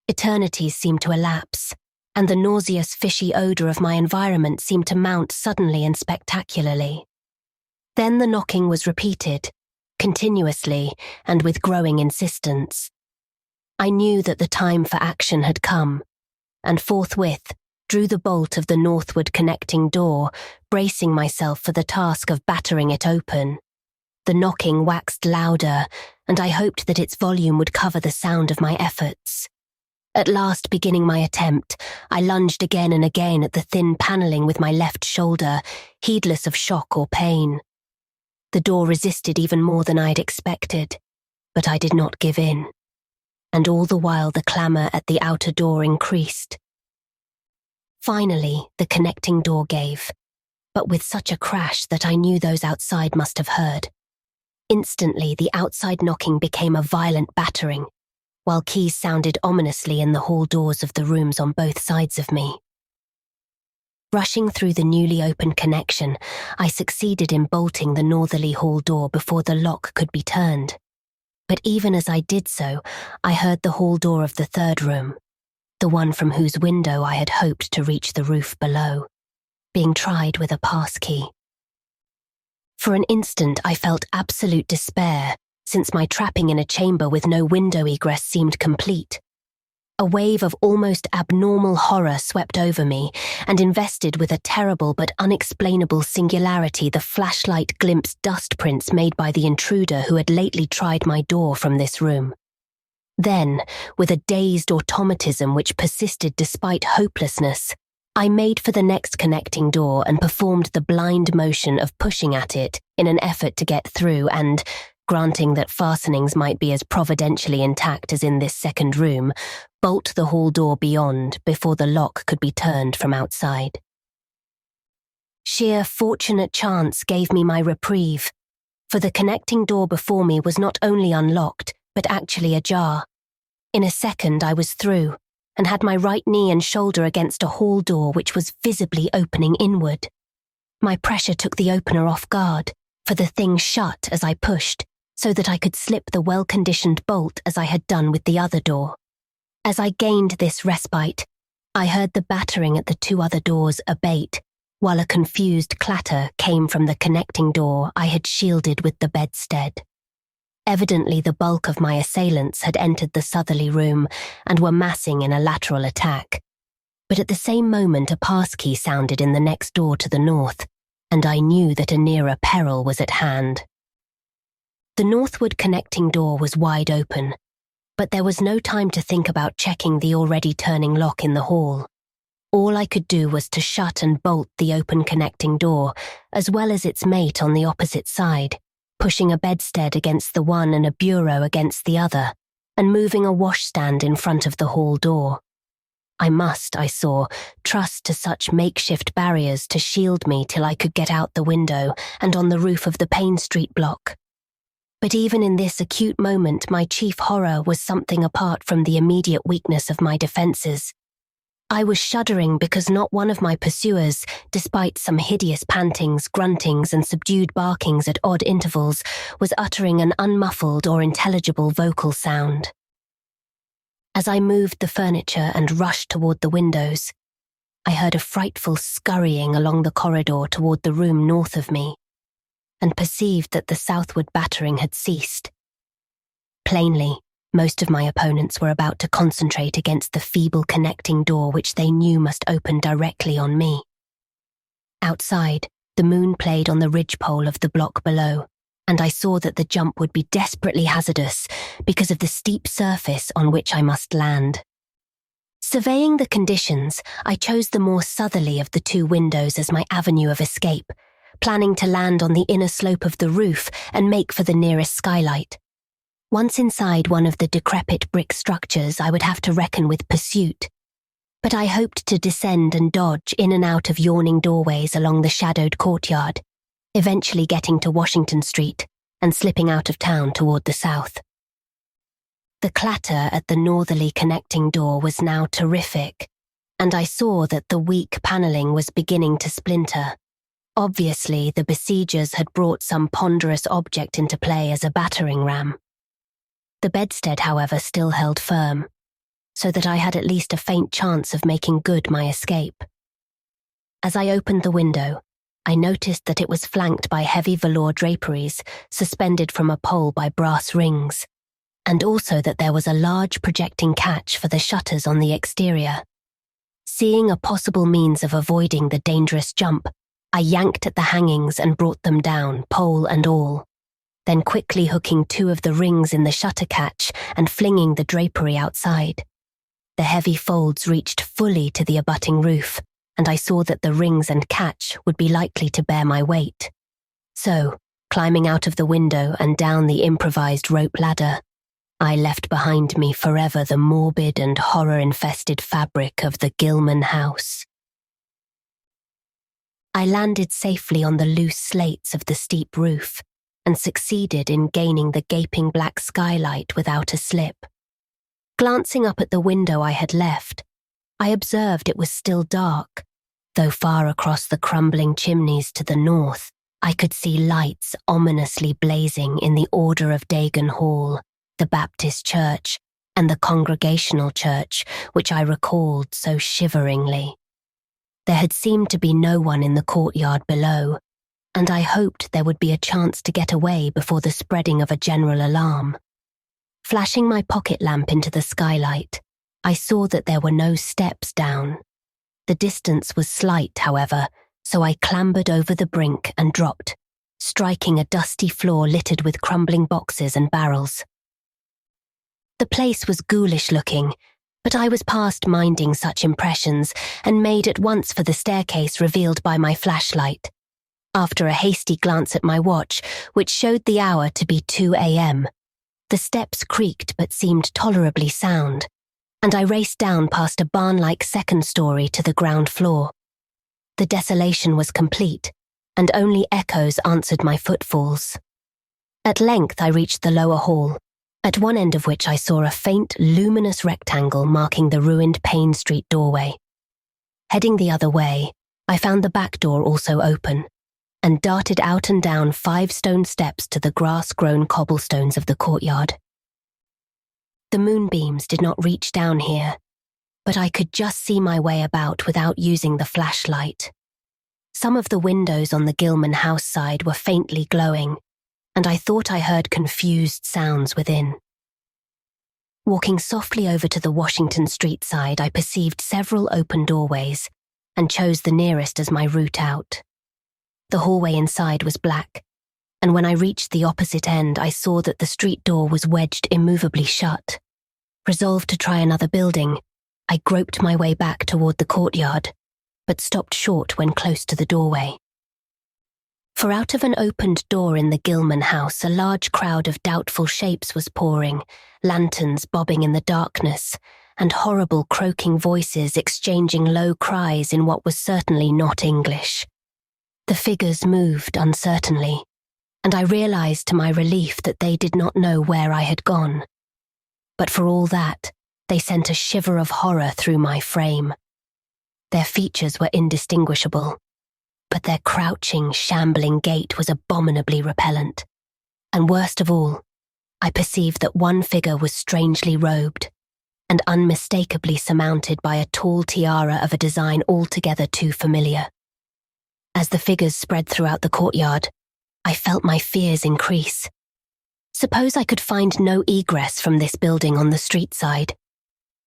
Eternities seemed to elapse, and the nauseous fishy odour of my environment seemed to mount suddenly and spectacularly. Then the knocking was repeated, continuously and with growing insistence. I knew that the time for action had come, and forthwith drew the bolt of the northward connecting door, bracing myself for the task of battering it open. The knocking waxed louder, and I hoped that its volume would cover the sound of my efforts. At last, beginning my attempt, I lunged again and again at the thin panelling with my left shoulder, heedless of shock or pain. The door resisted even more than I had expected, but I did not give in, and all the while the clamour at the outer door increased. Finally, the connecting door gave, but with such a crash that I knew those outside must have heard. Instantly, the outside knocking became a violent battering, while keys sounded ominously in the hall doors of the rooms on both sides of me. Rushing through the newly opened connection, I succeeded in bolting the northerly hall door before the lock could be turned. But even as I did so, I heard the hall door of the third room, the one from whose window I had hoped to reach the roof below, being tried with a passkey. For an instant I felt absolute despair, since my trapping in a chamber with no window egress seemed complete. A wave of almost abnormal horror swept over me and invested with a terrible but unexplainable singularity the flashlight glimpsed dust prints made by the intruder who had lately tried my door from this room. Then, with a dazed automatism which persisted despite hopelessness, I made for the next connecting door and performed the blind motion of pushing at it in an effort to get through and, granting that fastenings might be as providentially intact as in this second room, bolt the hall door beyond before the lock could be turned from outside. Sheer fortunate chance gave me my reprieve, for the connecting door before me was not only unlocked, but actually ajar. In a second I was through, and had my right knee and shoulder against a hall door which was visibly opening inward. My pressure took the opener off guard, for the thing shut as I pushed, so that I could slip the well-conditioned bolt as I had done with the other door. As I gained this respite, I heard the battering at the two other doors abate, while a confused clatter came from the connecting door I had shielded with the bedstead. Evidently the bulk of my assailants had entered the southerly room and were massing in a lateral attack. But at the same moment a passkey sounded in the next door to the north, and I knew that a nearer peril was at hand. The northward connecting door was wide open, but there was no time to think about checking the already turning lock in the hall. All I could do was to shut and bolt the open connecting door, as well as its mate on the opposite side, pushing a bedstead against the one and a bureau against the other, and moving a washstand in front of the hall door. I must, I saw, trust to such makeshift barriers to shield me till I could get out the window and on the roof of the Payne Street block. But even in this acute moment, my chief horror was something apart from the immediate weakness of my defences. I was shuddering because not one of my pursuers, despite some hideous pantings, gruntings, and subdued barkings at odd intervals, was uttering an unmuffled or intelligible vocal sound. As I moved the furniture and rushed toward the windows, I heard a frightful scurrying along the corridor toward the room north of me, and perceived that the southward battering had ceased. Plainly, most of my opponents were about to concentrate against the feeble connecting door which they knew must open directly on me. Outside, the moon played on the ridgepole of the block below, and I saw that the jump would be desperately hazardous because of the steep surface on which I must land. Surveying the conditions, I chose the more southerly of the two windows as my avenue of escape, planning to land on the inner slope of the roof and make for the nearest skylight. Once inside one of the decrepit brick structures, I would have to reckon with pursuit. But I hoped to descend and dodge in and out of yawning doorways along the shadowed courtyard, eventually getting to Washington Street and slipping out of town toward the south. The clatter at the northerly connecting door was now terrific, and I saw that the weak panelling was beginning to splinter. Obviously, the besiegers had brought some ponderous object into play as a battering ram. The bedstead, however, still held firm, so that I had at least a faint chance of making good my escape. As I opened the window, I noticed that it was flanked by heavy velour draperies suspended from a pole by brass rings, and also that there was a large projecting catch for the shutters on the exterior. Seeing a possible means of avoiding the dangerous jump, I yanked at the hangings and brought them down, pole and all, then quickly hooking two of the rings in the shutter catch and flinging the drapery outside. The heavy folds reached fully to the abutting roof, and I saw that the rings and catch would be likely to bear my weight. So, climbing out of the window and down the improvised rope ladder, I left behind me forever the morbid and horror-infested fabric of the Gilman house. I landed safely on the loose slates of the steep roof and succeeded in gaining the gaping black skylight without a slip. Glancing up at the window I had left, I observed it was still dark, though far across the crumbling chimneys to the north, I could see lights ominously blazing in the Order of Dagon Hall, the Baptist Church, and the Congregational Church, which I recalled so shiveringly. There had seemed to be no one in the courtyard below, and I hoped there would be a chance to get away before the spreading of a general alarm. Flashing my pocket lamp into the skylight, I saw that there were no steps down. The distance was slight, however, so I clambered over the brink and dropped, striking a dusty floor littered with crumbling boxes and barrels. The place was ghoulish-looking, but I was past minding such impressions and made at once for the staircase revealed by my flashlight. After a hasty glance at my watch, which showed the hour to be 2 a.m., the steps creaked but seemed tolerably sound, and I raced down past a barn-like second story to the ground floor. The desolation was complete, and only echoes answered my footfalls. At length I reached the lower hall, at one end of which I saw a faint, luminous rectangle marking the ruined Payne Street doorway. Heading the other way, I found the back door also open, and darted out and down 5 stone steps to the grass-grown cobblestones of the courtyard. The moonbeams did not reach down here, but I could just see my way about without using the flashlight. Some of the windows on the Gilman house side were faintly glowing, and I thought I heard confused sounds within. Walking softly over to the Washington Street side, I perceived several open doorways and chose the nearest as my route out. The hallway inside was black, and when I reached the opposite end, I saw that the street door was wedged immovably shut. Resolved to try another building, I groped my way back toward the courtyard, but stopped short when close to the doorway. For out of an opened door in the Gilman house, a large crowd of doubtful shapes was pouring, lanterns bobbing in the darkness, and horrible croaking voices exchanging low cries in what was certainly not English. The figures moved uncertainly, and I realized to my relief that they did not know where I had gone. But for all that, they sent a shiver of horror through my frame. Their features were indistinguishable, but their crouching, shambling gait was abominably repellent. And worst of all, I perceived that one figure was strangely robed, and unmistakably surmounted by a tall tiara of a design altogether too familiar. As the figures spread throughout the courtyard, I felt my fears increase. Suppose I could find no egress from this building on the street side.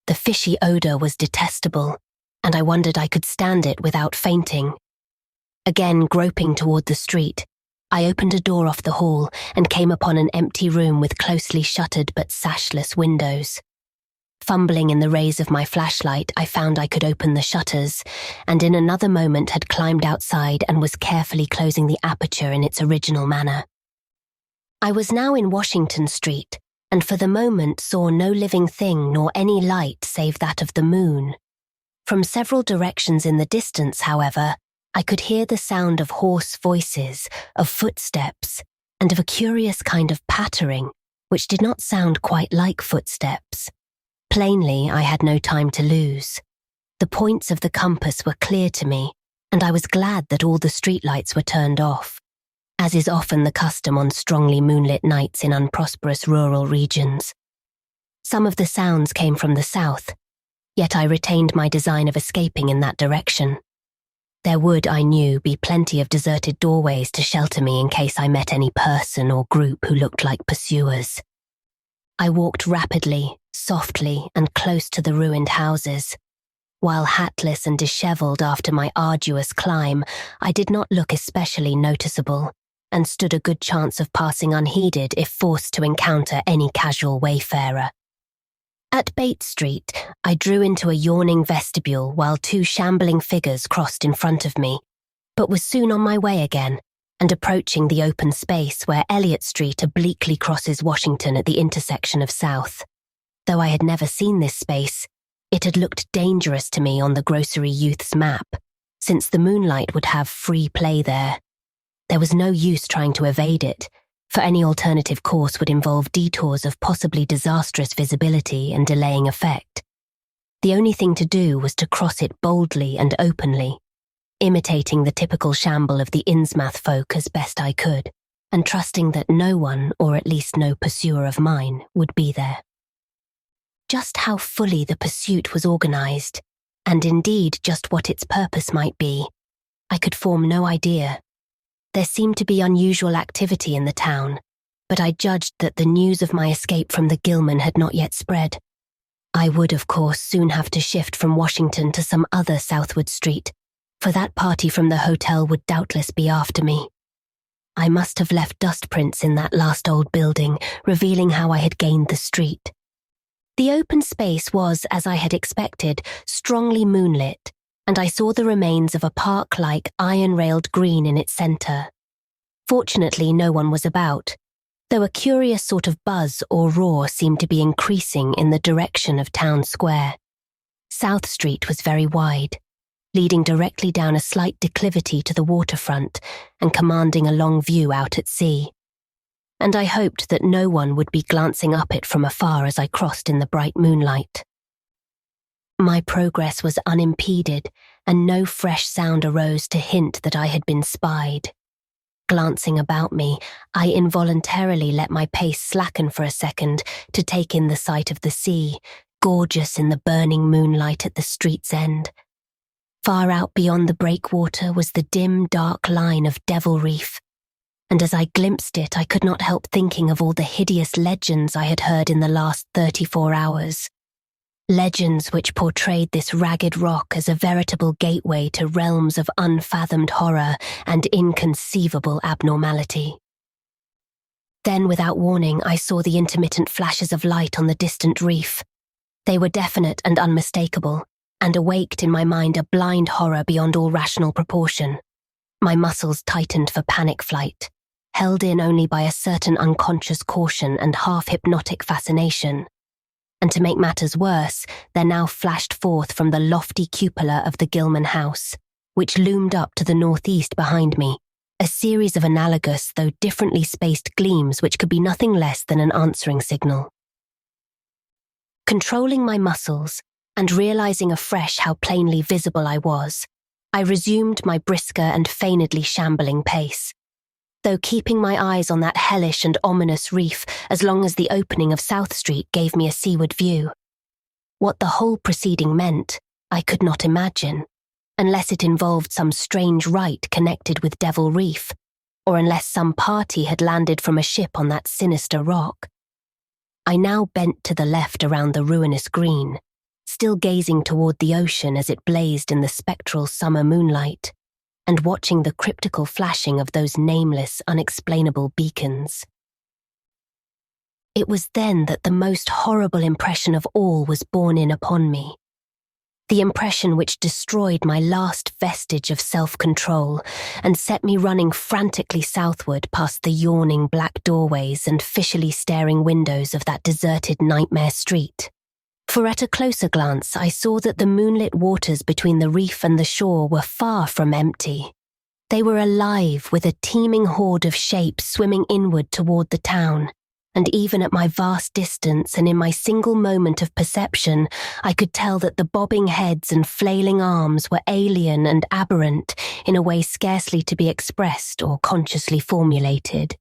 The fishy odour was detestable, and I wondered I could stand it without fainting. Again groping toward the street, I opened a door off the hall and came upon an empty room with closely shuttered but sashless windows. Fumbling in the rays of my flashlight, I found I could open the shutters, and in another moment had climbed outside and was carefully closing the aperture in its original manner. I was now in Washington Street, and for the moment saw no living thing nor any light save that of the moon. From several directions in the distance, however, I could hear the sound of hoarse voices, of footsteps, and of a curious kind of pattering, which did not sound quite like footsteps. Plainly, I had no time to lose. The points of the compass were clear to me, and I was glad that all the streetlights were turned off, as is often the custom on strongly moonlit nights in unprosperous rural regions. Some of the sounds came from the south, yet I retained my design of escaping in that direction. There would, I knew, be plenty of deserted doorways to shelter me in case I met any person or group who looked like pursuers. I walked rapidly, softly, and close to the ruined houses. While hatless and dishevelled after my arduous climb, I did not look especially noticeable, and stood a good chance of passing unheeded if forced to encounter any casual wayfarer. At Bates Street, I drew into a yawning vestibule while two shambling figures crossed in front of me, but was soon on my way again, and approaching the open space where Elliott Street obliquely crosses Washington at the intersection of South. Though I had never seen this space, it had looked dangerous to me on the grocery youth's map, since the moonlight would have free play there. There was no use trying to evade it, for any alternative course would involve detours of possibly disastrous visibility and delaying effect. The only thing to do was to cross it boldly and openly, imitating the typical shamble of the Innsmouth folk as best I could, and trusting that no one, or at least no pursuer of mine, would be there. Just how fully the pursuit was organised, and indeed just what its purpose might be, I could form no idea. There seemed to be unusual activity in the town, but I judged that the news of my escape from the Gilman had not yet spread. I would, of course, soon have to shift from Washington to some other southward street, for that party from the hotel would doubtless be after me. I must have left dust prints in that last old building, revealing how I had gained the street. The open space was, as I had expected, strongly moonlit, and I saw the remains of a park-like iron-railed green in its centre. Fortunately, no one was about, though a curious sort of buzz or roar seemed to be increasing in the direction of Town Square. South Street was very wide, leading directly down a slight declivity to the waterfront and commanding a long view out at sea. And I hoped that no one would be glancing up it from afar as I crossed in the bright moonlight. My progress was unimpeded, and no fresh sound arose to hint that I had been spied. Glancing about me, I involuntarily let my pace slacken for a second to take in the sight of the sea, gorgeous in the burning moonlight at the street's end. Far out beyond the breakwater was the dim, dark line of Devil Reef, and as I glimpsed it, I could not help thinking of all the hideous legends I had heard in the last 34 hours. Legends which portrayed this ragged rock as a veritable gateway to realms of unfathomed horror and inconceivable abnormality. Then, without warning, I saw the intermittent flashes of light on the distant reef. They were definite and unmistakable, and awaked in my mind a blind horror beyond all rational proportion. My muscles tightened for panic flight, held in only by a certain unconscious caution and half-hypnotic fascination. And to make matters worse, there now flashed forth from the lofty cupola of the Gilman house, which loomed up to the northeast behind me, a series of analogous though differently spaced gleams which could be nothing less than an answering signal. Controlling my muscles, and realizing afresh how plainly visible I was, I resumed my brisker and feignedly shambling pace, though keeping my eyes on that hellish and ominous reef as long as the opening of South Street gave me a seaward view. What the whole proceeding meant, I could not imagine, unless it involved some strange rite connected with Devil Reef, or unless some party had landed from a ship on that sinister rock. I now bent to the left around the ruinous green, still gazing toward the ocean as it blazed in the spectral summer moonlight. and watching the cryptical flashing of those nameless, unexplainable beacons. It was then that the most horrible impression of all was borne in upon me. The impression which destroyed my last vestige of self-control and set me running frantically southward past the yawning black doorways and fishily staring windows of that deserted nightmare street. For at a closer glance I saw that the moonlit waters between the reef and the shore were far from empty. They were alive with a teeming horde of shapes swimming inward toward the town, and even at my vast distance and in my single moment of perception, I could tell that the bobbing heads and flailing arms were alien and aberrant in a way scarcely to be expressed or consciously formulated.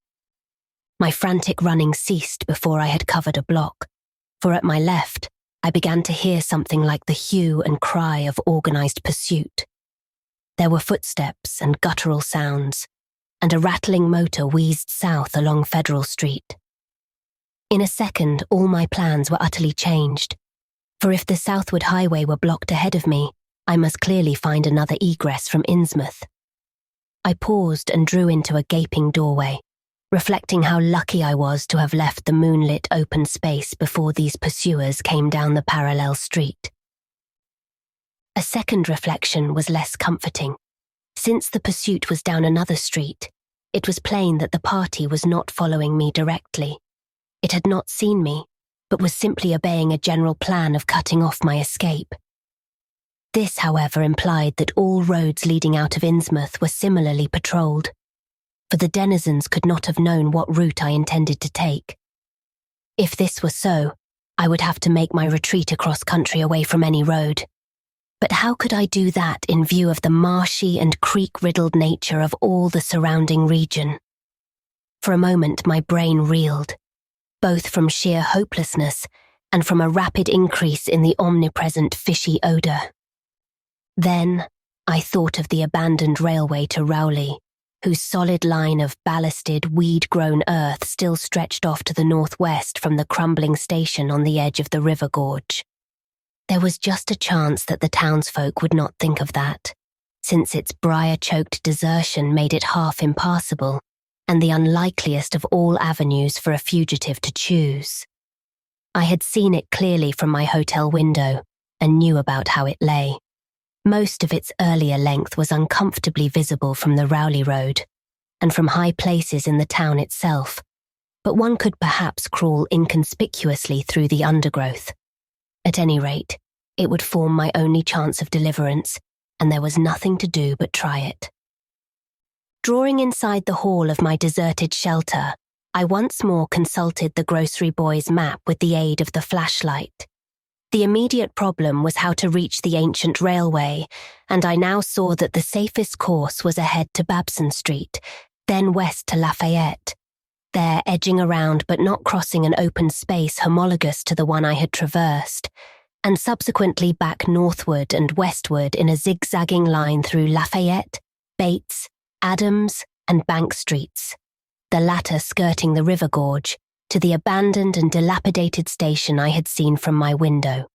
My frantic running ceased before I had covered a block, for at my left, I began to hear something like the hue and cry of organized pursuit. There were footsteps and guttural sounds, and a rattling motor wheezed south along Federal Street. In a second, all my plans were utterly changed, for if the southward highway were blocked ahead of me, I must clearly find another egress from Innsmouth. I paused and drew into a gaping doorway, reflecting how lucky I was to have left the moonlit open space before these pursuers came down the parallel street. A second reflection was less comforting. Since the pursuit was down another street, it was plain that the party was not following me directly. It had not seen me, but was simply obeying a general plan of cutting off my escape. This, however, implied that all roads leading out of Innsmouth were similarly patrolled, for the denizens could not have known what route I intended to take. If this were so, I would have to make my retreat across country away from any road. But how could I do that in view of the marshy and creek-riddled nature of all the surrounding region? For a moment my brain reeled, both from sheer hopelessness and from a rapid increase in the omnipresent fishy odour. Then I thought of the abandoned railway to Rowley, whose solid line of ballasted, weed-grown earth still stretched off to the northwest from the crumbling station on the edge of the river gorge. There was just a chance that the townsfolk would not think of that, since its briar-choked desertion made it half impassable, and the unlikeliest of all avenues for a fugitive to choose. I had seen it clearly from my hotel window, and knew about how it lay. Most of its earlier length was uncomfortably visible from the Rowley Road, and from high places in the town itself, but one could perhaps crawl inconspicuously through the undergrowth. At any rate, it would form my only chance of deliverance, and there was nothing to do but try it. Drawing inside the hall of my deserted shelter, I once more consulted the grocery boy's map with the aid of the flashlight. The immediate problem was how to reach the ancient railway, and I now saw that the safest course was ahead to Babson Street, then west to Lafayette, there edging around but not crossing an open space homologous to the one I had traversed, and subsequently back northward and westward in a zigzagging line through Lafayette, Bates, Adams, and Bank Streets, the latter skirting the river gorge, to the abandoned and dilapidated station I had seen from my window.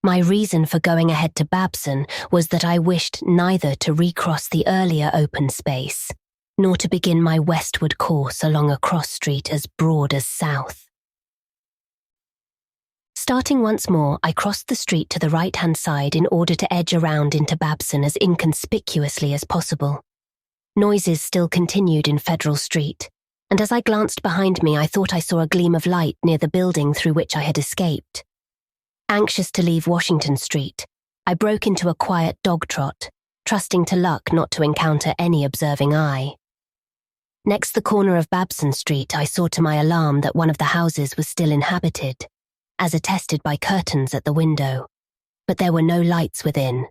My reason for going ahead to Babson was that I wished neither to recross the earlier open space, nor to begin my westward course along a cross street as broad as south. Starting once more, I crossed the street to the right-hand side in order to edge around into Babson as inconspicuously as possible. Noises still continued in Federal Street, and as I glanced behind me I thought I saw a gleam of light near the building through which I had escaped. Anxious to leave Washington Street, I broke into a quiet dog trot, trusting to luck not to encounter any observing eye. Next the corner of Babson Street, I saw to my alarm that one of the houses was still inhabited, as attested by curtains at the window, but there were no lights within,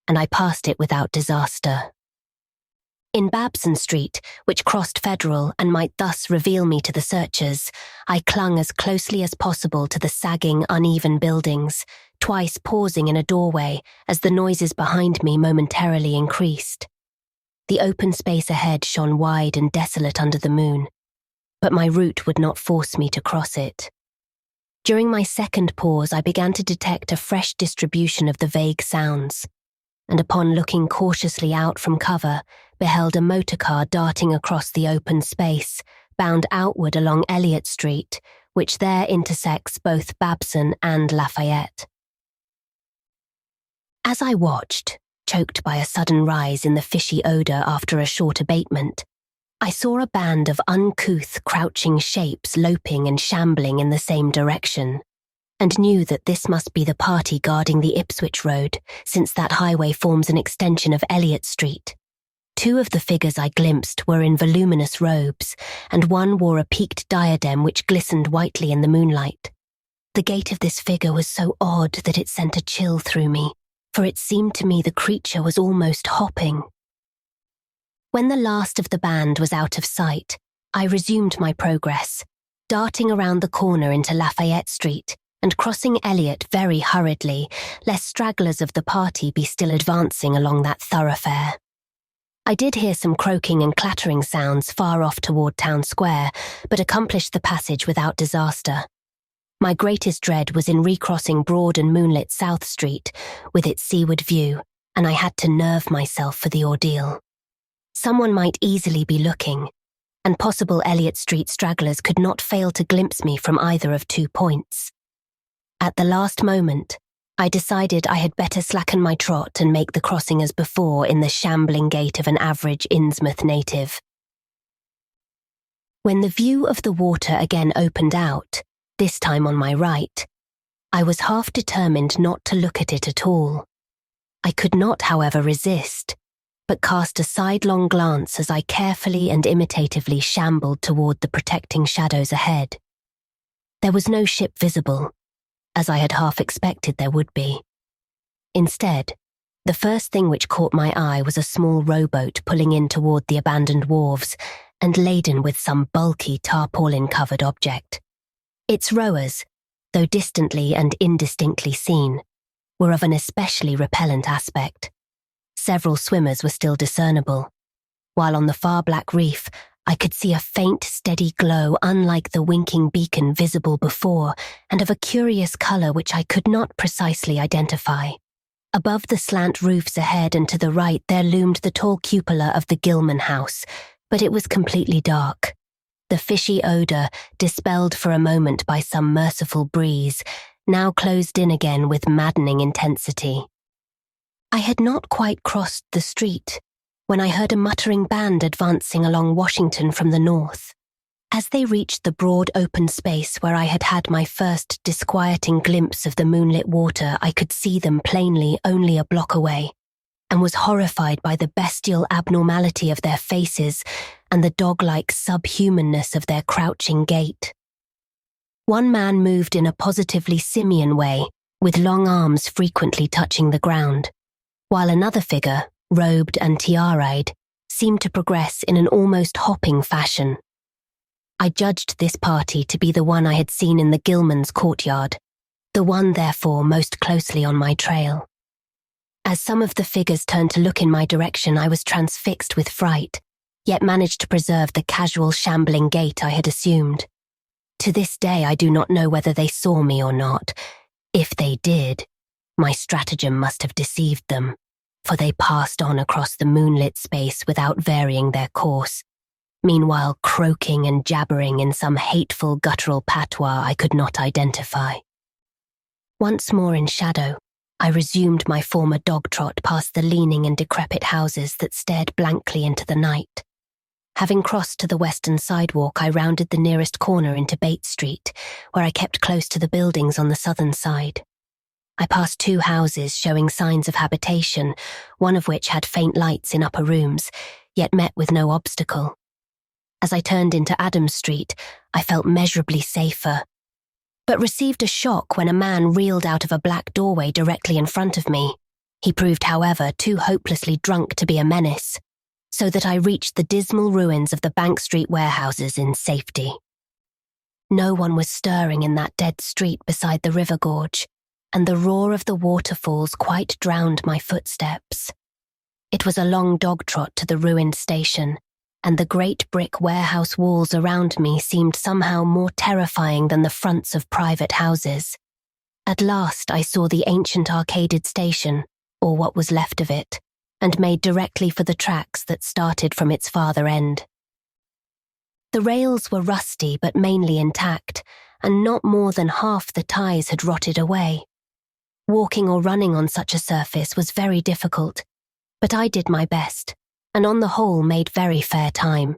and I passed it without disaster. In Babson Street, which crossed Federal and might thus reveal me to the searchers, I clung as closely as possible to the sagging, uneven buildings, twice pausing in a doorway as the noises behind me momentarily increased. The open space ahead shone wide and desolate under the moon, but my route would not force me to cross it. During my second pause, I began to detect a fresh distribution of the vague sounds. and upon looking cautiously out from cover, beheld a motorcar darting across the open space, bound outward along Elliott Street, which there intersects both Babson and Lafayette. As I watched, choked by a sudden rise in the fishy odour after a short abatement, I saw a band of uncouth, crouching shapes loping and shambling in the same direction, and knew that this must be the party guarding the Ipswich Road, since that highway forms an extension of Elliott Street. Two of the figures I glimpsed were in voluminous robes, and one wore a peaked diadem which glistened whitely in the moonlight. The gait of this figure was so odd that it sent a chill through me, for it seemed to me the creature was almost hopping. When the last of the band was out of sight, I resumed my progress, darting around the corner into Lafayette Street and crossing Elliott very hurriedly, lest stragglers of the party be still advancing along that thoroughfare. I did hear some croaking and clattering sounds far off toward Town Square, but accomplished the passage without disaster. My greatest dread was in recrossing broad and moonlit South Street, with its seaward view, and I had to nerve myself for the ordeal. Someone might easily be looking, and possible Elliott Street stragglers could not fail to glimpse me from either of 2 points. At the last moment, I decided I had better slacken my trot and make the crossing as before in the shambling gait of an average Innsmouth native. When the view of the water again opened out, this time on my right, I was half determined not to look at it at all. I could not, however, resist, but cast a sidelong glance as I carefully and imitatively shambled toward the protecting shadows ahead. There was no ship visible, as I had half expected there would be. Instead, the first thing which caught my eye was a small rowboat pulling in toward the abandoned wharves and laden with some bulky tarpaulin-covered object. Its rowers, though distantly and indistinctly seen, were of an especially repellent aspect. Several swimmers were still discernible, while on the far black reef I could see a faint, steady glow unlike the winking beacon visible before, and of a curious colour which I could not precisely identify. Above the slant roofs ahead and to the right there loomed the tall cupola of the Gilman House, but it was completely dark. The fishy odour, dispelled for a moment by some merciful breeze, now closed in again with maddening intensity. I had not quite crossed the street when I heard a muttering band advancing along Washington from the north. As they reached the broad open space where I had had my first disquieting glimpse of the moonlit water, I could see them plainly only a block away, and was horrified by the bestial abnormality of their faces and the dog-like subhumanness of their crouching gait. One man moved in a positively simian way, with long arms frequently touching the ground, while another figure, robed and tiara'd, seemed to progress in an almost hopping fashion. I judged this party to be the one I had seen in the Gilman's courtyard, the one, therefore, most closely on my trail. As some of the figures turned to look in my direction, I was transfixed with fright, yet managed to preserve the casual shambling gait I had assumed. To this day I do not know whether they saw me or not. If they did, my stratagem must have deceived them, for they passed on across the moonlit space without varying their course, meanwhile croaking and jabbering in some hateful guttural patois I could not identify. Once more in shadow, I resumed my former dog trot past the leaning and decrepit houses that stared blankly into the night. Having crossed to the western sidewalk, I rounded the nearest corner into Bates Street, where I kept close to the buildings on the southern side. I passed 2 houses showing signs of habitation, one of which had faint lights in upper rooms, yet met with no obstacle. As I turned into Adams Street, I felt measurably safer, but received a shock when a man reeled out of a black doorway directly in front of me. He proved, however, too hopelessly drunk to be a menace, so that I reached the dismal ruins of the Bank Street warehouses in safety. No one was stirring in that dead street beside the river gorge, and the roar of the waterfalls quite drowned my footsteps. It was a long dog trot to the ruined station, and the great brick warehouse walls around me seemed somehow more terrifying than the fronts of private houses. At last I saw the ancient arcaded station, or what was left of it, and made directly for the tracks that started from its farther end. The rails were rusty but mainly intact, and not more than half the ties had rotted away. Walking or running on such a surface was very difficult, but I did my best, and on the whole made very fair time.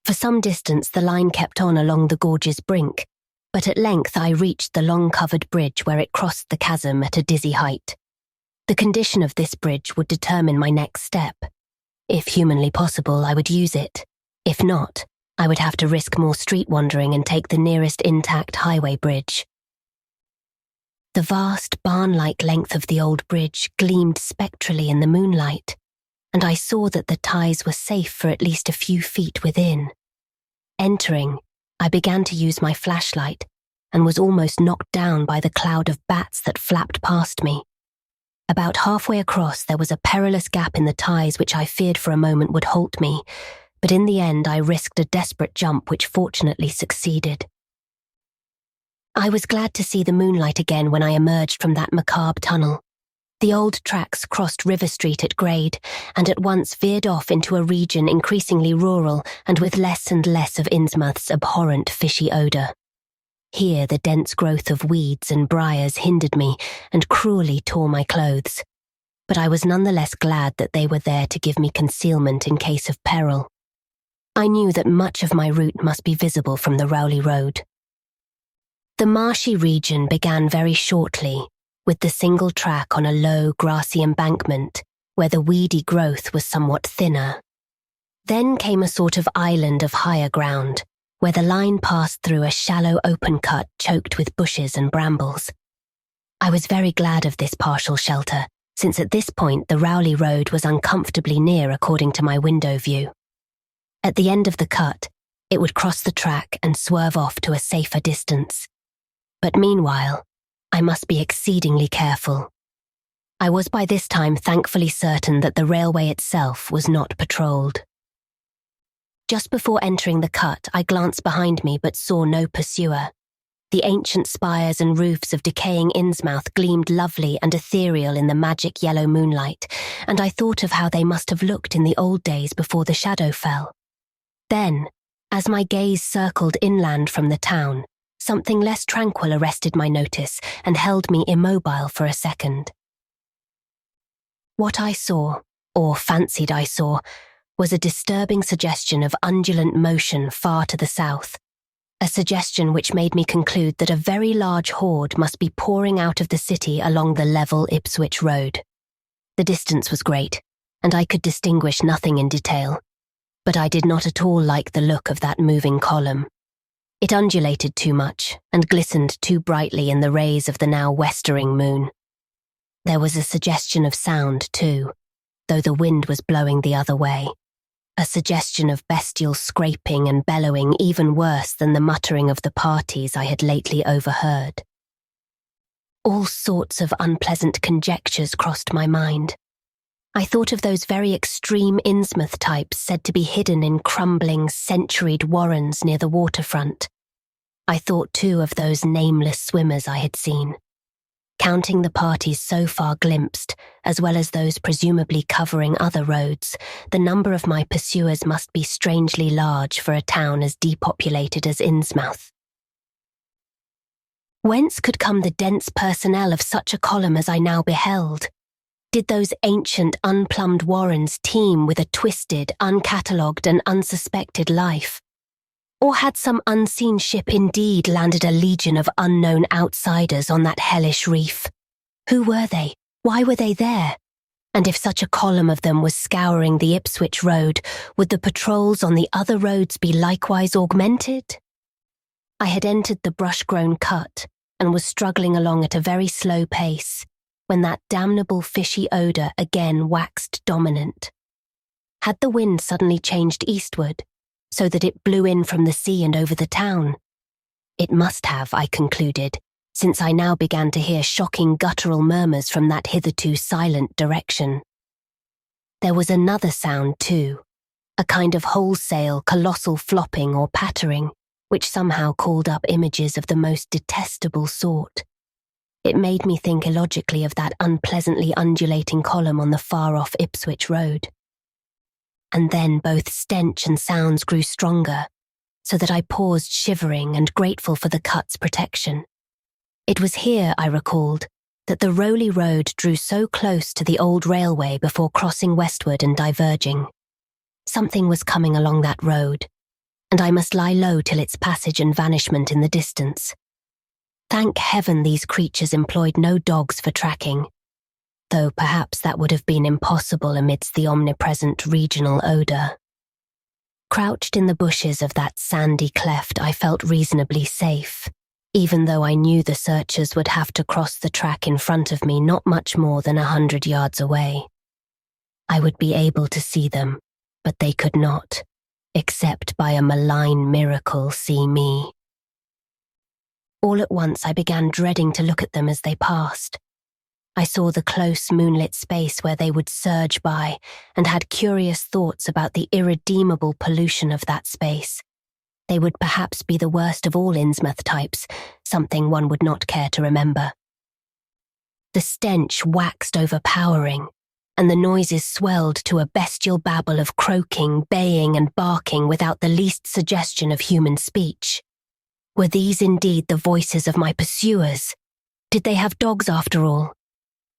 For some distance the line kept on along the gorge's brink, but at length I reached the long-covered bridge where it crossed the chasm at a dizzy height. The condition of this bridge would determine my next step. If humanly possible, I would use it. If not, I would have to risk more street wandering and take the nearest intact highway bridge. The vast barn-like length of the old bridge gleamed spectrally in the moonlight, and I saw that the ties were safe for at least a few feet within. Entering, I began to use my flashlight and was almost knocked down by the cloud of bats that flapped past me. About halfway across there was a perilous gap in the ties which I feared for a moment would halt me, but in the end I risked a desperate jump which fortunately succeeded. I was glad to see the moonlight again when I emerged from that macabre tunnel. The old tracks crossed River Street at grade and at once veered off into a region increasingly rural and with less and less of Innsmouth's abhorrent fishy odour. Here the dense growth of weeds and briars hindered me and cruelly tore my clothes, but I was nonetheless glad that they were there to give me concealment in case of peril. I knew that much of my route must be visible from the Rowley Road. The marshy region began very shortly, with the single track on a low, grassy embankment where the weedy growth was somewhat thinner. Then came a sort of island of higher ground, where the line passed through a shallow open cut choked with bushes and brambles. I was very glad of this partial shelter, since at this point the Rowley Road was uncomfortably near according to my window view. At the end of the cut, it would cross the track and swerve off to a safer distance. But meanwhile, I must be exceedingly careful. I was by this time thankfully certain that the railway itself was not patrolled. Just before entering the cut, I glanced behind me but saw no pursuer. The ancient spires and roofs of decaying Innsmouth gleamed lovely and ethereal in the magic yellow moonlight, and I thought of how they must have looked in the old days before the shadow fell. Then, as my gaze circled inland from the town, something less tranquil arrested my notice and held me immobile for a second. What I saw, or fancied I saw, was a disturbing suggestion of undulant motion far to the south, a suggestion which made me conclude that a very large horde must be pouring out of the city along the level Ipswich Road. The distance was great, and I could distinguish nothing in detail, but I did not at all like the look of that moving column. It undulated too much and glistened too brightly in the rays of the now westering moon. There was a suggestion of sound, too, though the wind was blowing the other way. A suggestion of bestial scraping and bellowing even worse than the muttering of the parties I had lately overheard. All sorts of unpleasant conjectures crossed my mind. I thought of those very extreme Innsmouth types said to be hidden in crumbling, centuried warrens near the waterfront. I thought too of those nameless swimmers I had seen. Counting the parties so far glimpsed, as well as those presumably covering other roads, the number of my pursuers must be strangely large for a town as depopulated as Innsmouth. Whence could come the dense personnel of such a column as I now beheld? Did those ancient, unplumbed warrens teem with a twisted, uncatalogued and unsuspected life? Or had some unseen ship indeed landed a legion of unknown outsiders on that hellish reef? Who were they? Why were they there? And if such a column of them was scouring the Ipswich Road, would the patrols on the other roads be likewise augmented? I had entered the brush-grown cut and was struggling along at a very slow pace when that damnable fishy odour again waxed dominant. Had the wind suddenly changed eastward, so that it blew in from the sea and over the town? It must have, I concluded, since I now began to hear shocking guttural murmurs from that hitherto silent direction. There was another sound too, a kind of wholesale, colossal flopping or pattering, which somehow called up images of the most detestable sort. It made me think illogically of that unpleasantly undulating column on the far-off Ipswich road. And then both stench and sounds grew stronger, so that I paused shivering and grateful for the cut's protection. It was here, I recalled, that the Rowley Road drew so close to the old railway before crossing westward and diverging. Something was coming along that road, and I must lie low till its passage and vanishment in the distance. Thank heaven these creatures employed no dogs for tracking, though perhaps that would have been impossible amidst the omnipresent regional odour. Crouched in the bushes of that sandy cleft, I felt reasonably safe, even though I knew the searchers would have to cross the track in front of me not much more than 100 yards away. I would be able to see them, but they could not, except by a malign miracle, see me. All at once I began dreading to look at them as they passed. I saw the close moonlit space where they would surge by and had curious thoughts about the irredeemable pollution of that space. They would perhaps be the worst of all Innsmouth types, something one would not care to remember. The stench waxed overpowering, and the noises swelled to a bestial babble of croaking, baying, and barking without the least suggestion of human speech. Were these indeed the voices of my pursuers? Did they have dogs after all?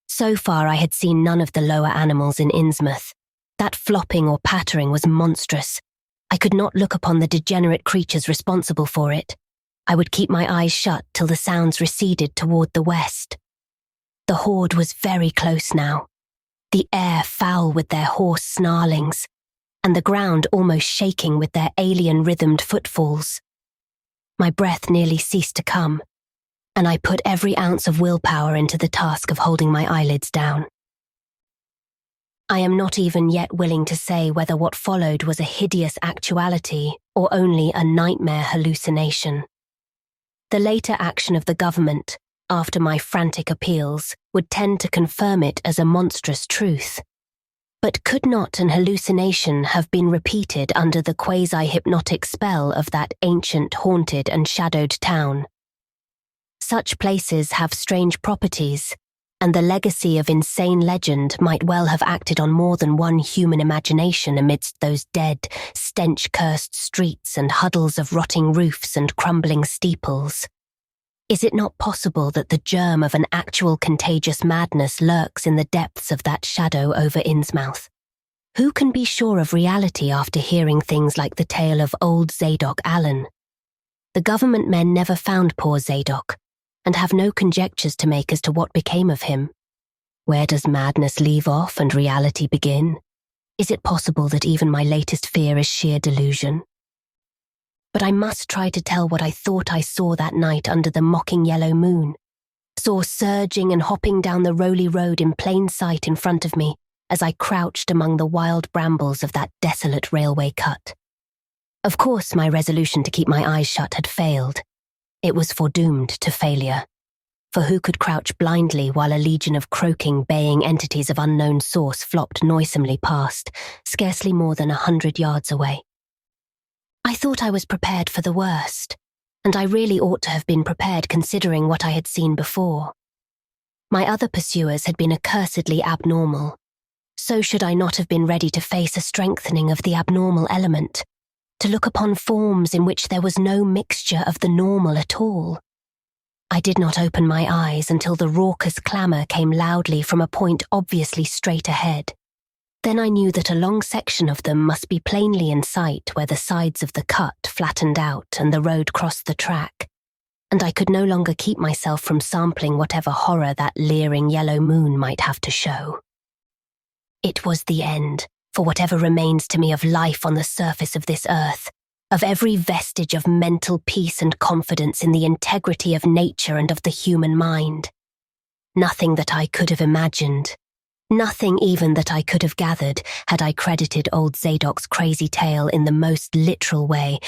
So far I had seen none of the lower animals in Innsmouth. That flopping or pattering was monstrous. I could not look upon the degenerate creatures responsible for it. I would keep my eyes shut till the sounds receded toward the west. The horde was very close now, the air foul with their hoarse snarlings, and the ground almost shaking with their alien-rhythmed footfalls. My breath nearly ceased to come, and I put every ounce of willpower into the task of holding my eyelids down. I am not even yet willing to say whether what followed was a hideous actuality or only a nightmare hallucination. The later action of the government, after my frantic appeals, would tend to confirm it as a monstrous truth. But could not an hallucination have been repeated under the quasi-hypnotic spell of that ancient, haunted and shadowed town? Such places have strange properties, and the legacy of insane legend might well have acted on more than one human imagination amidst those dead, stench-cursed streets and huddles of rotting roofs and crumbling steeples. Is it not possible that the germ of an actual contagious madness lurks in the depths of that shadow over Innsmouth? Who can be sure of reality after hearing things like the tale of old Zadok Allen? The government men never found poor Zadok, and have no conjectures to make as to what became of him. Where does madness leave off and reality begin? Is it possible that even my latest fear is sheer delusion? But I must try to tell what I thought I saw that night under the mocking yellow moon, saw surging and hopping down the Rowley Road in plain sight in front of me as I crouched among the wild brambles of that desolate railway cut. Of course, my resolution to keep my eyes shut had failed. It was foredoomed to failure. For who could crouch blindly while a legion of croaking, baying entities of unknown source flopped noisomely past, scarcely more than 100 yards away? I thought I was prepared for the worst, and I really ought to have been prepared considering what I had seen before. My other pursuers had been accursedly abnormal. So should I not have been ready to face a strengthening of the abnormal element, to look upon forms in which there was no mixture of the normal at all? I did not open my eyes until the raucous clamour came loudly from a point obviously straight ahead. Then I knew that a long section of them must be plainly in sight where the sides of the cut flattened out and the road crossed the track, and I could no longer keep myself from sampling whatever horror that leering yellow moon might have to show. It was the end, for whatever remains to me of life on the surface of this earth, of every vestige of mental peace and confidence in the integrity of nature and of the human mind. Nothing that I could have imagined, nothing even that I could have gathered had I credited old Zadok's crazy tale in the most literal way,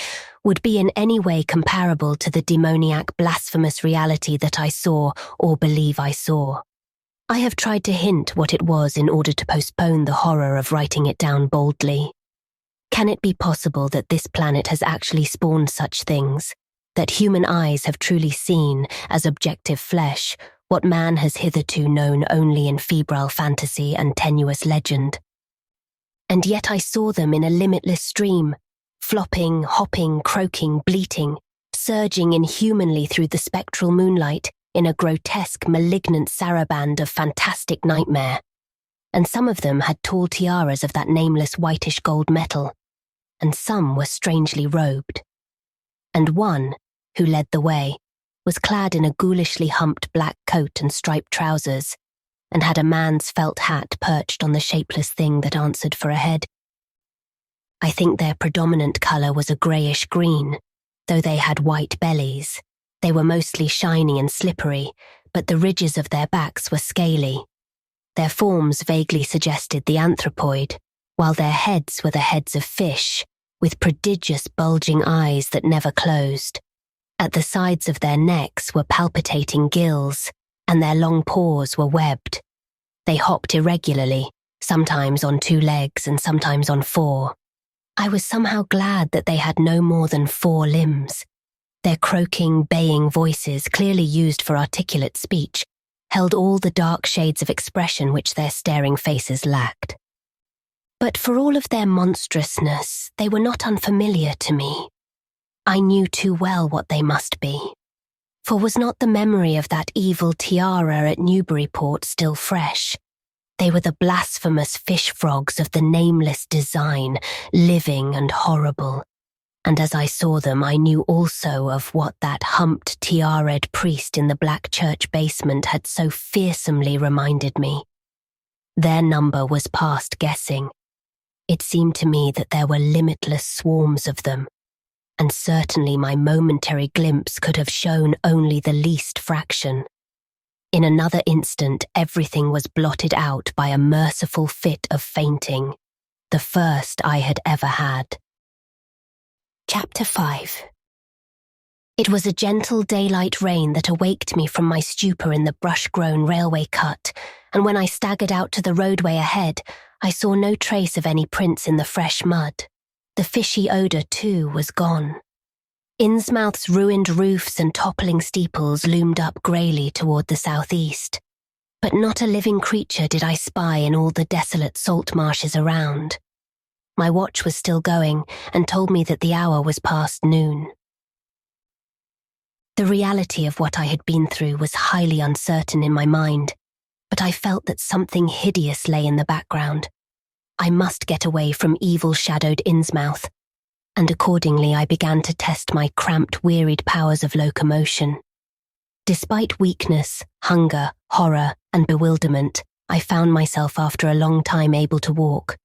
would be in any way comparable to the demoniac blasphemous reality that I saw or believe I saw. I have tried to hint what it was in order to postpone the horror of writing it down boldly. Can it be possible that this planet has actually spawned such things, that human eyes have truly seen, as objective flesh, what man has hitherto known only in febrile fantasy and tenuous legend. And yet I saw them in a limitless stream, flopping, hopping, croaking, bleating, surging inhumanly through the spectral moonlight in a grotesque, malignant saraband of fantastic nightmare. And some of them had tall tiaras of that nameless whitish gold metal, and some were strangely robed. And one, who led the way, was clad in a ghoulishly humped black coat and striped trousers, and had a man's felt hat perched on the shapeless thing that answered for a head. I think their predominant colour was a greyish green, though they had white bellies. They were mostly shiny and slippery, but the ridges of their backs were scaly. Their forms vaguely suggested the anthropoid, while their heads were the heads of fish, with prodigious bulging eyes that never closed. At the sides of their necks were palpitating gills, and their long paws were webbed. They hopped irregularly, sometimes on 2 legs and sometimes on 4. I was somehow glad that they had no more than 4 limbs. Their croaking, baying voices, clearly used for articulate speech, held all the dark shades of expression which their staring faces lacked. But for all of their monstrousness, they were not unfamiliar to me. I knew too well what they must be. For was not the memory of that evil tiara at Newburyport still fresh? They were the blasphemous fish frogs of the nameless design, living and horrible. And as I saw them, I knew also of what that humped, tiaraed priest in the black church basement had so fearsomely reminded me. Their number was past guessing. It seemed to me that there were limitless swarms of them, and certainly my momentary glimpse could have shown only the least fraction. In another instant, everything was blotted out by a merciful fit of fainting, the first I had ever had. Chapter 5. It was a gentle daylight rain that awaked me from my stupor in the brush-grown railway cut, and when I staggered out to the roadway ahead, I saw no trace of any prints in the fresh mud. The fishy odour, too, was gone. Innsmouth's ruined roofs and toppling steeples loomed up greyly toward the southeast, but not a living creature did I spy in all the desolate salt marshes around. My watch was still going and told me that the hour was past noon. The reality of what I had been through was highly uncertain in my mind, but I felt that something hideous lay in the background. I must get away from evil-shadowed Innsmouth, and accordingly I began to test my cramped, wearied powers of locomotion. Despite weakness, hunger, horror, and bewilderment, I found myself after a long time able to walk,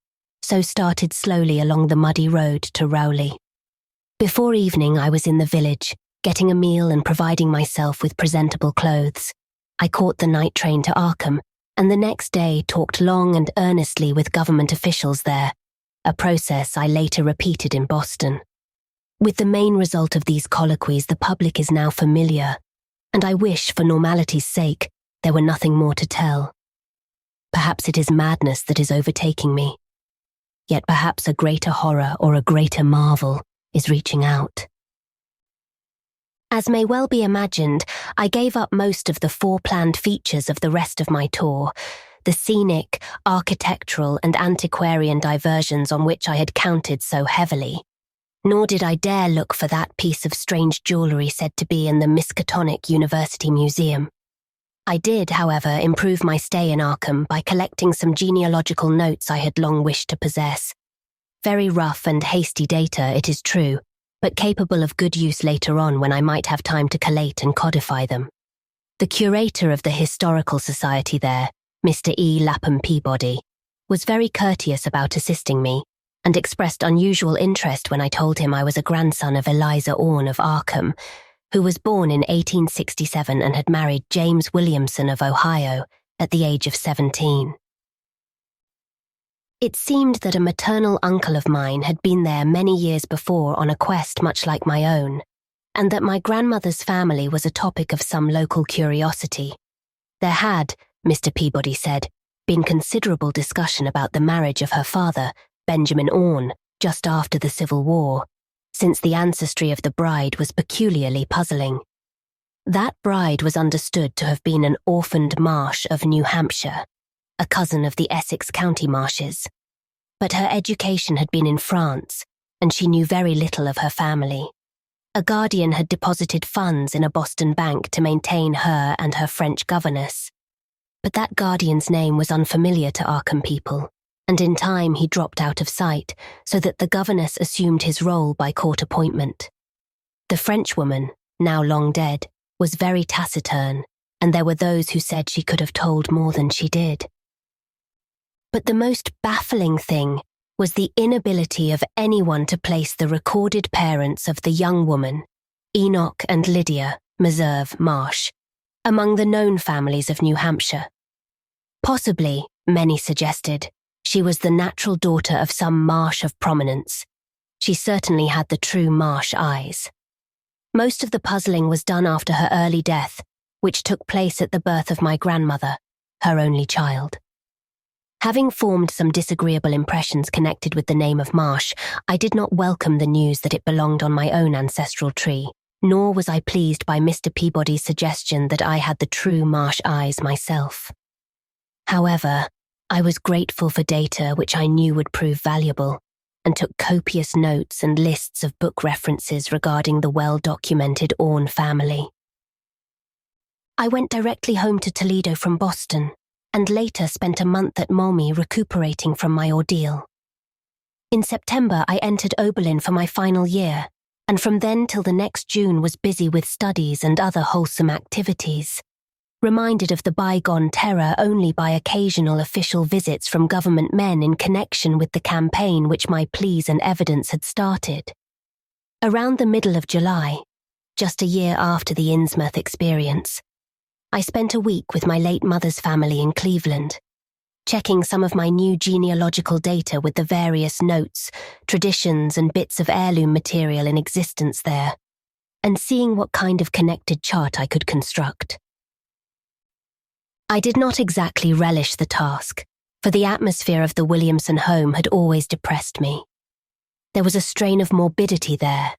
so started slowly along the muddy road to Rowley. Before evening I was in the village, getting a meal and providing myself with presentable clothes. I caught the night train to Arkham, and the next day talked long and earnestly with government officials there, a process I later repeated in Boston. With the main result of these colloquies, the public is now familiar, and I wish, for normality's sake, there were nothing more to tell. Perhaps it is madness that is overtaking me, yet perhaps a greater horror or a greater marvel is reaching out. As may well be imagined, I gave up most of the foreplanned features of the rest of my tour, the scenic, architectural and antiquarian diversions on which I had counted so heavily. Nor did I dare look for that piece of strange jewellery said to be in the Miskatonic University Museum. I did, however, improve my stay in Arkham by collecting some genealogical notes I had long wished to possess. Very rough and hasty data, it is true, but capable of good use later on when I might have time to collate and codify them. The curator of the Historical Society there, Mr. E. Lapham Peabody, was very courteous about assisting me, and expressed unusual interest when I told him I was a grandson of Eliza Orne of Arkham, who was born in 1867 and had married James Williamson of Ohio at the age of 17. It seemed that a maternal uncle of mine had been there many years before on a quest much like my own, and that my grandmother's family was a topic of some local curiosity. There had, Mr. Peabody said, been considerable discussion about the marriage of her father, Benjamin Orne, just after the Civil War, since the ancestry of the bride was peculiarly puzzling. That bride was understood to have been an orphaned Marsh of New Hampshire, a cousin of the Essex County Marshes. But her education had been in France, and she knew very little of her family. A guardian had deposited funds in a Boston bank to maintain her and her French governess. But that guardian's name was unfamiliar to Arkham people, and in time he dropped out of sight so that the governess assumed his role by court appointment. The Frenchwoman, now long dead, was very taciturn, and there were those who said she could have told more than she did. But the most baffling thing was the inability of anyone to place the recorded parents of the young woman, Enoch and Lydia Meserve Marsh, among the known families of New Hampshire. Possibly, many suggested, she was the natural daughter of some Marsh of prominence. She certainly had the true Marsh eyes. Most of the puzzling was done after her early death, which took place at the birth of my grandmother, her only child. Having formed some disagreeable impressions connected with the name of Marsh, I did not welcome the news that it belonged on my own ancestral tree, nor was I pleased by Mr. Peabody's suggestion that I had the true Marsh eyes myself. However, I was grateful for data which I knew would prove valuable, and took copious notes and lists of book references regarding the well-documented Orne family. I went directly home to Toledo from Boston, and later spent a month at Maumee recuperating from my ordeal. In September, I entered Oberlin for my final year, and from then till the next June was busy with studies and other wholesome activities, reminded of the bygone terror only by occasional official visits from government men in connection with the campaign which my pleas and evidence had started. Around the middle of July, just a year after the Innsmouth experience, I spent a week with my late mother's family in Cleveland, checking some of my new genealogical data with the various notes, traditions, and bits of heirloom material in existence there, and seeing what kind of connected chart I could construct. I did not exactly relish the task, for the atmosphere of the Williamson home had always depressed me. There was a strain of morbidity there,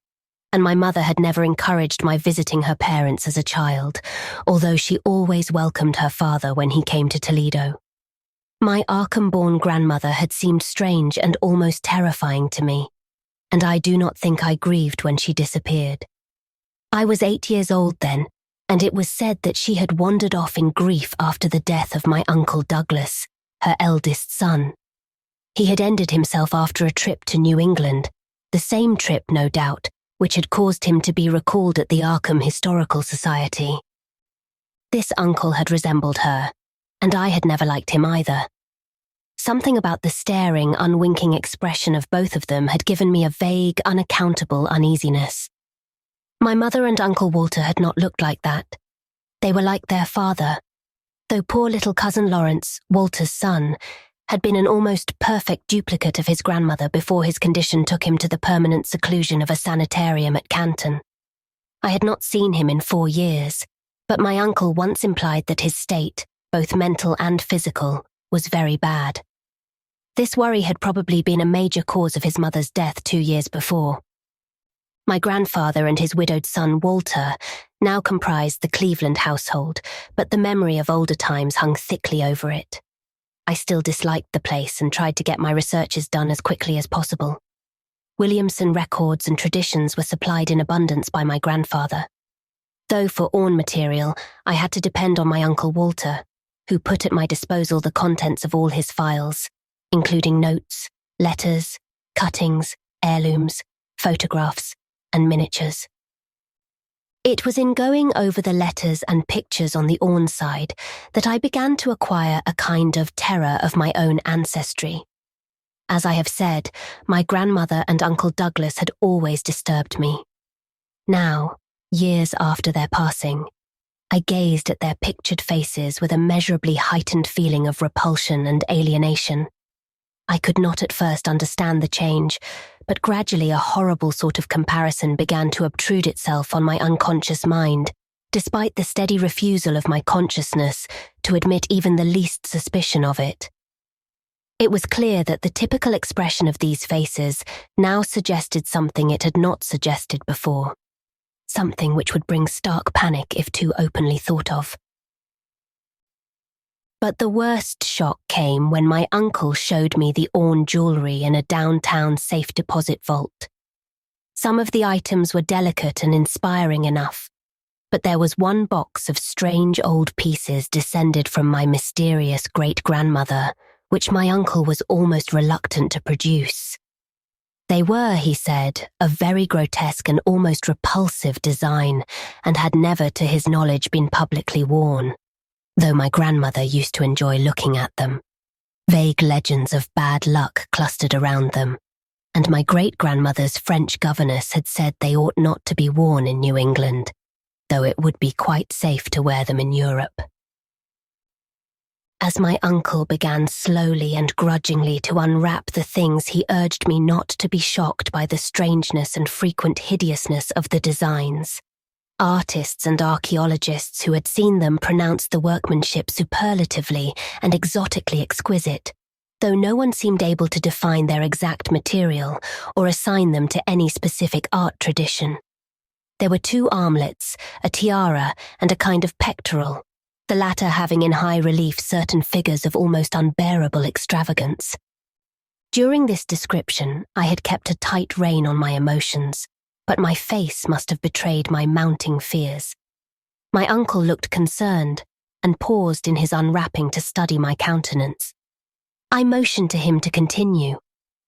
and my mother had never encouraged my visiting her parents as a child, although she always welcomed her father when he came to Toledo. My Arkham-born grandmother had seemed strange and almost terrifying to me, and I do not think I grieved when she disappeared. I was 8 years old then, and it was said that she had wandered off in grief after the death of my Uncle Douglas, her eldest son. He had ended himself after a trip to New England, the same trip, no doubt, which had caused him to be recalled at the Arkham Historical Society. This uncle had resembled her, and I had never liked him either. Something about the staring, unwinking expression of both of them had given me a vague, unaccountable uneasiness. My mother and Uncle Walter had not looked like that. They were like their father, though poor little cousin Lawrence, Walter's son, had been an almost perfect duplicate of his grandmother before his condition took him to the permanent seclusion of a sanitarium at Canton. I had not seen him in 4 years, but my uncle once implied that his state, both mental and physical, was very bad. This worry had probably been a major cause of his mother's death 2 years before. My grandfather and his widowed son Walter now comprised the Cleveland household, but the memory of older times hung thickly over it. I still disliked the place and tried to get my researches done as quickly as possible. Williamson records and traditions were supplied in abundance by my grandfather. Though for Orne material, I had to depend on my Uncle Walter, who put at my disposal the contents of all his files, including notes, letters, cuttings, heirlooms, photographs, and miniatures. It was in going over the letters and pictures on the Orne side that I began to acquire a kind of terror of my own ancestry. As I have said, my grandmother and Uncle Douglas had always disturbed me. Now, years after their passing, I gazed at their pictured faces with a measurably heightened feeling of repulsion and alienation. I could not at first understand the change, but gradually a horrible sort of comparison began to obtrude itself on my unconscious mind, despite the steady refusal of my consciousness to admit even the least suspicion of it. It was clear that the typical expression of these faces now suggested something it had not suggested before. something which would bring stark panic if too openly thought of. But the worst shock came when my uncle showed me the Orne jewellery in a downtown safe deposit vault. Some of the items were delicate and inspiring enough, but there was one box of strange old pieces descended from my mysterious great-grandmother, which my uncle was almost reluctant to produce. They were, he said, of very grotesque and almost repulsive design, and had never, to his knowledge, been publicly worn, though my grandmother used to enjoy looking at them. Vague legends of bad luck clustered around them, and my great-grandmother's French governess had said they ought not to be worn in New England, though it would be quite safe to wear them in Europe. As my uncle began slowly and grudgingly to unwrap the things, he urged me not to be shocked by the strangeness and frequent hideousness of the designs. Artists and archaeologists who had seen them pronounced the workmanship superlatively and exotically exquisite, though no one seemed able to define their exact material or assign them to any specific art tradition. There were 2 armlets, a tiara, and a kind of pectoral, the latter having in high relief certain figures of almost unbearable extravagance. During this description, I had kept a tight rein on my emotions, but my face must have betrayed my mounting fears. My uncle looked concerned and paused in his unwrapping to study my countenance. I motioned to him to continue,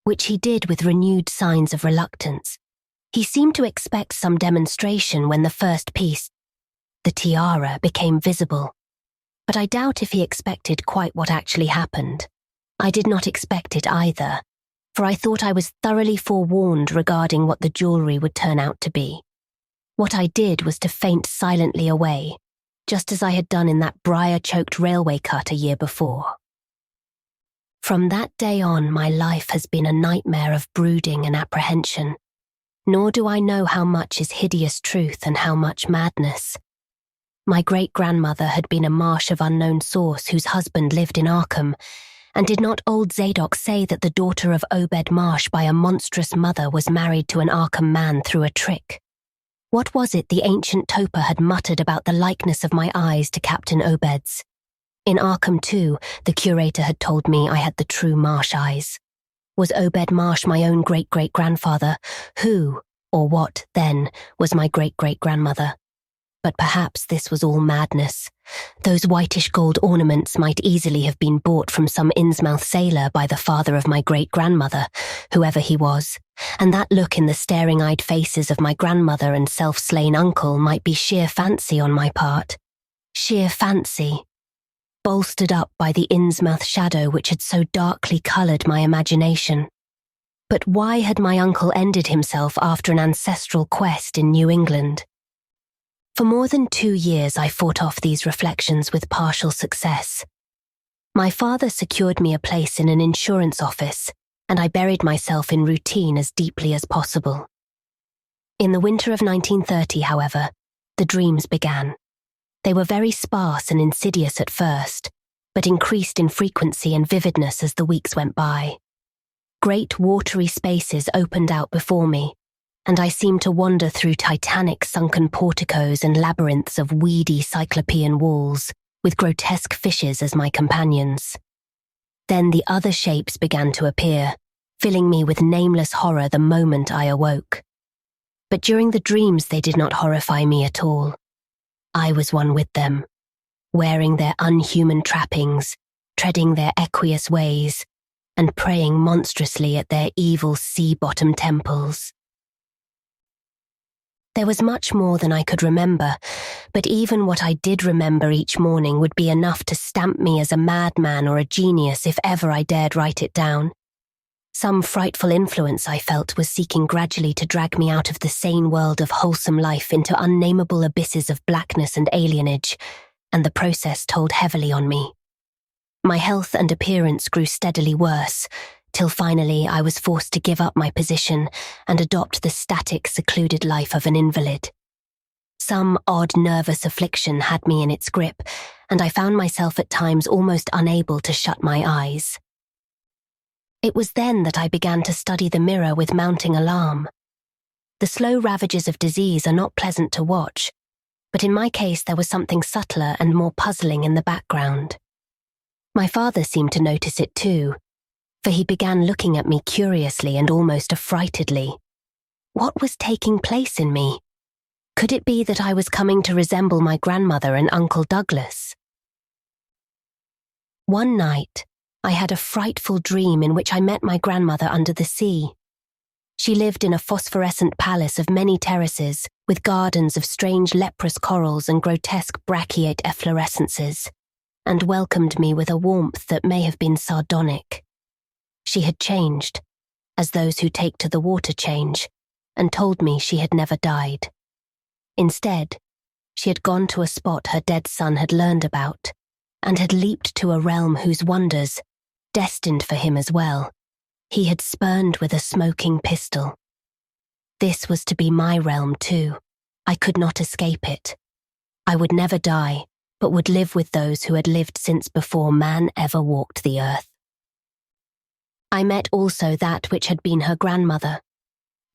which he did with renewed signs of reluctance. He seemed to expect some demonstration when the first piece, the tiara, became visible, but I doubt if he expected quite what actually happened. I did not expect it either, for I thought I was thoroughly forewarned regarding what the jewellery would turn out to be. What I did was to faint silently away, just as I had done in that briar-choked railway cut a year before. From that day on, my life has been a nightmare of brooding and apprehension, nor do I know how much is hideous truth and how much madness. My great-grandmother had been a marsh of unknown source whose husband lived in Arkham, and did not old Zadok say that the daughter of Obed Marsh by a monstrous mother was married to an Arkham man through a trick? What was it the ancient toper had muttered about the likeness of my eyes to Captain Obed's? In Arkham too, the curator had told me I had the true Marsh eyes. Was Obed Marsh my own great-great-grandfather? Who, or what, then, was my great-great-grandmother? But perhaps this was all madness. Those whitish gold ornaments might easily have been bought from some Innsmouth sailor by the father of my great-grandmother, whoever he was, and that look in the staring-eyed faces of my grandmother and self-slain uncle might be sheer fancy on my part. Sheer fancy, bolstered up by the Innsmouth shadow which had so darkly coloured my imagination. But why had my uncle ended himself after an ancestral quest in New England? For more than 2 years I fought off these reflections with partial success. My father secured me a place in an insurance office, and I buried myself in routine as deeply as possible. In the winter of 1930, however, the dreams began. They were very sparse and insidious at first, but increased in frequency and vividness as the weeks went by. Great watery spaces opened out before me, and I seemed to wander through titanic sunken porticos and labyrinths of weedy cyclopean walls, with grotesque fishes as my companions. Then the other shapes began to appear, filling me with nameless horror the moment I awoke. But during the dreams they did not horrify me at all. I was one with them, wearing their unhuman trappings, treading their equus ways, and praying monstrously at their evil sea-bottom temples. There was much more than I could remember, but even what I did remember each morning would be enough to stamp me as a madman or a genius if ever I dared write it down. Some frightful influence, I felt, was seeking gradually to drag me out of the sane world of wholesome life into unnameable abysses of blackness and alienage, and the process told heavily on me. My health and appearance grew steadily worse, till finally I was forced to give up my position and adopt the static, secluded life of an invalid. Some odd nervous affliction had me in its grip, and I found myself at times almost unable to shut my eyes. It was then that I began to study the mirror with mounting alarm. The slow ravages of disease are not pleasant to watch, but in my case there was something subtler and more puzzling in the background. My father seemed to notice it too, for he began looking at me curiously and almost affrightedly. What was taking place in me? Could it be that I was coming to resemble my grandmother and Uncle Douglas? One night, I had a frightful dream in which I met my grandmother under the sea. She lived in a phosphorescent palace of many terraces, with gardens of strange leprous corals and grotesque brachiate efflorescences, and welcomed me with a warmth that may have been sardonic. She had changed, as those who take to the water change, and told me she had never died. Instead, she had gone to a spot her dead son had learned about, and had leaped to a realm whose wonders, destined for him as well, he had spurned with a smoking pistol. This was to be my realm too. I could not escape it. I would never die, but would live with those who had lived since before man ever walked the earth. I met also that which had been her grandmother.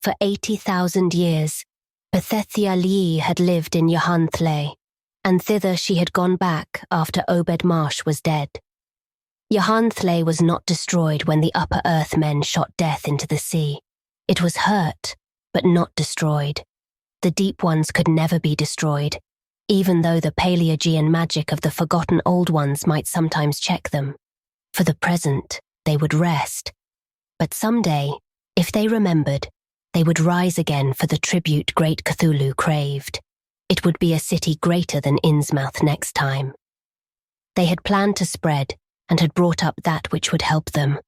For 80,000 years, Pethethia Lee had lived in Yahanthle, and thither she had gone back after Obed Marsh was dead. Yahanthle was not destroyed when the Upper Earth men shot death into the sea. It was hurt, but not destroyed. The Deep Ones could never be destroyed, even though the Paleogean magic of the forgotten Old Ones might sometimes check them. For the present, they would rest. But someday, if they remembered, they would rise again for the tribute great Cthulhu craved. It would be a city greater than Innsmouth next time. They had planned to spread, and had brought up that which would help them.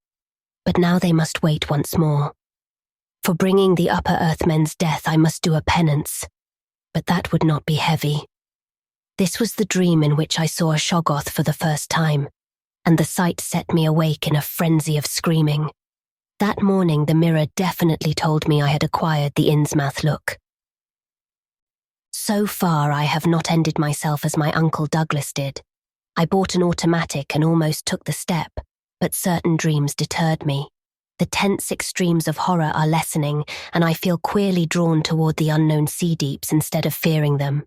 But now they must wait once more. For bringing the Upper Earthmen's death I must do a penance, but that would not be heavy. This was the dream in which I saw a Shoggoth for the first time, and the sight set me awake in a frenzy of screaming. That morning the mirror definitely told me I had acquired the Innsmouth look. So far I have not ended myself as my Uncle Douglas did. I bought an automatic and almost took the step, but certain dreams deterred me. The tense extremes of horror are lessening, and I feel queerly drawn toward the unknown sea deeps instead of fearing them.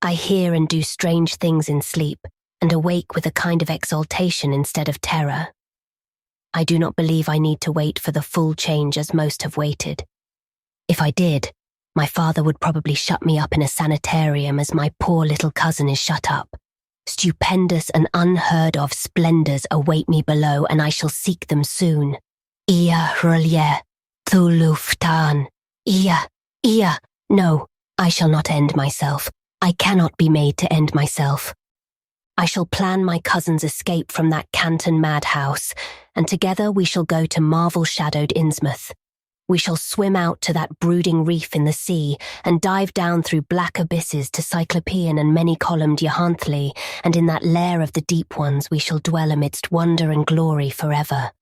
I hear and do strange things in sleep, and awake with a kind of exaltation instead of terror. I do not believe I need to wait for the full change as most have waited. If I did, my father would probably shut me up in a sanitarium as my poor little cousin is shut up. Stupendous and unheard of splendors await me below, and I shall seek them soon. Ia Rulye, Thuluftan. Ia. No, I shall not end myself. I cannot be made to end myself. I shall plan my cousin's escape from that Canton madhouse, and together we shall go to marvel-shadowed Innsmouth. We shall swim out to that brooding reef in the sea and dive down through black abysses to Cyclopean and many-columned Yahanthle, and in that lair of the Deep Ones we shall dwell amidst wonder and glory forever.